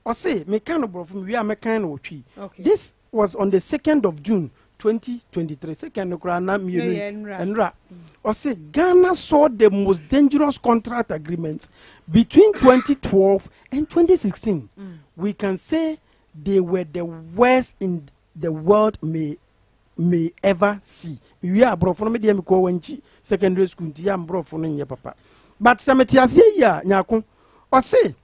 Or say me kind of from we are me kind of tree. This was on the 2nd of June 2023. Second Enra. Or say Ghana saw the most dangerous contract agreements between 2012 and 2016. We can say they were the worst in the world may ever see. We are brought from the secondary school. Am papa. But Sametiasia ya Nyarko. Or say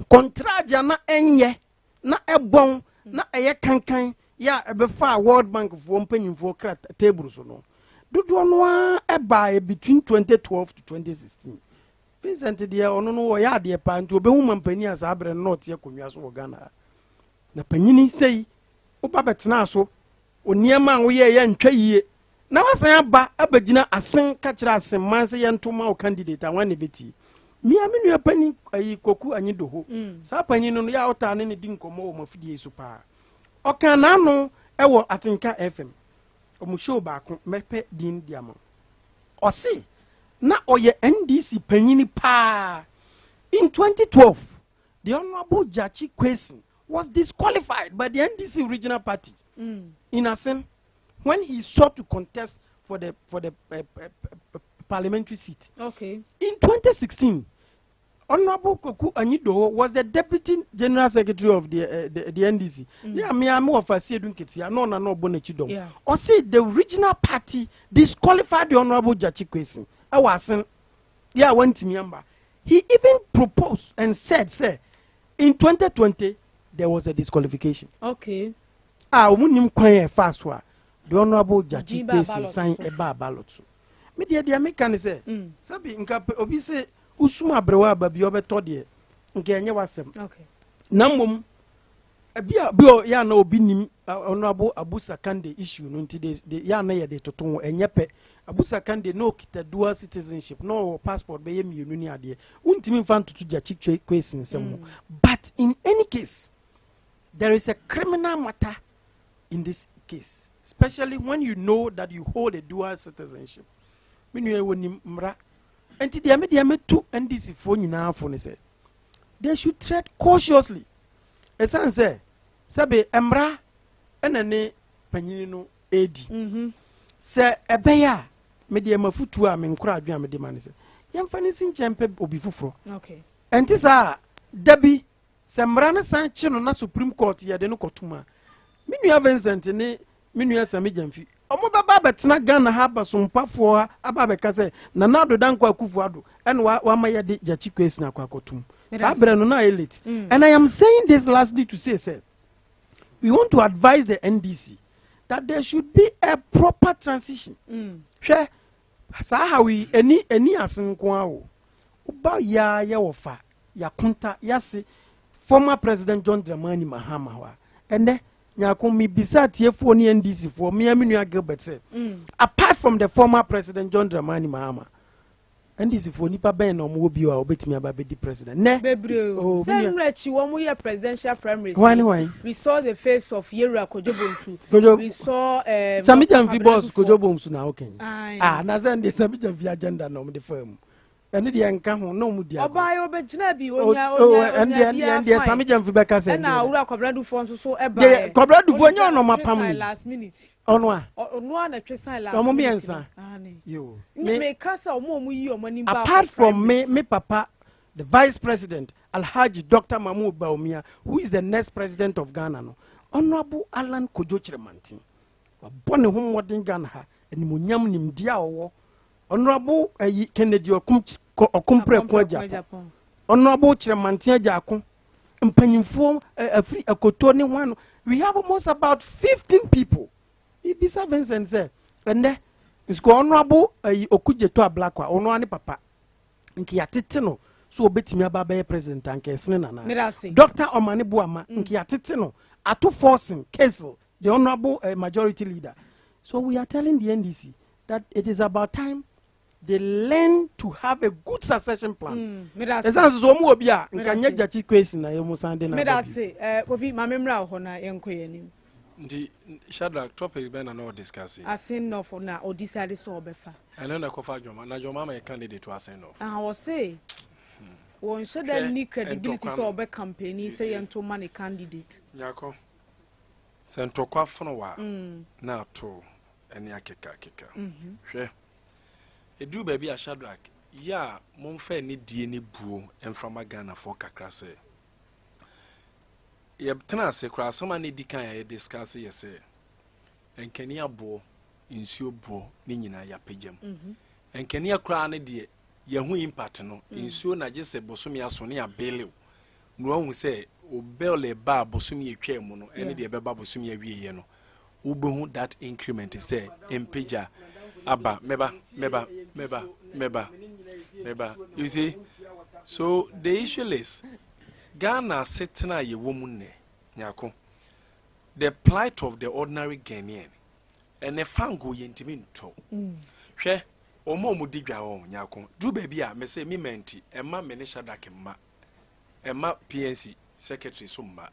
contract na enye na ebon na eye kankan. Ya ebefa World Bank for mpanyimfo krat table so no dodo no e between 2012 to 2016 Vincent de ono no ya de pa nti obehu mampani asa abre not ye konwa so Ghana na panyini sei oba betena so oniema wo ye ntwa yie na wasan aba abagina asen ka kira asen manse ye ntoma o candidate anwa ne beti mia menua pani ayi koku anyi do ho sa panyi no ya ota ne di nkomo o mafidie so pa Okana no ewo Atinka FM omushow baako mepe din diamo osi na oye NDC panyini pa in 2012 the honorable Jachi Kwesi was disqualified by the NDC regional party in Asen when he sought to contest for the parliamentary seat. Okay. In 2016 Honorable Koku Anyido was the Deputy General Secretary of the NDC. Yeah, me am of a Sedun Ketia, no Bonechidom. Or say the regional party disqualified the Honorable Jachi Kwesi awasen yeah went to he even proposed and said say in 2020 there was a disqualification. Okay. Umunim kwan fast wa the honorable Jachi Kwesi sign a ballot. Me dia me kan say sabi nka obi say usuma brewa ba bi obeto de nka enye wasem. Okay. Namom bio ya na obi nim honorable Abusa Kande issue no nti de ya na ye de toton enyepe Abusa Kande no kita dual citizenship no passport be yemi ni ade untimi mfa ntutu Jachi Kwesi nsem. But in any case there is a criminal matter in this case, especially when you know that you hold a dual citizenship. Minu woni mra enti dia me tu NDC fo nyina fo ne say they should tread cautiously. Esan say sabe emra enane panyini no edi se ebeya me de mafutu a me nkura adua me de ma ne say yemfa ne sinchempe obi fufuro. Okay. Enti sa dabi se mra ne san chi no na Supreme Court ye de no kotuma Minu Vincent ne minu Sami Jamfi omo baba betena Ghana ha ba sompafo ha aba be ka say na nado danko akufu ado en wa maye de Jachi Kwesi na kwakotum sa bre no na elite. And I am saying this lastly to say we want to advise the NDC that there should be a proper transition. Hwe sa how we any asenko awo uba ya wofa ya kunta ya se former President John Dramani Mahama wa and Nyarko mi bisa tiefo ni NDC for me aminu Gilbert say apart from the former President John Dramani Mahama NDC for nipa ben no mo bi wa obetimi aba be di president ne bebre same rechi wo mo ye presidential primaries we saw the face of Yera Kojobonsu we saw Sami Jamfi boss Kojobonsu na okay na say the Sami Jamfi agenda no mo de fam ene de enka ho no mu dia oba obegina bi onya and Sami Jamfi be ka say na awura Kobradu fo so eba Kobradu fo nya no mapam last minute ono a na twesan last minute miensa yo me kasa omo yi omani ba apart from me papa the vice president Alhaji Dr. Mahmoud Baumia who is the next president of Ghana no honorable Alan Kojo Chiremantin wa bone ho modern Ghana ha animonyam nimdia owo honorable Kennedy Okompre Kwaja honorable Chiremantin Ajako mpanyimfo afri akoto ne ho no we have almost about 15 people Ibisa Vincent say and is honorable Okujeto Ablakwa ono ani papa nki yatete no so obetimi aba be president anka esene nana Dr. Omani Buama nki yatete no ato forcing Kesel the honorable majority leader. So we are telling the NDC that it is about time they learn to have a good succession plan. Esanso so mu obi a nka nya Jachi Kwesi na yemu sande na medase kofi mamemra ho na yenkoye ni ndi Shadrack topic ben na discuss asin no for na odisade so obefa ene na kofa Joma na Joma ma candidate to asin no wo say won should need credibility so obe campaign say ento man candidate Nyarko sentokwa fono wa na to ene akeka hwe edu baby a Shadrack ya momfa ni die ni buo emframa Ghana for kakra say ye tena se kra sama ne dikan ya discuss ye say enkani abo insuo bo ni nyina ya pejam enkani akra ne de ye hu impact no insuo na je se bosomi aso ne ya belew no hu se o bele ba bosomi etwa mu no ene de beba bosomi awie ye no ubehu that increment say empeja aba meba you see. So the issue is Ghana sitting a woman Nyarko the plight of the ordinary Ghanaian and the fango yentiminto hwe omo mudigwa o Nyarko do baby a me say me menti emma me ne Shadrack emma PNC secretary so mma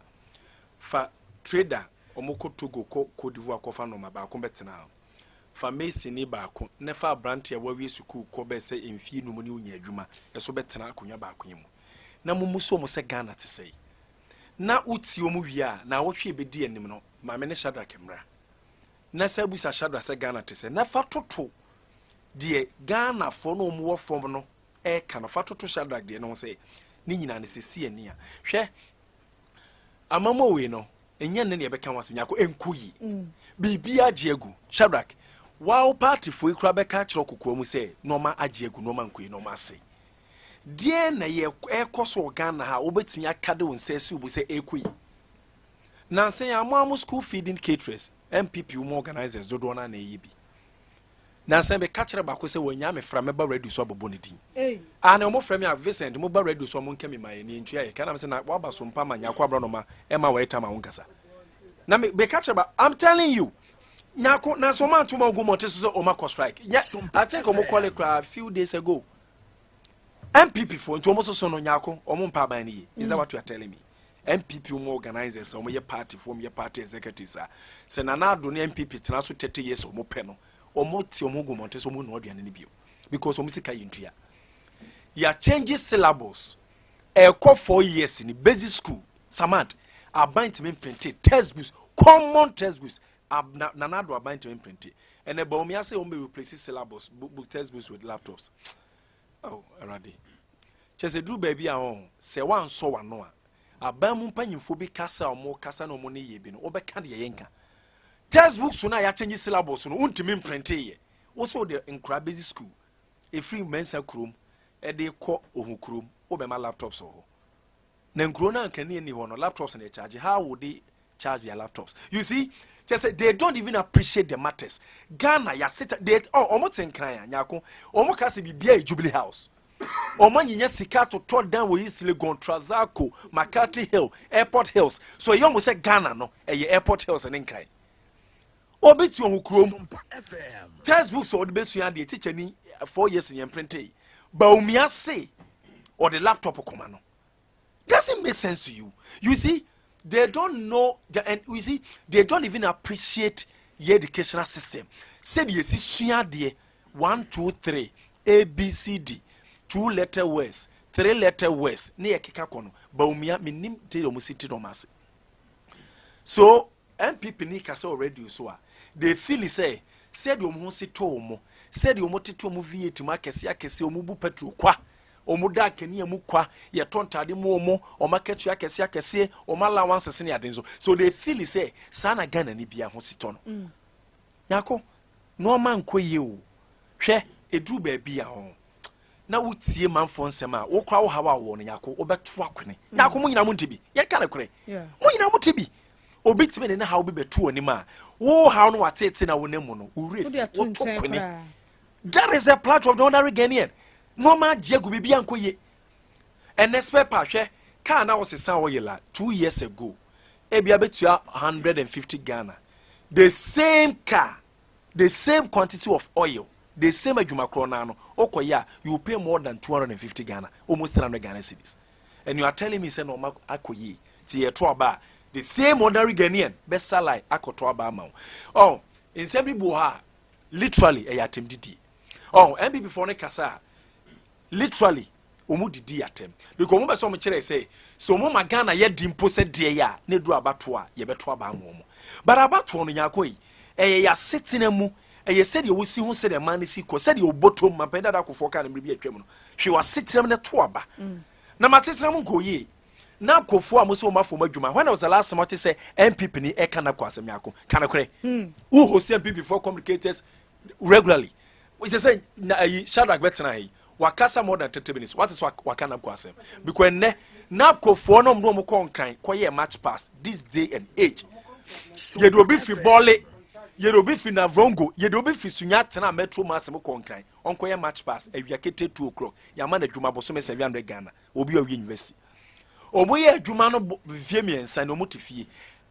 fa trader omo ko Togo ko Cote d'Ivoire ko fa no ma ba ko betena fa Messi ni ba ko ne fa brantia wa wi suku ko be se emfie no mu ni unya adwuma eso betena akonya ba akonya mu na mumuso mo se Ghana te sei na uti omu wi a na wotwe bedi anim no ma me ne Shadrack mra na sabu sa Shadrack se Ghana te sei na fa toto de Ghana fo no mu wo fom no e ka no fa toto Shadrack de no se ni nyina ne sesi ani a hwe amamo we no enya ne ne be ka wase Nyarko enkuyi bibia jiegu Shadrack wow party for you crab catch rock mu say normal ajiegu normal nkui normal say dear na ye course organa ha obetimi akade won say si obo say ekui na say amamu school feeding caterers MPP wo organizers do do na eyibi na say be catch ba ko say wanya me fra me ba ready so abobo ne din ana mo fra me a Vincent mo ba ready so mo nka me maye ni ntua ye kana me say na wa ba SOMPA ma Nyarko Abronoma e ma wa etama wonkasa na me be catch ba I'm telling you Nyarko na so man to ma go monte so o ma strike yeah I think o call it a few days ago MPP for nti o mo so no Nyarko o mo mpa ban ni is that what you are telling me MPP organizers o mo ye party form ye party executives say na na do ne MPP tena so 30 years o mo pe no o mo ti o mo go monte so mo no aduane ne bio because o mo sika yintua ya change syllables e ko 4 years in basic school samad abandonment printed textbooks common textbooks na na do abandonment printed and e ba o me say o me replace syllables book textbooks with laptops oh already chese do baby a on se wan so wano a abamu mpanyimfo bi kasa o mo kasa no mo ne ye bi no obeka de yenka textbooks so na ya change syllabus no untimi printe ye wo so de nkra basic school e free mensa krom e de ko ohun krom obema laptops ho na nkro na nkane ni ho no laptops na charge how would they charge their laptops you see just they don't even appreciate the matters Ghana ya sit they omo tenkran ya Nyarko omo kase bibia Jubilee House omo nyinya sika to third down we East Legon Trazako McCarthy Hill Airport Hills so you almost say Ghana no e Airport Hills en nkran obitu ohun krom textbooks or the best you the teacher ni 4 years in print ba umia say or the laptop komano doesn't make sense to you. You see, they don't know and you see they don't even appreciate the educational system. Said you see there 1 2 3 ABCD 2 letter words 3 letter words near keka kono ba umia minim te omo city no mase. So MPP ni kase already so they feel say said omo sito omo said omo tete omo V8 ma kese omo bu petrol kwa omuda kani amu kwa ye tontade mu omo o maketu akese o allowance se ne adenzo so they feel say sana Ghana ni bia ho sito no Nyarko no man koye o hwe eduru ba bia ho na wutie manfo nsem a wo kwa wo hawa wo no Nyarko obeto akwene Nyarko mu nyina mu ntibi ye ka na kure mu nyina mu tibi obi timi ne na ha obi betu onim a wo ha no watete na wo nemu no wo refi wo to kwene that is the plight of the ordinary Ghanaian no ma diegu bibia nkoye NSP pa hwe car na wosesa wo yela 2 years ago ebia betua 150 Ghana the same car the same quantity of oil the same adwuma kro na no okoya you pay more than 250 Ghana almost 300 Ghana cedis and you are telling me say no ma akoye ti ye to aba the same ordinary Ghanaian best salary akoto aba ma oh in some people ha literally e yatem didi oh MPP for ne kasa literally omu didi atem because omu be so mo kire say so omu magana ye dimpo se de ya ne du abato a ye beto aba mo but abato no Nyarko yi ya setena mu ye said you wosi hu said the man si ko said you bottom man penda da ko foka na mbi atwam no hwe wa setena ne to aba na matetena mu ko yi na kofo a mo so mafo madwuma when was the last time I say MPP ni e kana kwa asem Nyarko kana kure who host MPP before communicators regularly we say Shadrack betena yi wakasa more than 30 minutes what is wakana kwa asem because ne na kofo no mo ko nkan koye match pass this day and age ye do bi fi bole ye do bi fi na vrongo ye do bi fi sunya tena metro mass mo ko nkan onkoye match pass awiakete 2 o'clock ya ma na dwuma boso me 700 Ghana obi owi university omoye adwuma no vie miensa no motifie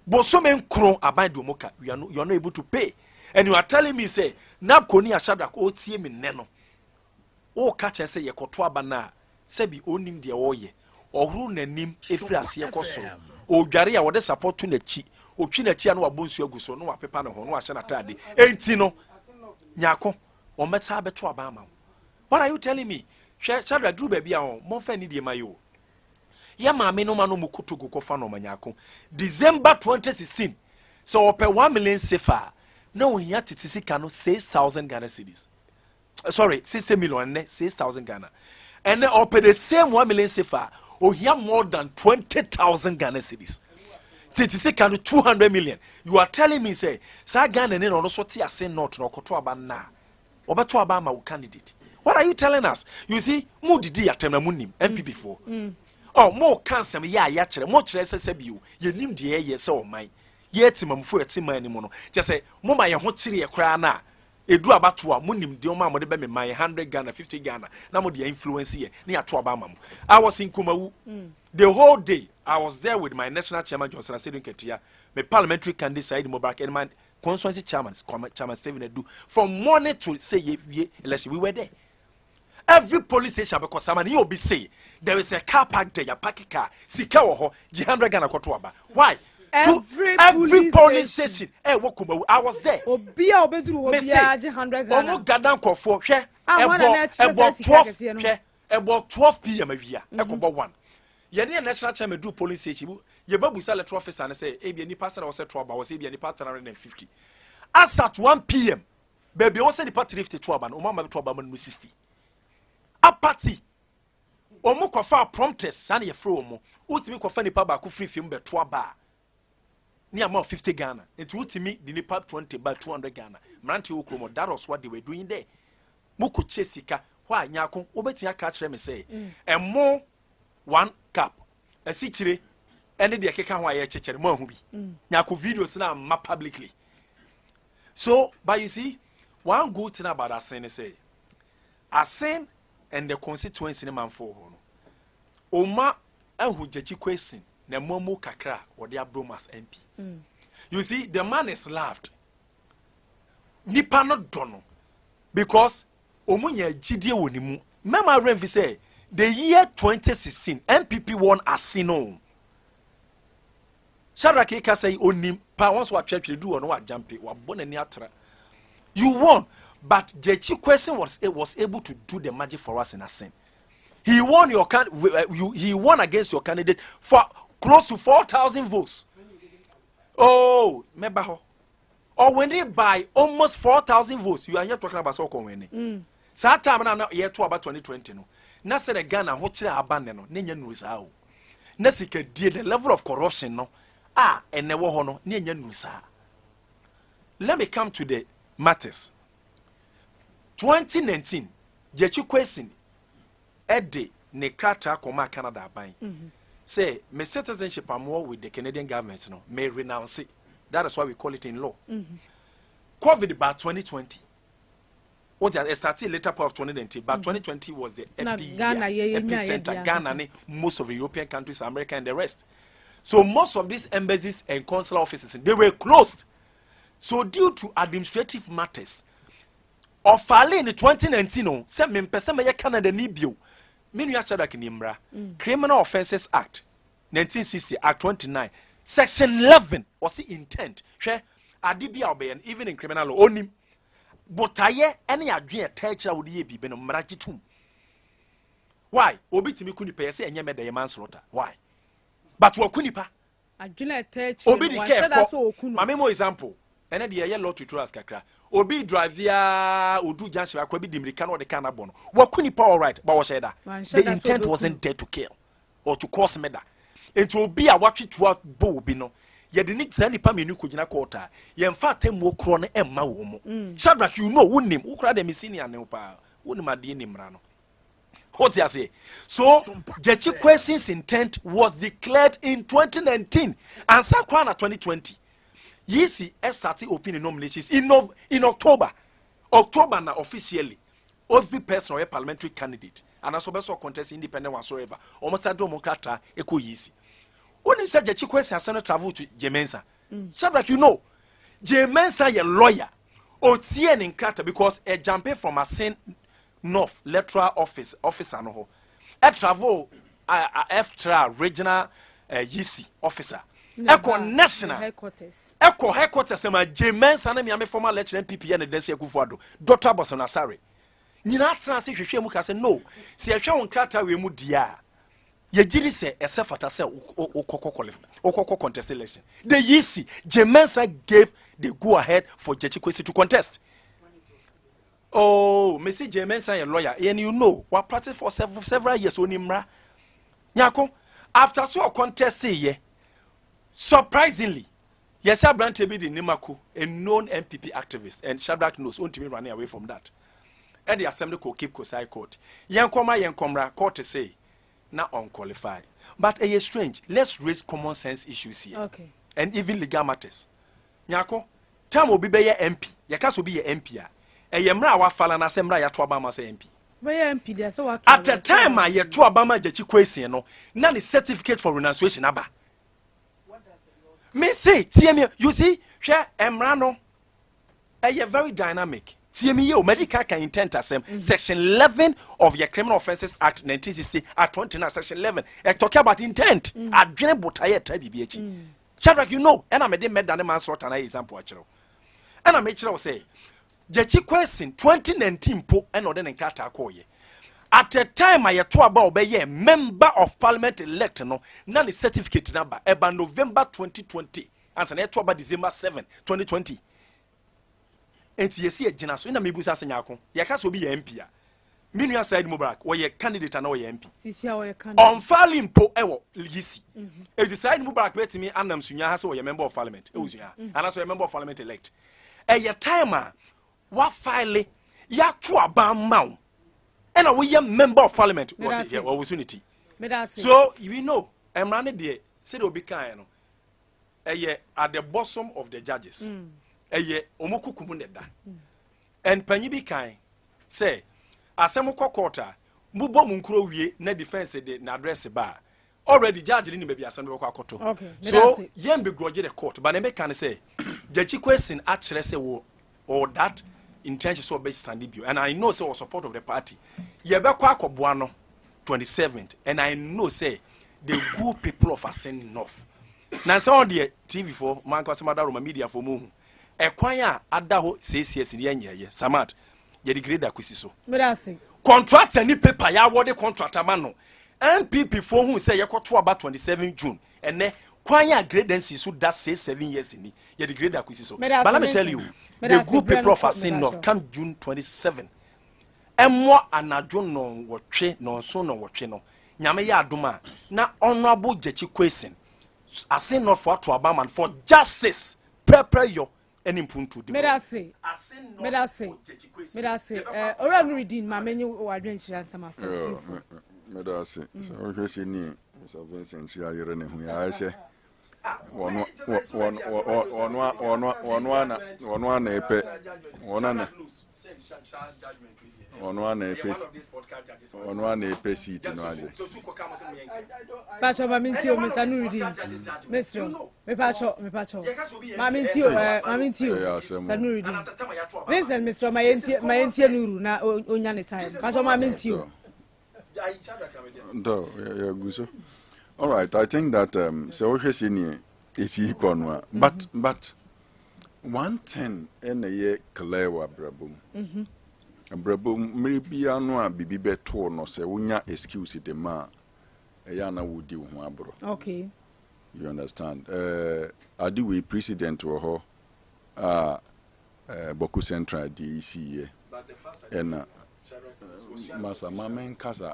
boso me nkron abande omoka you are not able to pay and you are telling me say napko ni ashada ko tie me ne no o ka che say ye koto aba na sebi onim de oye ohuru nanim efiri ase ye koso o dware ya wode support to na chi o twi na chi na wabonsu aguso no wapepa ne ho no ahye na tade enti no Nyarko o meta beto aba ama what are you telling me Shadra dru ba bia ho mo fa ni de mayo ya maame no ma no mukutu ko fa no Nyarko December 2016 so ope 1 million sefa na o hia titisika no 6,000 Ghana cedis sorry 60 million 6,000 Ghana and ope the same 1 million sefa o hia more than 20,000 Ghana cedis 36 can 200 million. You are telling me say sa Ghana ne no so te ase not no koto aba na obeto aba ma candidate. What are you telling us? You see, mo didi atem na munim MPP for. Oh, mo cancel ya kire mo kire sese biu. Ye nim de ye se o man. Ye timamfo etima ni mo no. Je say mo ma ye ho kire ye kra na edu abato a munim de o ma mo de be me man 100 Ghana 50 Ghana na mo de influence ye na ato aba ma mo. I was in Kumawu the whole day. I was there with my national chairman Johnson Asedun Ketia, my parliamentary candidate Said Mubarak, and my constituency chairman Stephen Edu. From morning to say ye election, we were there. Every police station because someone he will be say there is a car park there, a parking car, sika oho, 100 Ghana kotoaba. Why? Every police station. I was there. Obia obeduru obia 100 Ghana. Omo gadan kofo hwe. About 12 p.m. avia. Ekobo 1. Yeni national chairman do police station. Ye babusa letter officer and say, "Ebi ni pastor was trouble. Was ebi ni pastor 350." As at 1 p.m. Baby, was the party 50 trouble. Omama trouble man 60. A party. Omo kofa prompters. Sani ye fro omo. Utimi kofa nipa ba ku free film be trouble. Ni amount 50 Ghana. Into utimi the nipa 20 by 200 Ghana. Mranti ukromo. That was what they were doing there. Muku chesika. Why Nyarko? Obeti ya catch them say. And more 1 cup. A sichire. And the keka wa ye chechere mo hu bi. Nyarko videos na ma publicly. So, but you see, one good thing about Asen is say, Asen and the constituency man for Oma who jeji question na momo kakra or the Abroma's MP. You see, the man is loved. Nipa no dono because omunya jidie wonimu. Mema Renvi say the year 2016 MPP won Asino. Shadrack Eka say onim pa once what church do or no what jump wa born ni atra. You won, but Jechi question was able to do the magic for us in Asen. He won he won against your candidate for close to 4,000 votes. Oh, mebaho. Or when they buy almost 4,000 votes, you are here talking about so when. Sa time na year to about 2020 no. Na say the Ghana ho kire abandon no, nenya nusa o. Na sika die the level of corruption no. And never honor near Nusa. Let me come to the matters. 2019, Jechu question Eddie Nekrata Koma Canada buying. Say, my citizenship are more with the Canadian government, no, may renounce it. That is why we call it in law. COVID about 2020. What it started later part of 2019, but 2020 was the epicenter. Ghana, most of the European countries, America, and the rest. So most of these embassies and consular offices, they were closed. So due to administrative matters, of in 2019, some person Canada nibio, many Criminal Offences Act, 1960 Act 29, Section 11 was the intent. Adibi Albayan, even in criminal law, only. But I any adria teacher would ye be mrajitum. Why? Obitimi kuni pay say and yammed the manslaughter. Why? But wakunipa. Obi di care. Mame mo example. Ene de ye law to trust kakra. Obi drive ya odu janshi akwa bi dimirika no de kana bono. Wakunipa all right, but was that the intent wasn't there to kill or to cause murder. It will be a watch to bo bi no. Ye de nit sani pa menu ko gina court a. Ye mfa tem wo kro no emma wo mo. Shadrack you know wonim. Ukra de misini ane pa. Wonim ade ni mra no. What you say? So, Jechi Question's intent was declared in 2019 and Sakwana 2020. Yesi SRT opinion nominations in October. October na officially. Every person or a parliamentary candidate and as also contest independent whatsoever. Almost a democrat eko yesi. Only said Jechi Question has sent travel to Jemensa. Shadrack, you know, Jemensa a lawyer. Otien in Krata because a jumping from a Saint North Electoral Officer no a travel FTRA regional YC officer Echo national headquarters ma James and me former lecturer MPP and Desi Akufo-Addo Dr. Bosona Sare nyina trans hwehwe mu ka se no se ehwe won krata we mu dia ye giri se esefata se okoko contest election the YC James gave the go ahead for Jechi Kwesi to contest. Oh, Mr. James a lawyer, and you know what practice for several years on Nyarko. After so contest ye, surprisingly, yes, Abraham Tebidi Nimaku, a known MPP activist, and Shadrach knows, won't be running away from that. And the assembly could keep Kosai court. Yankomra court to say, not unqualified. But it is strange. Let's raise common sense issues here. Okay. And even legal matters. Nyarko, time will be a MP. Yakas will be a MP. A yamra wa fala na sembra ya to Obama say MP. MP there so what? At the time I to Obama jechi kwesi no, na the certificate for renunciation aba. Me say, TME, you see, share emra no. A very dynamic. TME medical can intent as section 11 of your Criminal Offences Act 1960 at 29 section 11. Talking about intent. At Jenny Botaye BBH. Shadrach, you know, and I made the man sort an example. And I made sure say, Jechi question 2019 po and Oden and Kata Koye. At the time I to about be member of parliament elect no, none is certificate number about November 2020. And so about December 7, 2020. And you see a general, in a Mibusa Senyako, Yakas will be MP. Minia side Mubarak, or your candidate and your MP. On filing po ewo lisi. If the side Mubarak bet me, Annam Sunya has or a member of parliament, and also a member of parliament elect. A your timer, what file ya to a bam mount. And a member of parliament was here or was unity. So you know, I'm running there, said Obika, at the bosom of the judges. Omoku kumuneda. And Panyibi Kai say, Asemoko quarter, Mubo Munkro wie, ne defense de na address bar. Already judge didn't be assembly koto. Okay. So yen be grudge the court, but they can say, Jachi question actually say or that intention so based stand debut. And I know so support of the party. Yebe kwa buano 27th, and I know say the good people of Ascend North. Now some the TV for man kwasema media for mu. Ekwanya adaho CCS ni yenye Samad ye degrade akwisiso medase contract any paper ya award contract amano MPP for who say yekoto about 27 June and ne kwanya gradency so that say 7 years ni ye degrade akwisiso but let me tell you the good people of Asino come June 27 emmo anajo no wotwe no so no wotwe no nyame ya adoma na honorable Jechi question Asino for to Obama for justice prepare your any punto de medase ora no redeem ma menye wadwen chira sama for medase so we say ni so Vincent ya yere ne hu ya se one na epe seat no aje pacho ma mintio Mr. Nuruddin Mr. me pacho ma mintio Mr. Nuruddin Vincent Mr. ma yentie nuru na onya ne time pacho ma mintio do ya guso. All right, I think that so is equal, but one thing in a year clear wa brabum. Brabum maybe anwa bibi beto no se unya excuse the ma yana wudi hu abro. Okay. You understand? Adiwe president wo ho Boku Central DEC and Masa Mamen Casa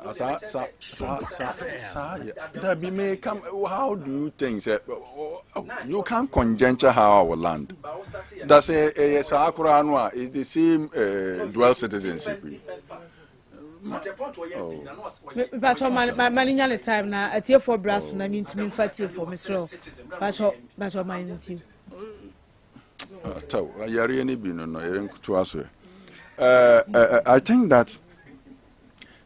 that be may come. How do you think you can't conjecture how our land? That's a Akura Anwa is the same dual citizenship. Pacho maninya the time na atie for brass na mean to me fatie for Mr. Pacho my meeting. Tau yari any bi no yen to aso. I think that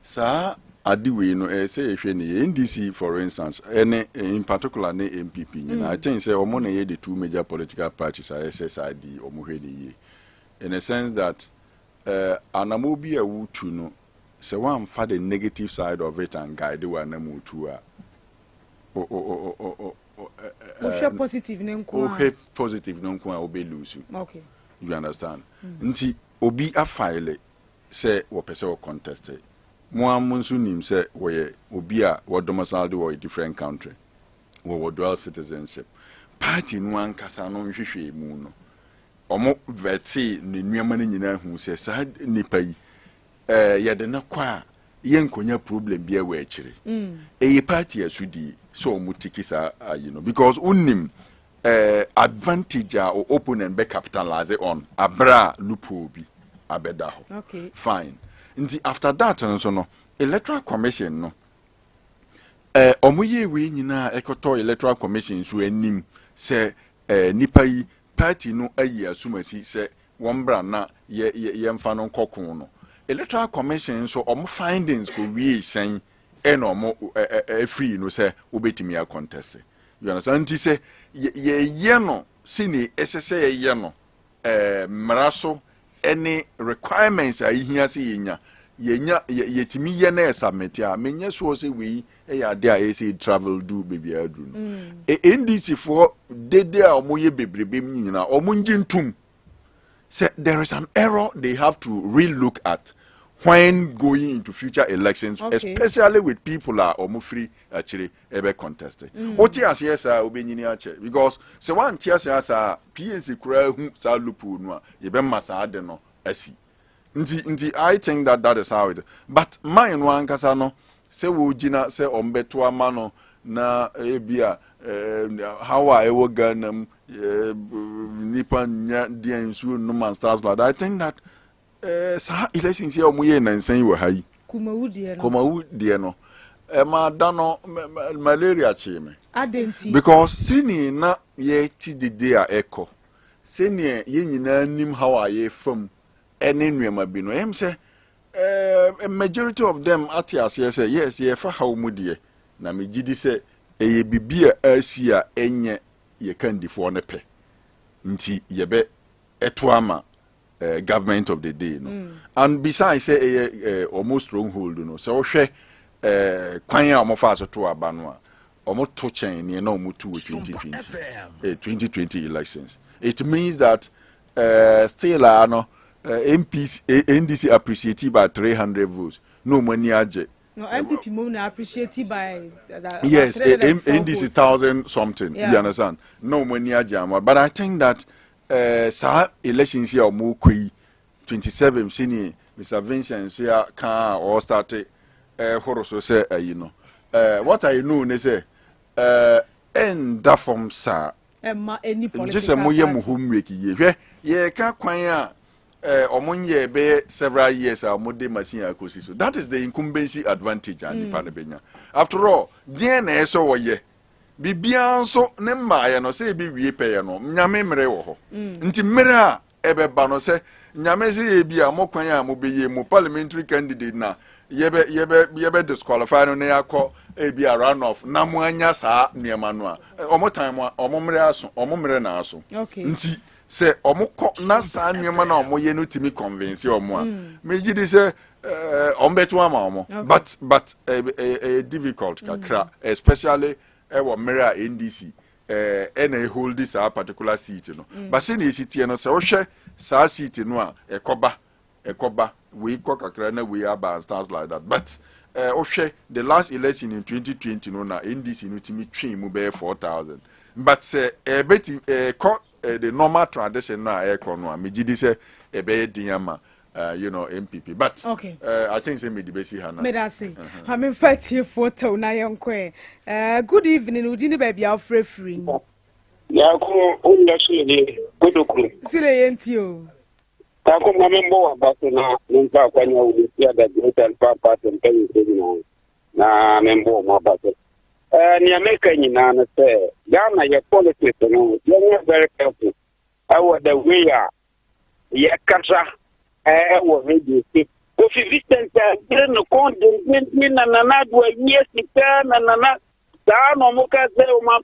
Sir Adiwe no say NDC for instance any in particular ne MPP I think say omo na the two major political parties are SSID omo hwe in a sense that anamobi a wutu no say one for the negative side of it and guide the one amutu a positive ne nko positive no nko a obe lose. Okay, you understand nti obi a file say wo pese wo contest mo amunsu nim say we obi a wo domiciled wo different country wo dual citizenship party no ankasa no hwehwe mu no omo veti ne nuama ne nyina hu say sa nipa yi ye de na kwa yen konya problem bi e we chire party asudi so mutikisa because unim advantage or opponent be capitalize on abra loophole bi abeda ho. Okay. Fine. Nti after that no electoral commission no omoye we nyina ekoto electoral commission so anim se nipa yi party no ayi asumasi se wombra na ye mfa no nkokon no electoral commission so findings ko wie sen omo free no se obetimi a contest. You understand? Nti se ye no sini esese ye no mraso any requirements a hia se yenya yetimi ye na submit a menya so se we ya de a say travel do baby adru no NDC for dede a omoye bebrebe nyina omunjintum say there is an error they have to relook at when going into future elections, especially with people are almost free actually ever contested. What yes yes obenyini ache because se one yes yes PNC kura hu sa lupu no ye be masa ade no asi. Nti I think that is how it is. But mine one kasa no se wo gina se ombeto ama no na ebia how I ewo ganam nipa nya dia nsu no man stars like that. I think that sa elections here omuye nansan wo hayi kumawu die no ma dano malaria chime adenti because sini na ye ti dede a eko sini ye nyina nim how aye fam ene nuema bi no em say a majority of them atias say yes ye fa how mu die na me gidi say eye bibia asia enye ye kandifo ne pe nti ye be eto government of the day and besides say almost stronghold so hwe kwan a mo fa so to aba no a omo to chen ne na omo to 2020 elections. It means that still no MPs NDC appreciated by 300 votes no money aje. No, MPP mo na appreciated by yes, NDC 1,000 something. You understand? No money aje, but I think that sa elections here mo kwi 27 senior Mr. Vincent here can all started horoso say what I know ne say end that from sa any political just a moye mu homework ye ka kwan a omonye be several years a mode machine akosi so that is the incumbency advantage and the benya after all there na eso wo ye bibia nso ne mmaye no se bi wie peye no nyame mere wo ho nti mere a ebeba no se nyame se ye bia mo kwan a mo beye mo parliamentary candidate na yebe disqualify no na yakọ ebi a run off na mo anya saa niema no a omo time omo mere aso omo mere na aso nti se omo kọ na saa niema na omo ye no timi convince omo a me gidi se ombeto ama omo but difficult kakra especially mere a NDC and hold this particular seat no but say na seat no se wo hwe saa seat no a ekoba we kakra na we aba and start like that but the last election in 2020 no na NDC no timi twen mu be 4,000 but say the normal tradition na no me gidi say be diama MPP but I think say me debesi hana me da say ha me fatie photo na yenkwe good evening udini ba bia free Nyarko undashile godokuru sile yentio tako mamembo abase na nta kwanya ulisia da greater papa tempenyi na membo mabase ni America nyina na say Ghana ya politics no you very careful our the way ya kasa was ready ko fi Vicente no konde na na do yes ni na na da no mo ka se o ma